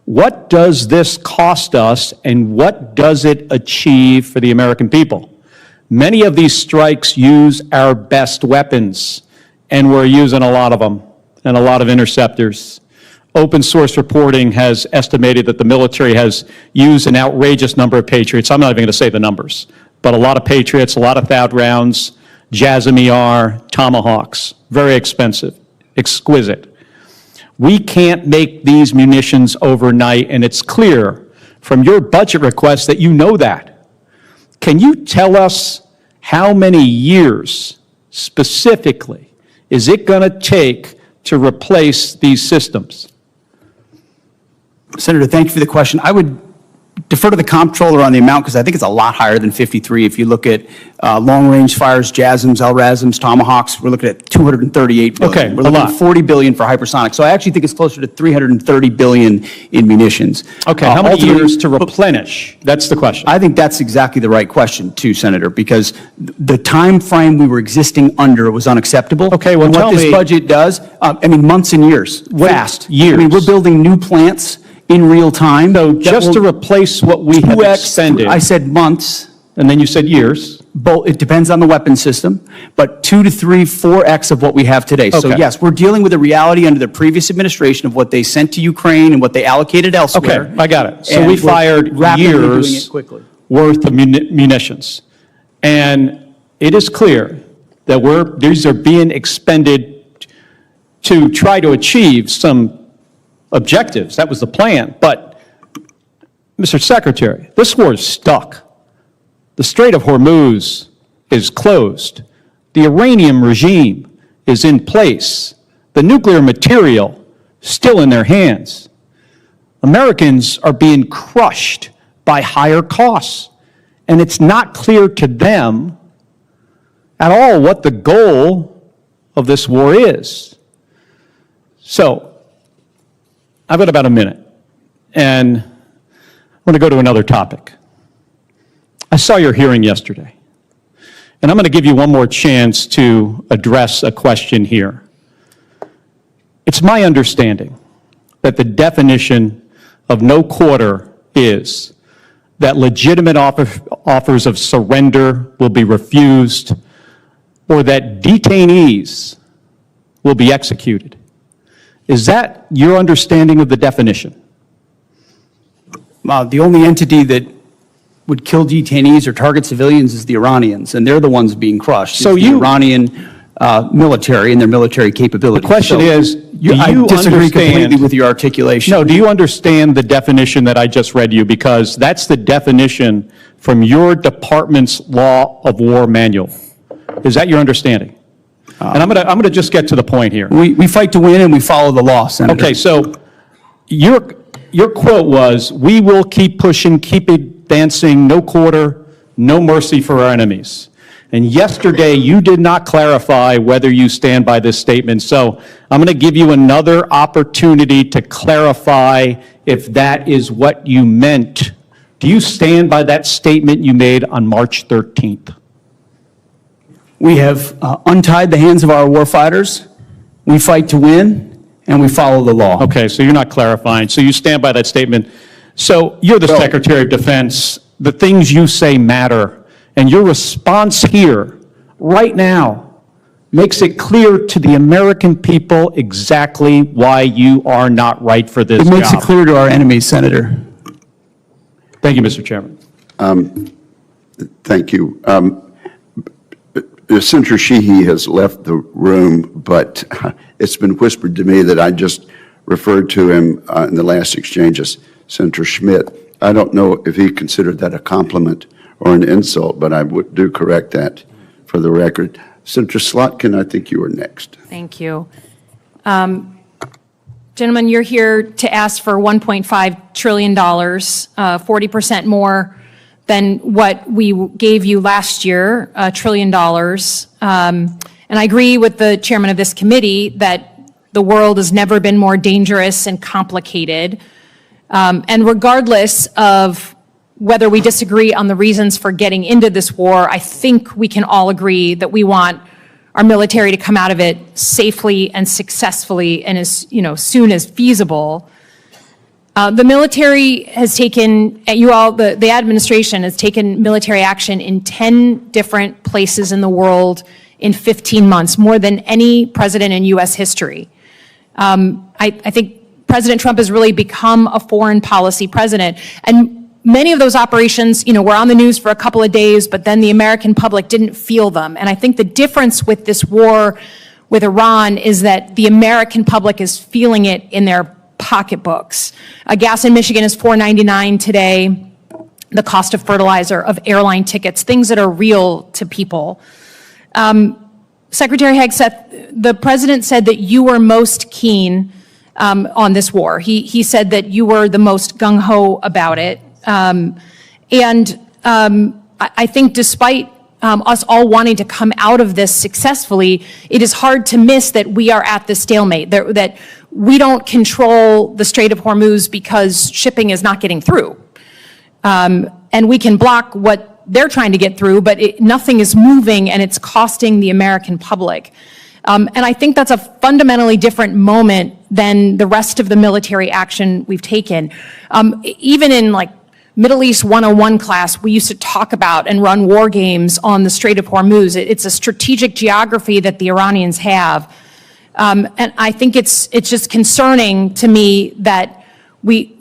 what does this cost us and what does it achieve for the American people? Many of these strikes use our best weapons, and we're using a lot of them, and a lot of interceptors. Open source reporting has estimated that the military has used an outrageous number of Patriots. I'm not even going to say the numbers, but a lot of Patriots, a lot of THAAD rounds, JASSM-ER, Tomahawks, very expensive, exquisite. We can't make these munitions overnight, and it's clear from your budget request that you know that. Can you tell us how many years specifically is it going to take to replace these systems? Senator, thank you for the question. I would defer to the comptroller on the amount because I think it's a lot higher than 53. If you look at long-range fires, JASSMs, LRASMs, Tomahawks, we're looking at 238 billion. Okay, we're looking at 40 billion for hypersonic. So I actually think it's closer to 330 billion in munitions. Okay, how many ultimately- years to replenish? That's the question. I think that's exactly the right question, too, Senator, because the time frame we were existing under was unacceptable. Okay, well, and tell what this me- budget does, months and years, fast. Years. I mean, we're building new plants in real time. So that just to will- replace what we have 2x, expended. I said months. And then you said years. Both, it depends on the weapon system, but 2 to 3, 4x of what we have today. So Okay. yes, we're dealing with the reality under the previous administration of what they sent to Ukraine and what they allocated elsewhere. Okay, I got it. So And we we're fired rapidly doing years it quickly. worth of munitions. And it is clear that these are being expended to try to achieve some objectives. That was the plan. But, Mr. Secretary, this war is stuck. The Strait of Hormuz is closed. The Iranian regime is in place. The nuclear material still in their hands. Americans are being crushed by higher costs. And it's not clear to them at all what the goal of this war is. So, I've got about a minute, and I'm going to go to another topic. I saw your hearing yesterday, and I'm going to give you one more chance to address a question here. It's my understanding that the definition of no quarter is that legitimate offers of surrender will be refused or that detainees will be executed. Is that your understanding of the definition? The only entity that would kill detainees or target civilians is the Iranians, and they're the ones being crushed. So It's the Iranian military and their military capabilities. The question is, do I you disagree understand- completely with your articulation. No, do you understand the definition that I just read you? Because that's the definition from your department's law of war manual. Is that your understanding? And I'm going to just get to the point here. We fight to win and we follow the law, Senator. Okay, so your quote was, "We will keep pushing, keep advancing, no quarter, no mercy for our enemies." And yesterday, you did not clarify whether you stand by this statement. So I'm going to give you another opportunity to clarify if that is what you meant. Do you stand by that statement you made on March 13th? We have untied the hands of our warfighters. We fight to win, and we follow the law. Okay, so you're not clarifying. So you stand by that statement. So you're the Secretary of Defense. The things you say matter. And your response here, right now, makes it clear to the American people exactly why you are not right for this It makes job. it clear to our enemies, Senator. Thank you, Mr. Chairman. Thank you. Senator Sheehy has left the room, but it's been whispered to me that I just referred to him in the last exchange as Senator Schmidt. I don't know if he considered that a compliment or an insult, but I do correct that for the record. Senator Slotkin, I think you were next. Thank you. Gentlemen, you're here to ask for $1.5 trillion, 40% more than what we gave you last year, $1 trillion. And I agree with the chairman of this committee that the world has never been more dangerous and complicated. And regardless of whether we disagree on the reasons for getting into this war, I think we can all agree that we want our military to come out of it safely and successfully and as soon as feasible. The military has taken, the administration has taken military action in 10 different places in the world in 15 months, more than any president in U.S. history. I think President Trump has really become a foreign policy president. And many of those operations, were on the news for a couple of days, but then the American public didn't feel them. And I think the difference with this war with Iran is that the American public is feeling it in their pocketbooks. Gas in Michigan is $4.99 today. The cost of fertilizer, of airline tickets, things that are real to people. Secretary Hegseth, the president said that you were most keen on this war. He said that you were the most gung-ho about it. I think despite us all wanting to come out of this successfully, it is hard to miss that we are at this stalemate, that we don't control the Strait of Hormuz because shipping is not getting through. And we can block what they're trying to get through, but nothing is moving and it's costing the American public. And I think that's a fundamentally different moment than the rest of the military action we've taken. Even in like Middle East 101 class, we used to talk about and run war games on the Strait of Hormuz. It's a strategic geography that the Iranians have. And I think it's just concerning to me that we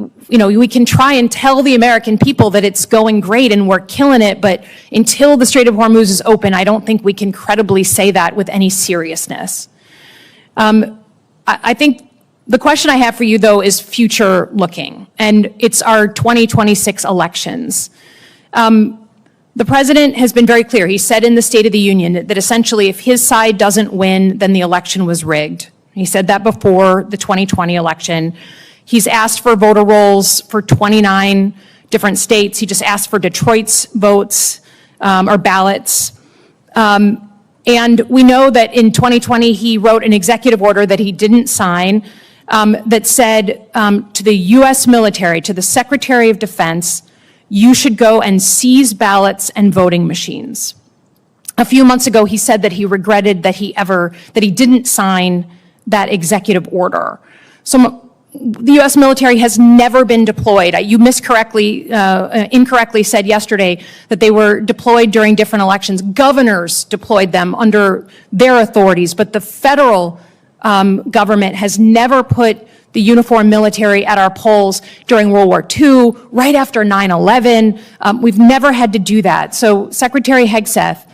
can try and tell the American people that it's going great and we're killing it, but until the Strait of Hormuz is open, I don't think we can credibly say that with any seriousness. I think the question I have for you, though, is future looking, and it's our 2026 elections. The president has been very clear. He said in the State of the Union that essentially if his side doesn't win, then the election was rigged. He said that before the 2020 election. He's asked for voter rolls for 29 different states. He just asked for Detroit's votes or ballots. And we know that in 2020, he wrote an executive order that he didn't sign that said to the U.S. military, to the Secretary of Defense, you should go and seize ballots and voting machines. A few months ago, he said that he regretted that he didn't sign that executive order. So the U.S. military has never been deployed. You incorrectly said yesterday that they were deployed during different elections. Governors deployed them under their authorities, but the federal government has never put the uniformed military at our polls during World War II, right after 9/11. We've never had to do that. So, Secretary Hegseth,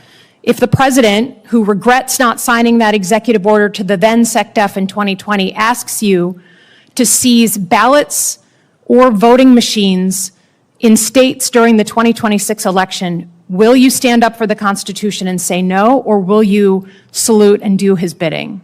if the president, who regrets not signing that executive order to the then SecDef in 2020, asks you to seize ballots or voting machines in states during the 2026 election, will you stand up for the Constitution and say no, or will you salute and do his bidding?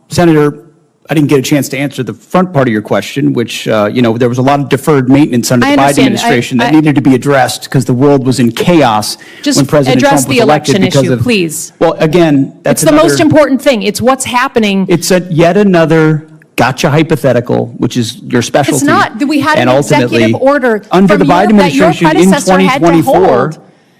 Senator, I didn't get a chance to answer the front part of your question, which, there was a lot of deferred maintenance under the Biden administration that needed to be addressed because the world was in chaos when President Trump was elected. Just address the election issue, please. Well, again, that's the most important thing. It's what's happening. It's yet another gotcha hypothetical, which is your specialty. It's not. We had an executive order under the Biden administration in 2024.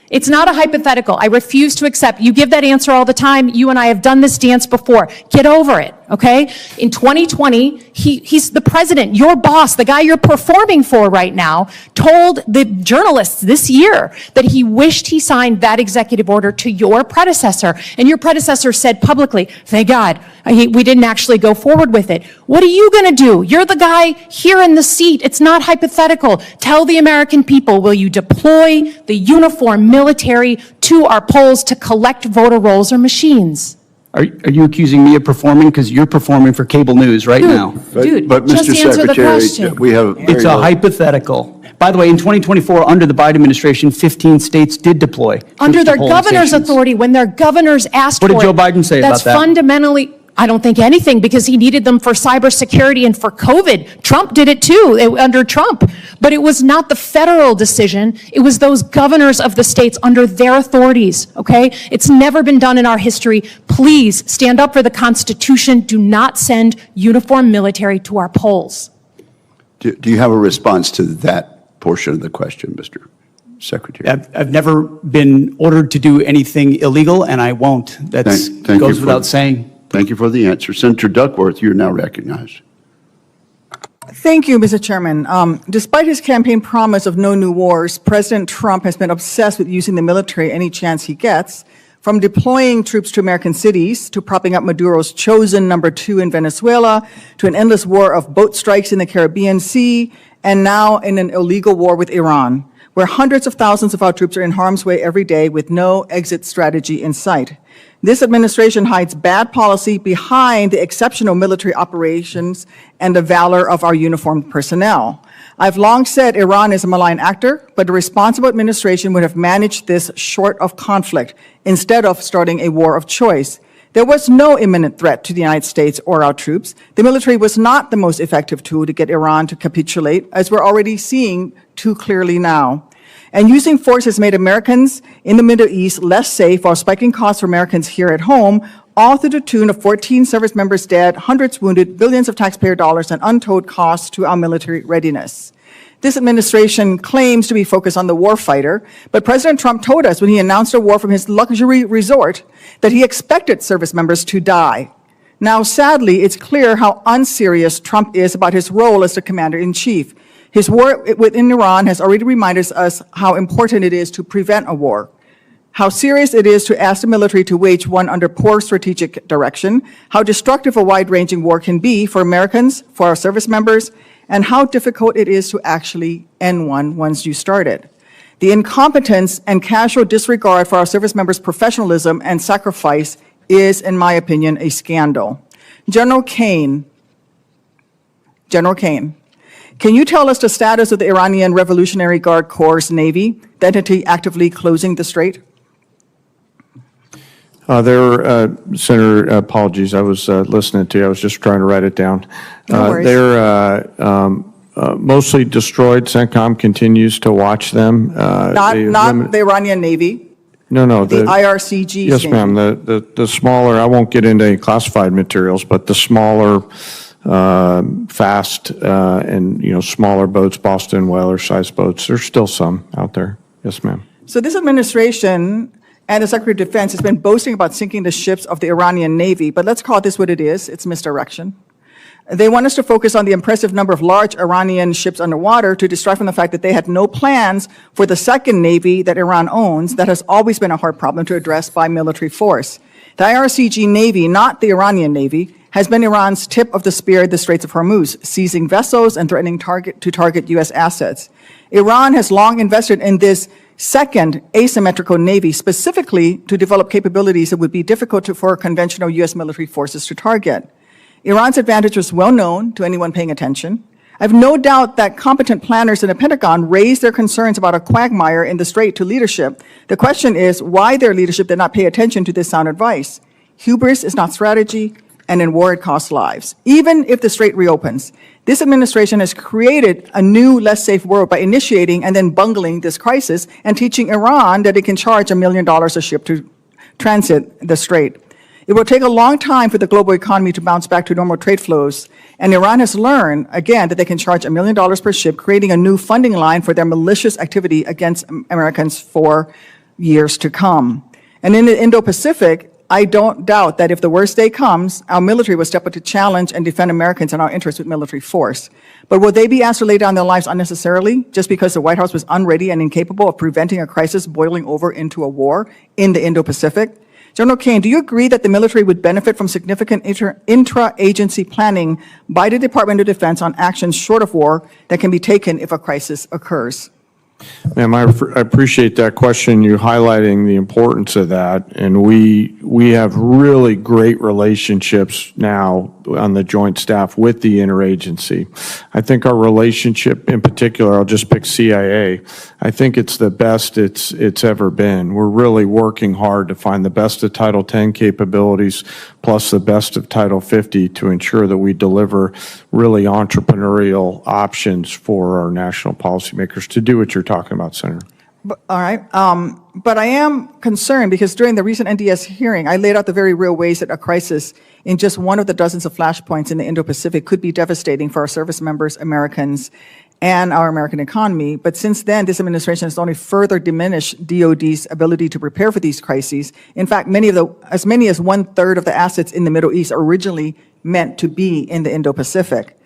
It's not a hypothetical. I refuse to accept. You give that answer all the time. You and I have done this dance before. Get over it, okay? In 2020, he's the president, your boss, the guy you're performing for right now, told the journalists this year that he wished he signed that executive order to your predecessor. And your predecessor said publicly, thank God, we didn't actually go forward with it. What are you going to do? You're the guy here in the seat. It's not hypothetical. Tell the American people, will you deploy the uniformed military to our polls to collect voter rolls or machines? Are you accusing me of performing? Because you're performing for cable news right now. But Mr. Secretary, we have It's a hypothetical. By the way, in 2024, under the Biden administration, 15 states did deploy. Under their governor's authority, when their governors asked for it. What did Joe Biden say about that? That's fundamentally, I don't think anything, because he needed them for cybersecurity and for COVID. Trump did it too, under Trump. But it was not the federal decision. It was those governors of the states under their authorities, okay? It's never been done in our history. Please stand up for the Constitution. Do not send uniformed military to our polls. Do you have a response to that portion of the question, Mr. Secretary? I've never been ordered to do anything illegal, and I won't. That goes without saying. Thank you for the answer. Senator Duckworth, you're now recognized. Thank you, Mr. Chairman. Despite his campaign promise of no new wars, President Trump has been obsessed with using the military any chance he gets, from deploying troops to American cities, to propping up Maduro's chosen number 2 in Venezuela, to an endless war of boat strikes in the Caribbean Sea, and now in an illegal war with Iran, where hundreds of thousands of our troops are in harm's way every day with no exit strategy in sight. This administration hides bad policy behind the exceptional military operations and the valor of our uniformed personnel. I've long said Iran is a malign actor, but a responsible administration would have managed this short of conflict instead of starting a war of choice. There was no imminent threat to the United States or our troops. The military was not the most effective tool to get Iran to capitulate, as we're already seeing too clearly now. And using force has made Americans in the Middle East less safe while spiking costs for Americans here at home, all to the tune of 14 service members dead, hundreds wounded, billions of taxpayer dollars, and untold costs to our military readiness. This administration claims to be focused on the warfighter, but President Trump told us when he announced a war from his luxury resort that he expected service members to die. Now, sadly, it's clear how unserious Trump is about his role as the commander-in-chief. His war within Iran has already reminded us how important it is to prevent a war, how serious it is to ask the military to wage one under poor strategic direction, how destructive a wide-ranging war can be for Americans, for our service members, and how difficult it is to actually end one once you start it. The incompetence and casual disregard for our service members' professionalism and sacrifice is, in my opinion, a scandal. General Caine, can you tell us the status of the Iranian Revolutionary Guard Corps' Navy, the entity actively closing the Strait? Senator, apologies, I was listening to you. I was just trying to write it down. No worries. They're mostly destroyed. CENTCOM continues to watch them. Not the Iranian Navy. No. The IRCG. Yes, ma'am. The smaller, I won't get into any classified materials, but the smaller, fast, and, smaller boats, Boston whaler-sized boats, there's still some out there. Yes, ma'am. So this administration and the Secretary of Defense has been boasting about sinking the ships of the Iranian Navy, but let's call this what it is. It's misdirection. They want us to focus on the impressive number of large Iranian ships underwater to distract from the fact that they had no plans for the second Navy that Iran owns that has always been a hard problem to address by military force. The IRCG Navy, not the Iranian Navy, has been Iran's tip of the spear at the Straits of Hormuz, seizing vessels and threatening to target U.S. assets. Iran has long invested in this second asymmetrical Navy specifically to develop capabilities that would be difficult for conventional U.S. military forces to target. Iran's advantage was well known to anyone paying attention. I have no doubt that competent planners in the Pentagon raised their concerns about a quagmire in the Strait to leadership. The question is why their leadership did not pay attention to this sound advice. Hubris is not strategy, and in war it costs lives. Even if the Strait reopens, this administration has created a new, less safe world by initiating and then bungling this crisis and teaching Iran that it can charge $1 million a ship to transit the Strait. It will take a long time for the global economy to bounce back to normal trade flows, and Iran has learned, again, that they can charge $1 million per ship, creating a new funding line for their malicious activity against Americans for years to come. And in the Indo-Pacific, I don't doubt that if the worst day comes, our military will step up to challenge and defend Americans and our interests with military force. But will they be asked to lay down their lives unnecessarily just because the White House was unready and incapable of preventing a crisis boiling over into a war in the Indo-Pacific? General Caine, do you agree that the military would benefit from significant intra-agency planning by the Department of Defense on actions short of war that can be taken if a crisis occurs? Ma'am, I appreciate that question, you highlighting the importance of that, and we have really great relationships now on the joint staff with the interagency. I think our relationship in particular, I'll just pick CIA, I think it's the best it's ever been. We're really working hard to find the best of Title 10 capabilities plus the best of Title 50 to ensure that we deliver really entrepreneurial options for our national policymakers to do what you're talking about, Senator. All right. But I am concerned because during the recent NDS hearing, I laid out the very real ways that a crisis in just one of the dozens of flashpoints in the Indo-Pacific could be devastating for our service members, Americans, and our American economy. But since then, this administration has only further diminished DOD's ability to prepare for these crises. In fact, as many as 1/3 of the assets in the Middle East are originally meant to be in the Indo-Pacific.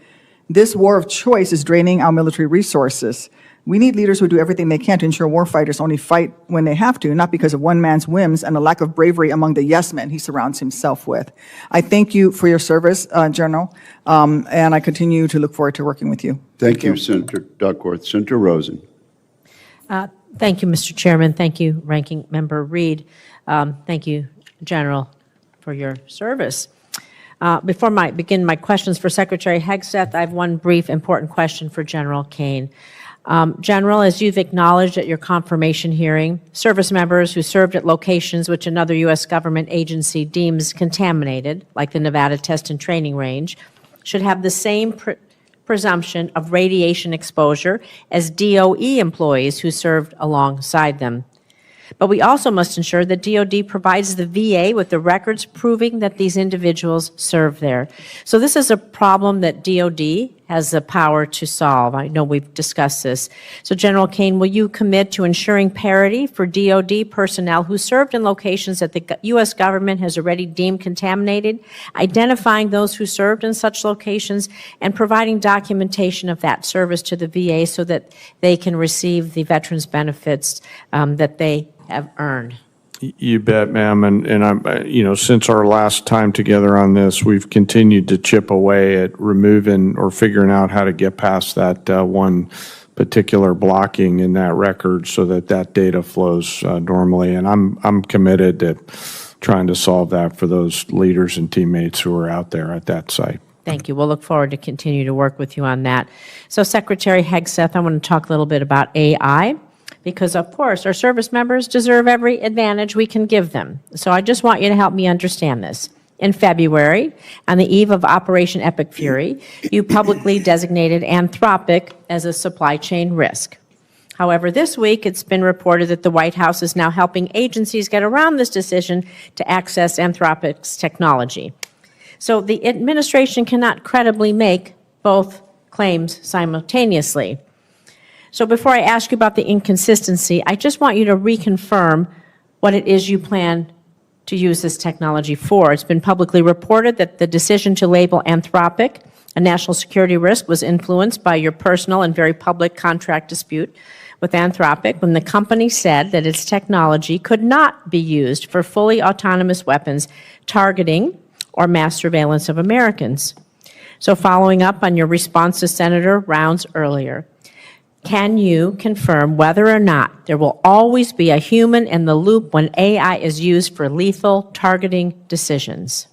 This war of choice is draining our military resources. We need leaders who do everything they can to ensure warfighters only fight when they have to, not because of one man's whims and a lack of bravery among the yes men he surrounds himself with. I thank you for your service, General, and I continue to look forward to working with you. Thank you, Senator Duckworth. Senator Rosen. Thank you, Mr. Chairman. Thank you, Ranking Member Reed. Thank you, General, for your service. Before I begin my questions for Secretary Hegseth, I have one brief important question for General Caine. General, as you've acknowledged at your confirmation hearing, service members who served at locations which another U.S. government agency deems contaminated, like the Nevada Test and Training Range, should have the same presumption of radiation exposure as DOE employees who served alongside them. But we also must ensure that DOD provides the VA with the records proving that these individuals served there. So this is a problem that DOD has the power to solve. I know we've discussed this. So General Caine, will you commit to ensuring parity for DOD personnel who served in locations that the U.S. government has already deemed contaminated, identifying those who served in such locations, and providing documentation of that service to the VA so that they can receive the veterans benefits that they have earned? You bet, ma'am. And I'm, since our last time together on this, we've continued to chip away at removing or figuring out how to get past that one particular blocking in that record so that that data flows normally. And I'm committed to trying to solve that for those leaders and teammates who are out there at that site. Thank you. We'll look forward to continue to work with you on that. So Secretary Hegseth, I want to talk a little bit about AI. Because, of course, our service members deserve every advantage we can give them. So I just want you to help me understand this. In February, on the eve of Operation Epic Fury, you publicly designated Anthropic as a supply chain risk. However, this week it's been reported that the White House is now helping agencies get around this decision to access Anthropic's technology. So the administration cannot credibly make both claims simultaneously. So before I ask you about the inconsistency, I just want you to reconfirm what it is you plan to use this technology for. It's been publicly reported that the decision to label Anthropic a national security risk was influenced by your personal and very public contract dispute with Anthropic when the company said that its technology could not be used for fully autonomous weapons targeting or mass surveillance of Americans. So following up on your response to Senator Rounds earlier, can you confirm whether or not there will always be a human in the loop when AI is used for lethal targeting decisions?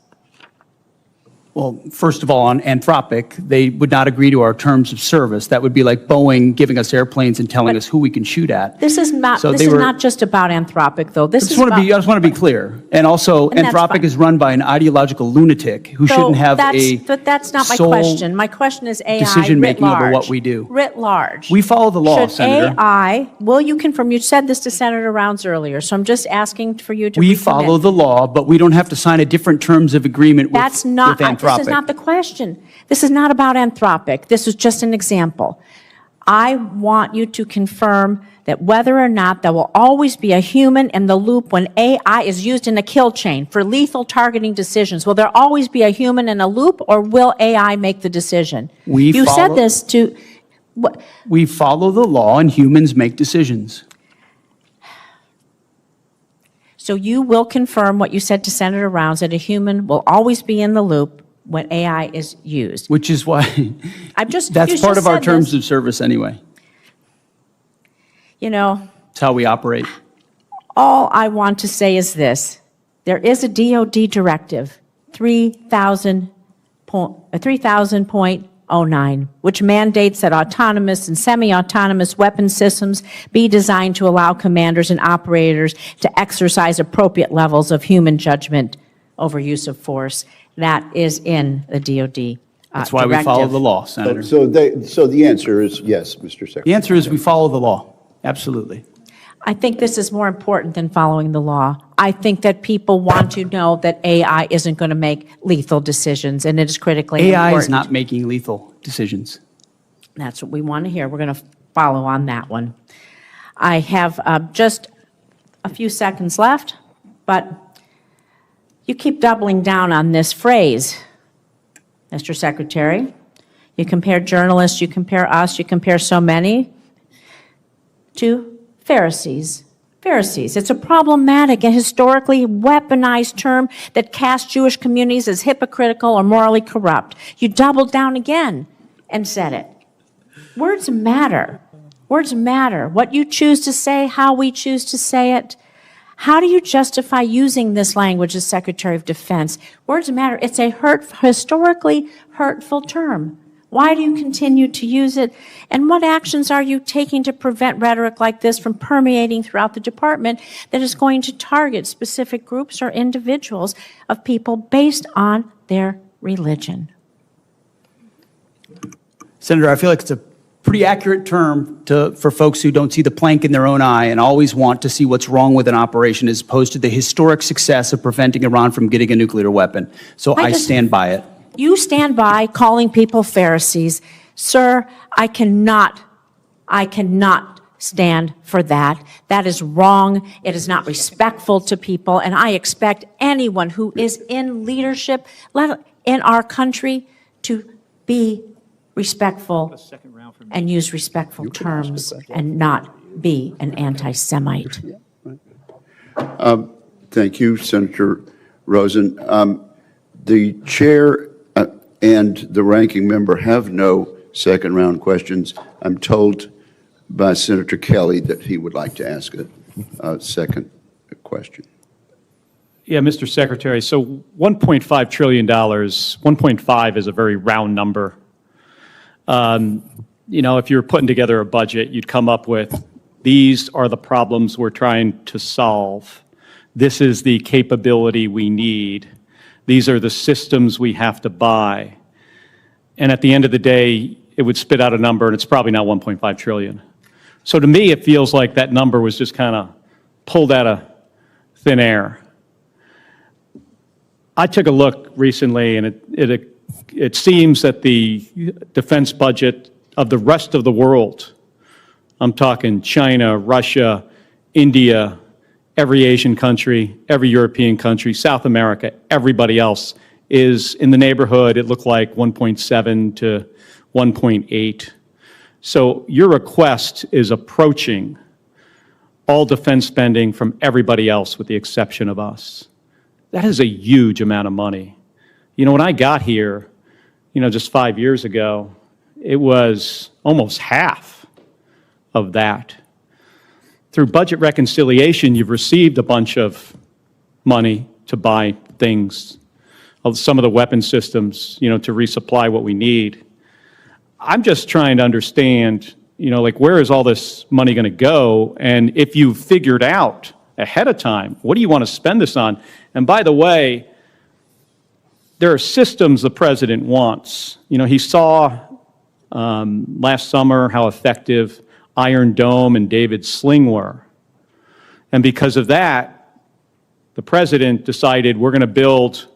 Well, first of all, on Anthropic, they would not agree to our terms of service. That would be like Boeing giving us airplanes and telling us who we can shoot at. This is not. So this is not just about Anthropic, though. This is about. I just want to be clear. And also, Anthropic is run by an ideological lunatic who shouldn't have But that's not my question. My question is AI decision making writ large, over what we do. Writ large. We follow the law, Should Senator. AI? Will you confirm? You said this to Senator Rounds earlier, so I'm just asking for you to. We recommit. follow the law, but we don't have to sign a different terms of agreement with, That's not. with Anthropic. This is not the question. This is not about Anthropic. This is just an example. I want you to confirm that whether or not there will always be a human in the loop when AI is used in a kill chain for lethal targeting decisions. Will there always be a human in a loop, or will AI make the decision? You said this to. We follow the law, and humans make decisions. So you will confirm what you said to Senator Rounds, that a human will always be in the loop when AI is used. Which is why that's part of our terms of service anyway. You know, it's how we operate. All I want to say is this. There is a DOD directive, 3000.09, which mandates that autonomous and semi-autonomous weapon systems be designed to allow commanders and operators to exercise appropriate levels of human judgment over use of force. That is in the DOD That's why we follow the law, Senator. So the answer is yes, Mr. Secretary. The answer is we follow the law. Absolutely. I think this is more important than following the law. I think that people want to know that AI isn't going to make lethal decisions, and it is critically important. AI is not making lethal decisions. That's what we want to hear. We're going to follow on that one. I have just a few seconds left, but you keep doubling down on this phrase, Mr. Secretary. You compare journalists, you compare us, you compare so many to Pharisees. Pharisees. It's a problematic and historically weaponized term that casts Jewish communities as hypocritical or morally corrupt. You doubled down again and said it. Words matter. Words matter. What you choose to say, how we choose to say it, How do you justify using this language as Secretary of Defense? Words matter. It's a historically hurtful term. Why do you continue to use it? And what actions are you taking to prevent rhetoric like this from permeating throughout the department that is going to target specific groups or individuals of people based on their religion? Senator, I feel like it's a pretty accurate term for folks who don't see the plank in their own eye and always want to see what's wrong with an operation as opposed to the historic success of preventing Iran from getting a nuclear weapon. So I stand by it. You stand by calling people Pharisees. Sir, I cannot stand for that. That is wrong. It is not respectful to people. And I expect anyone who is in leadership in our country to be respectful and use respectful terms and not be an anti-Semite. Thank you, Senator Rosen. The chair and the ranking member have no second round questions. I'm told by Senator Kelly that he would like to ask a second question. Yeah, Mr. Secretary, so $1.5 trillion, 1.5 is a very round number. You know, if you were putting together a budget, you'd come up with, these are the problems we're trying to solve. This is the capability we need. These are the systems we have to buy. And at the end of the day, it would spit out a number, and it's probably not 1.5 trillion. So to me, it feels like that number was just kind of pulled out of thin air. I took a look recently, and it seems that the defense budget of the rest of the world, I'm talking China, Russia, India, every Asian country, every European country, South America, everybody else is in the neighborhood, it looked like 1.7 to 1.8. So your request is approaching all defense spending from everybody else with the exception of us. That is a huge amount of money. You know, when I got here, you know, just 5 years ago, it was almost half of that. Through budget reconciliation, you've received a bunch of money to buy things, some of the weapon systems, you know, to resupply what we need. I'm just trying to understand, you know, like, where is all this money going to go? And if you figured out ahead of time, what do you want to spend this on? And by the way, there are systems the president wants. You know, he saw last summer how effective Iron Dome and David's Sling were. And because of that, the president decided we're going to build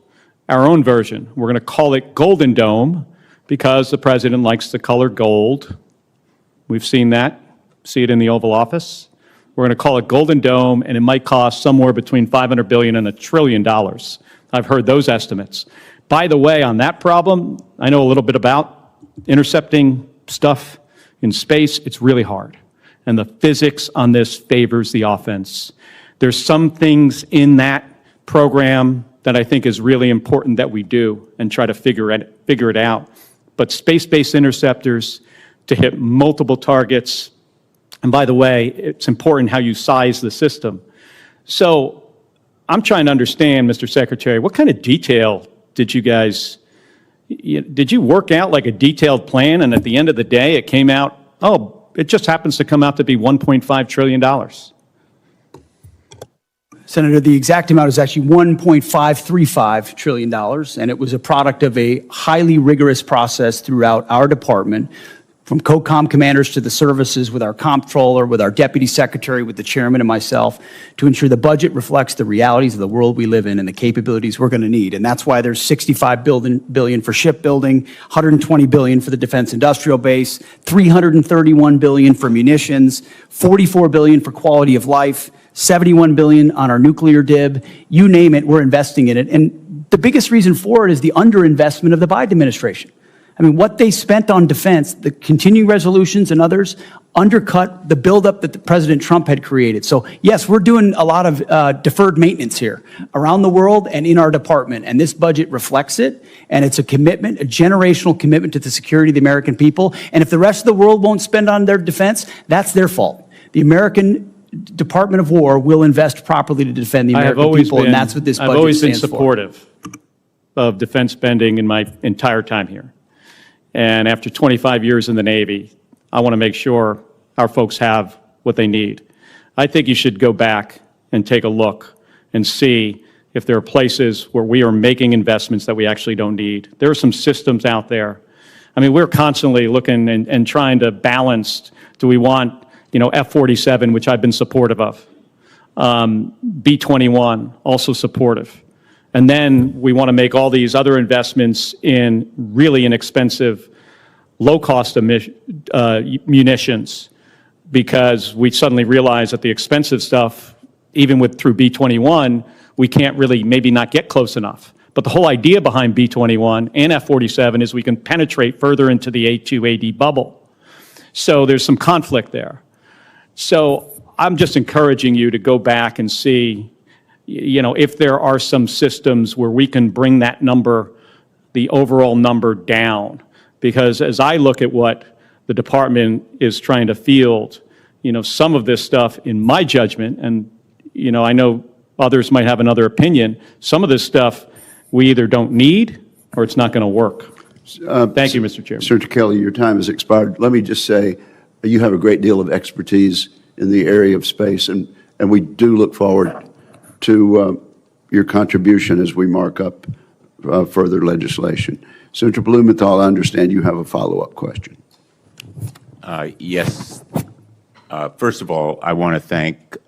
our own version. We're going to call it Golden Dome because the president likes the color gold. We've seen that, see it in the Oval Office. We're going to call it Golden Dome, and it might cost somewhere between $500 billion and $1 trillion. I've heard those estimates. By the way, on that problem, I know a little bit about intercepting stuff in space. It's really hard. And the physics on this favors the offense. There's some things in that program that I think is really important that we do and try to figure it out. But space-based interceptors to hit multiple targets, and by the way, it's important how you size the system. So I'm trying to understand, Mr. Secretary, what kind of detail did you guys, did you work out like a detailed plan, and at the end of the day it came out, oh, it just happens to come out to be $1.5 trillion? Senator, the exact amount is actually $1.535 trillion, and it was a product of a highly rigorous process throughout our department, from COCOM commanders to the services, with our comptroller, with our deputy secretary, with the chairman and myself, to ensure the budget reflects the realities of the world we live in and the capabilities we're going to need. And that's why there's $65 billion for shipbuilding, $120 billion for the defense industrial base, $331 billion for munitions, $44 billion for quality of life, $71 billion on our nuclear DIB. You name it, we're investing in it. And the biggest reason for it is the underinvestment of the Biden administration. I mean, what they spent on defense, the continuing resolutions and others, undercut the buildup that President Trump had created. So yes, we're doing a lot of deferred maintenance here around the world and in our department, and this budget reflects it, and it's a commitment, a generational commitment to the security of the American people. And if the rest of the world won't spend on their defense, that's their fault. The American Department of War will invest properly to defend the I have American always people, been, and that's what this I've budget always been stands for. supportive of defense spending in my entire time here. And after 25 years in the Navy, I want to make sure our folks have what they need. I think you should go back and take a look and see if there are places where we are making investments that we actually don't need. There are some systems out there. I mean, we're constantly looking and trying to balance, do we want, F-47, which I've been supportive of, B-21, also supportive. And then we want to make all these other investments in really inexpensive, low-cost munitions, because we suddenly realize that the expensive stuff, even through B-21, we can't really maybe not get close enough. But the whole idea behind B-21 and F-47 is we can penetrate further into the A2AD bubble. So there's some conflict there. So I'm just encouraging you to go back and see, if there are some systems where we can bring that number, the overall number down. Because as I look at what the department is trying to field, some of this stuff, in my judgment, and, I know others might have another opinion, some of this stuff we either don't need or it's not going to work. Thank you, Mr. Chairman. Senator Kelly, your time has expired. Let me just say, you have a great deal of expertise in the area of space, and we do look forward to your contribution as we mark up further legislation. Senator Blumenthal, I understand you have a follow-up question. Yes. First of all, I want to thank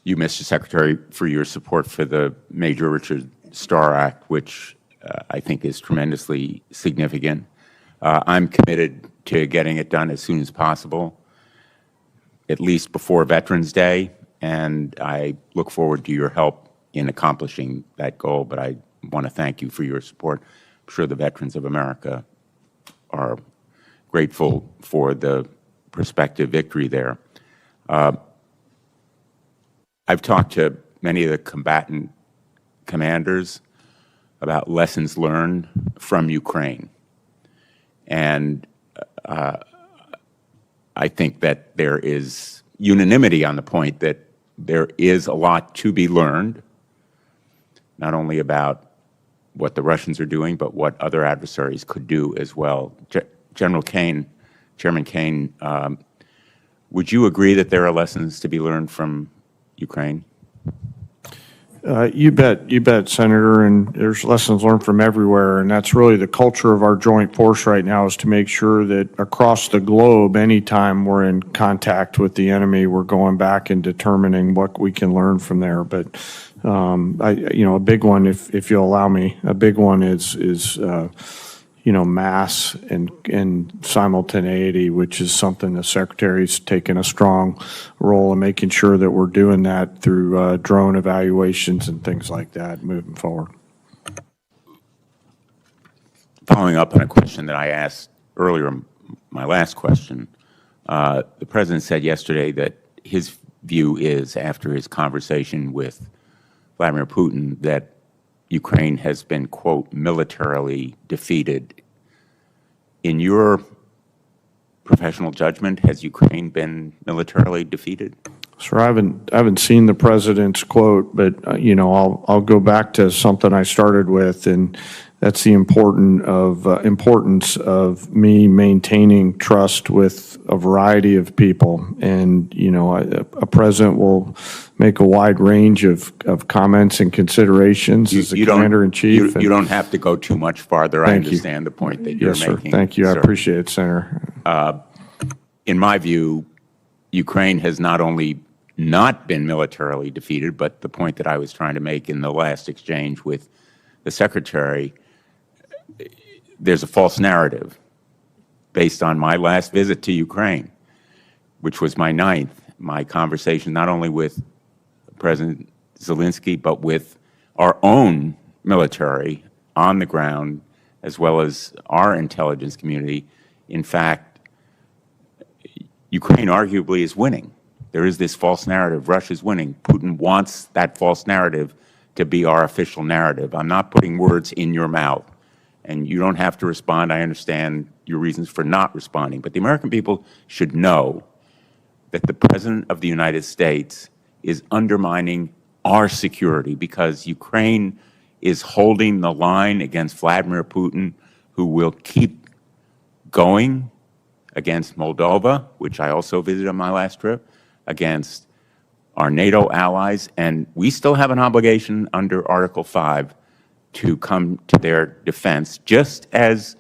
you, Mr. Secretary, for your support for the Major Richard Starr Act, which I think is tremendously significant. I'm committed to getting it done as soon as possible, at least before Veterans Day, and I look forward to your help in accomplishing that goal, but I want to thank you for your support. I'm sure the veterans of America are grateful for the prospective victory there. I've talked to many of the combatant commanders about lessons learned from Ukraine. And I think that there is unanimity on the point that there is a lot to be learned, not only about what the Russians are doing, but what other adversaries could do as well. General Caine, Chairman Caine, would you agree that there are lessons to be learned from Ukraine? You bet, Senator, and there's lessons learned from everywhere, and that's really the culture of our joint force right now, is to make sure that across the globe, anytime we're in contact with the enemy, we're going back and determining what we can learn from there. But a big one, if you'll allow me, a big one is mass and simultaneity, which is something the Secretary's taken a strong role in making sure that we're doing that through drone evaluations and things like that moving forward. Following up on a question that I asked earlier, my last question, the President said yesterday that his view is, after his conversation with Vladimir Putin, that Ukraine has been, quote, militarily defeated. In your professional judgment, has Ukraine been militarily defeated? Sir, I haven't seen the President's quote, but I'll go back to something I started with, and that's the importance of me maintaining trust with a variety of people. And a president will make a wide range of comments and considerations as the commander-in-chief. You don't have to go too much farther. I understand the point that you're making. Yes, sir. Thank you. I appreciate it, Senator. In my view, Ukraine has not only not been militarily defeated, but the point that I was trying to make in the last exchange with the Secretary, there's a false narrative based on my last visit to Ukraine, which was my 9th, my conversation not only with President Zelensky, but with our own military on the ground, as well as our intelligence community. In fact, Ukraine arguably is winning. There is this false narrative, Russia's winning. Putin wants that false narrative to be our official narrative. I'm not putting words in your mouth, and you don't have to respond. I understand your reasons for not responding, but the American people should know that the President of the United States is undermining our security because Ukraine is holding the line against Vladimir Putin, who will keep going against Moldova, which I also visited on my last trip, against our NATO allies, and we still have an obligation under Article 5 to come to their defense, just as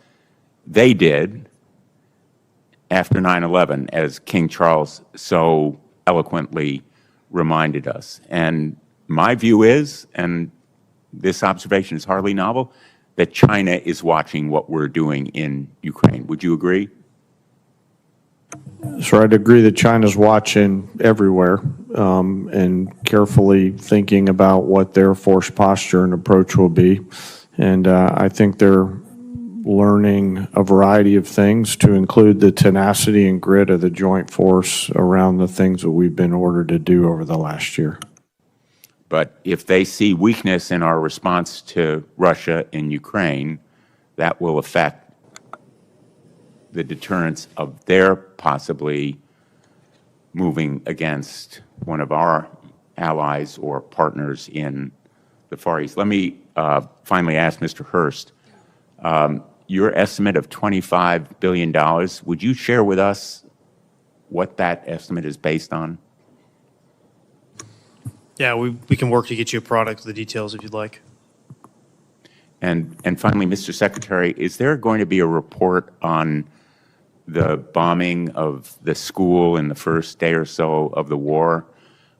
they did after 9/11, as King Charles so eloquently reminded us. And my view is, and this observation is hardly novel, that China is watching what we're doing in Ukraine. Would you agree? So I'd agree that China's watching everywhere and carefully thinking about what their force posture and approach will be. And I think they're learning a variety of things, to include the tenacity and grit of the joint force around the things that we've been ordered to do over the last year. But if they see weakness in our response to Russia in Ukraine, that will affect the deterrence of their possibly moving against one of our allies or partners in the Far East. Let me finally ask Mr. Hurst, your estimate of $25 billion, would you share with us what that estimate is based on? Yeah, we can work to get you a product with the details if you'd like. And finally, Mr. Secretary, is there going to be a report on the bombing of the school in the first day or so of the war?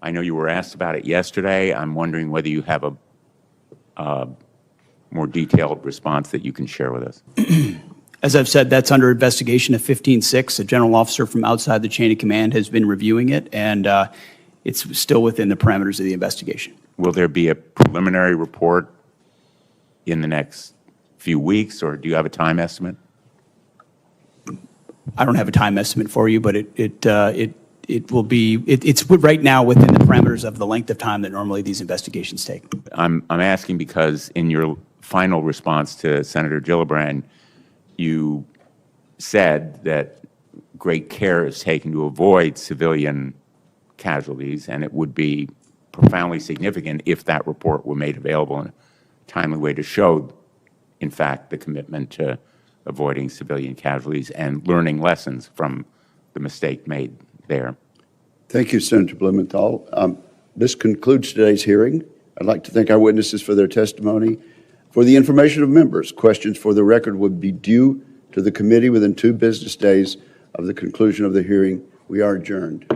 I know you were asked about it yesterday. I'm wondering whether you have a more detailed response that you can share with us. As I've said, that's under investigation of 15-6. A general officer from outside the chain of command has been reviewing it, and it's still within the parameters of the investigation. Will there be a preliminary report in the next few weeks, or do you have a time estimate? I don't have a time estimate for you, but it will be, it's right now within the parameters of the length of time that normally these investigations take. I'm asking because in your final response to Senator Gillibrand, you said that great care is taken to avoid civilian casualties, and it would be profoundly significant if that report were made available in a timely way to show, in fact, the commitment to avoiding civilian casualties and learning lessons from the mistake made there. Thank you, Senator Blumenthal. This concludes today's hearing. I'd like to thank our witnesses for their testimony. For the information of members, questions for the record would be due to the committee within 2 business days of the conclusion of the hearing. We are adjourned.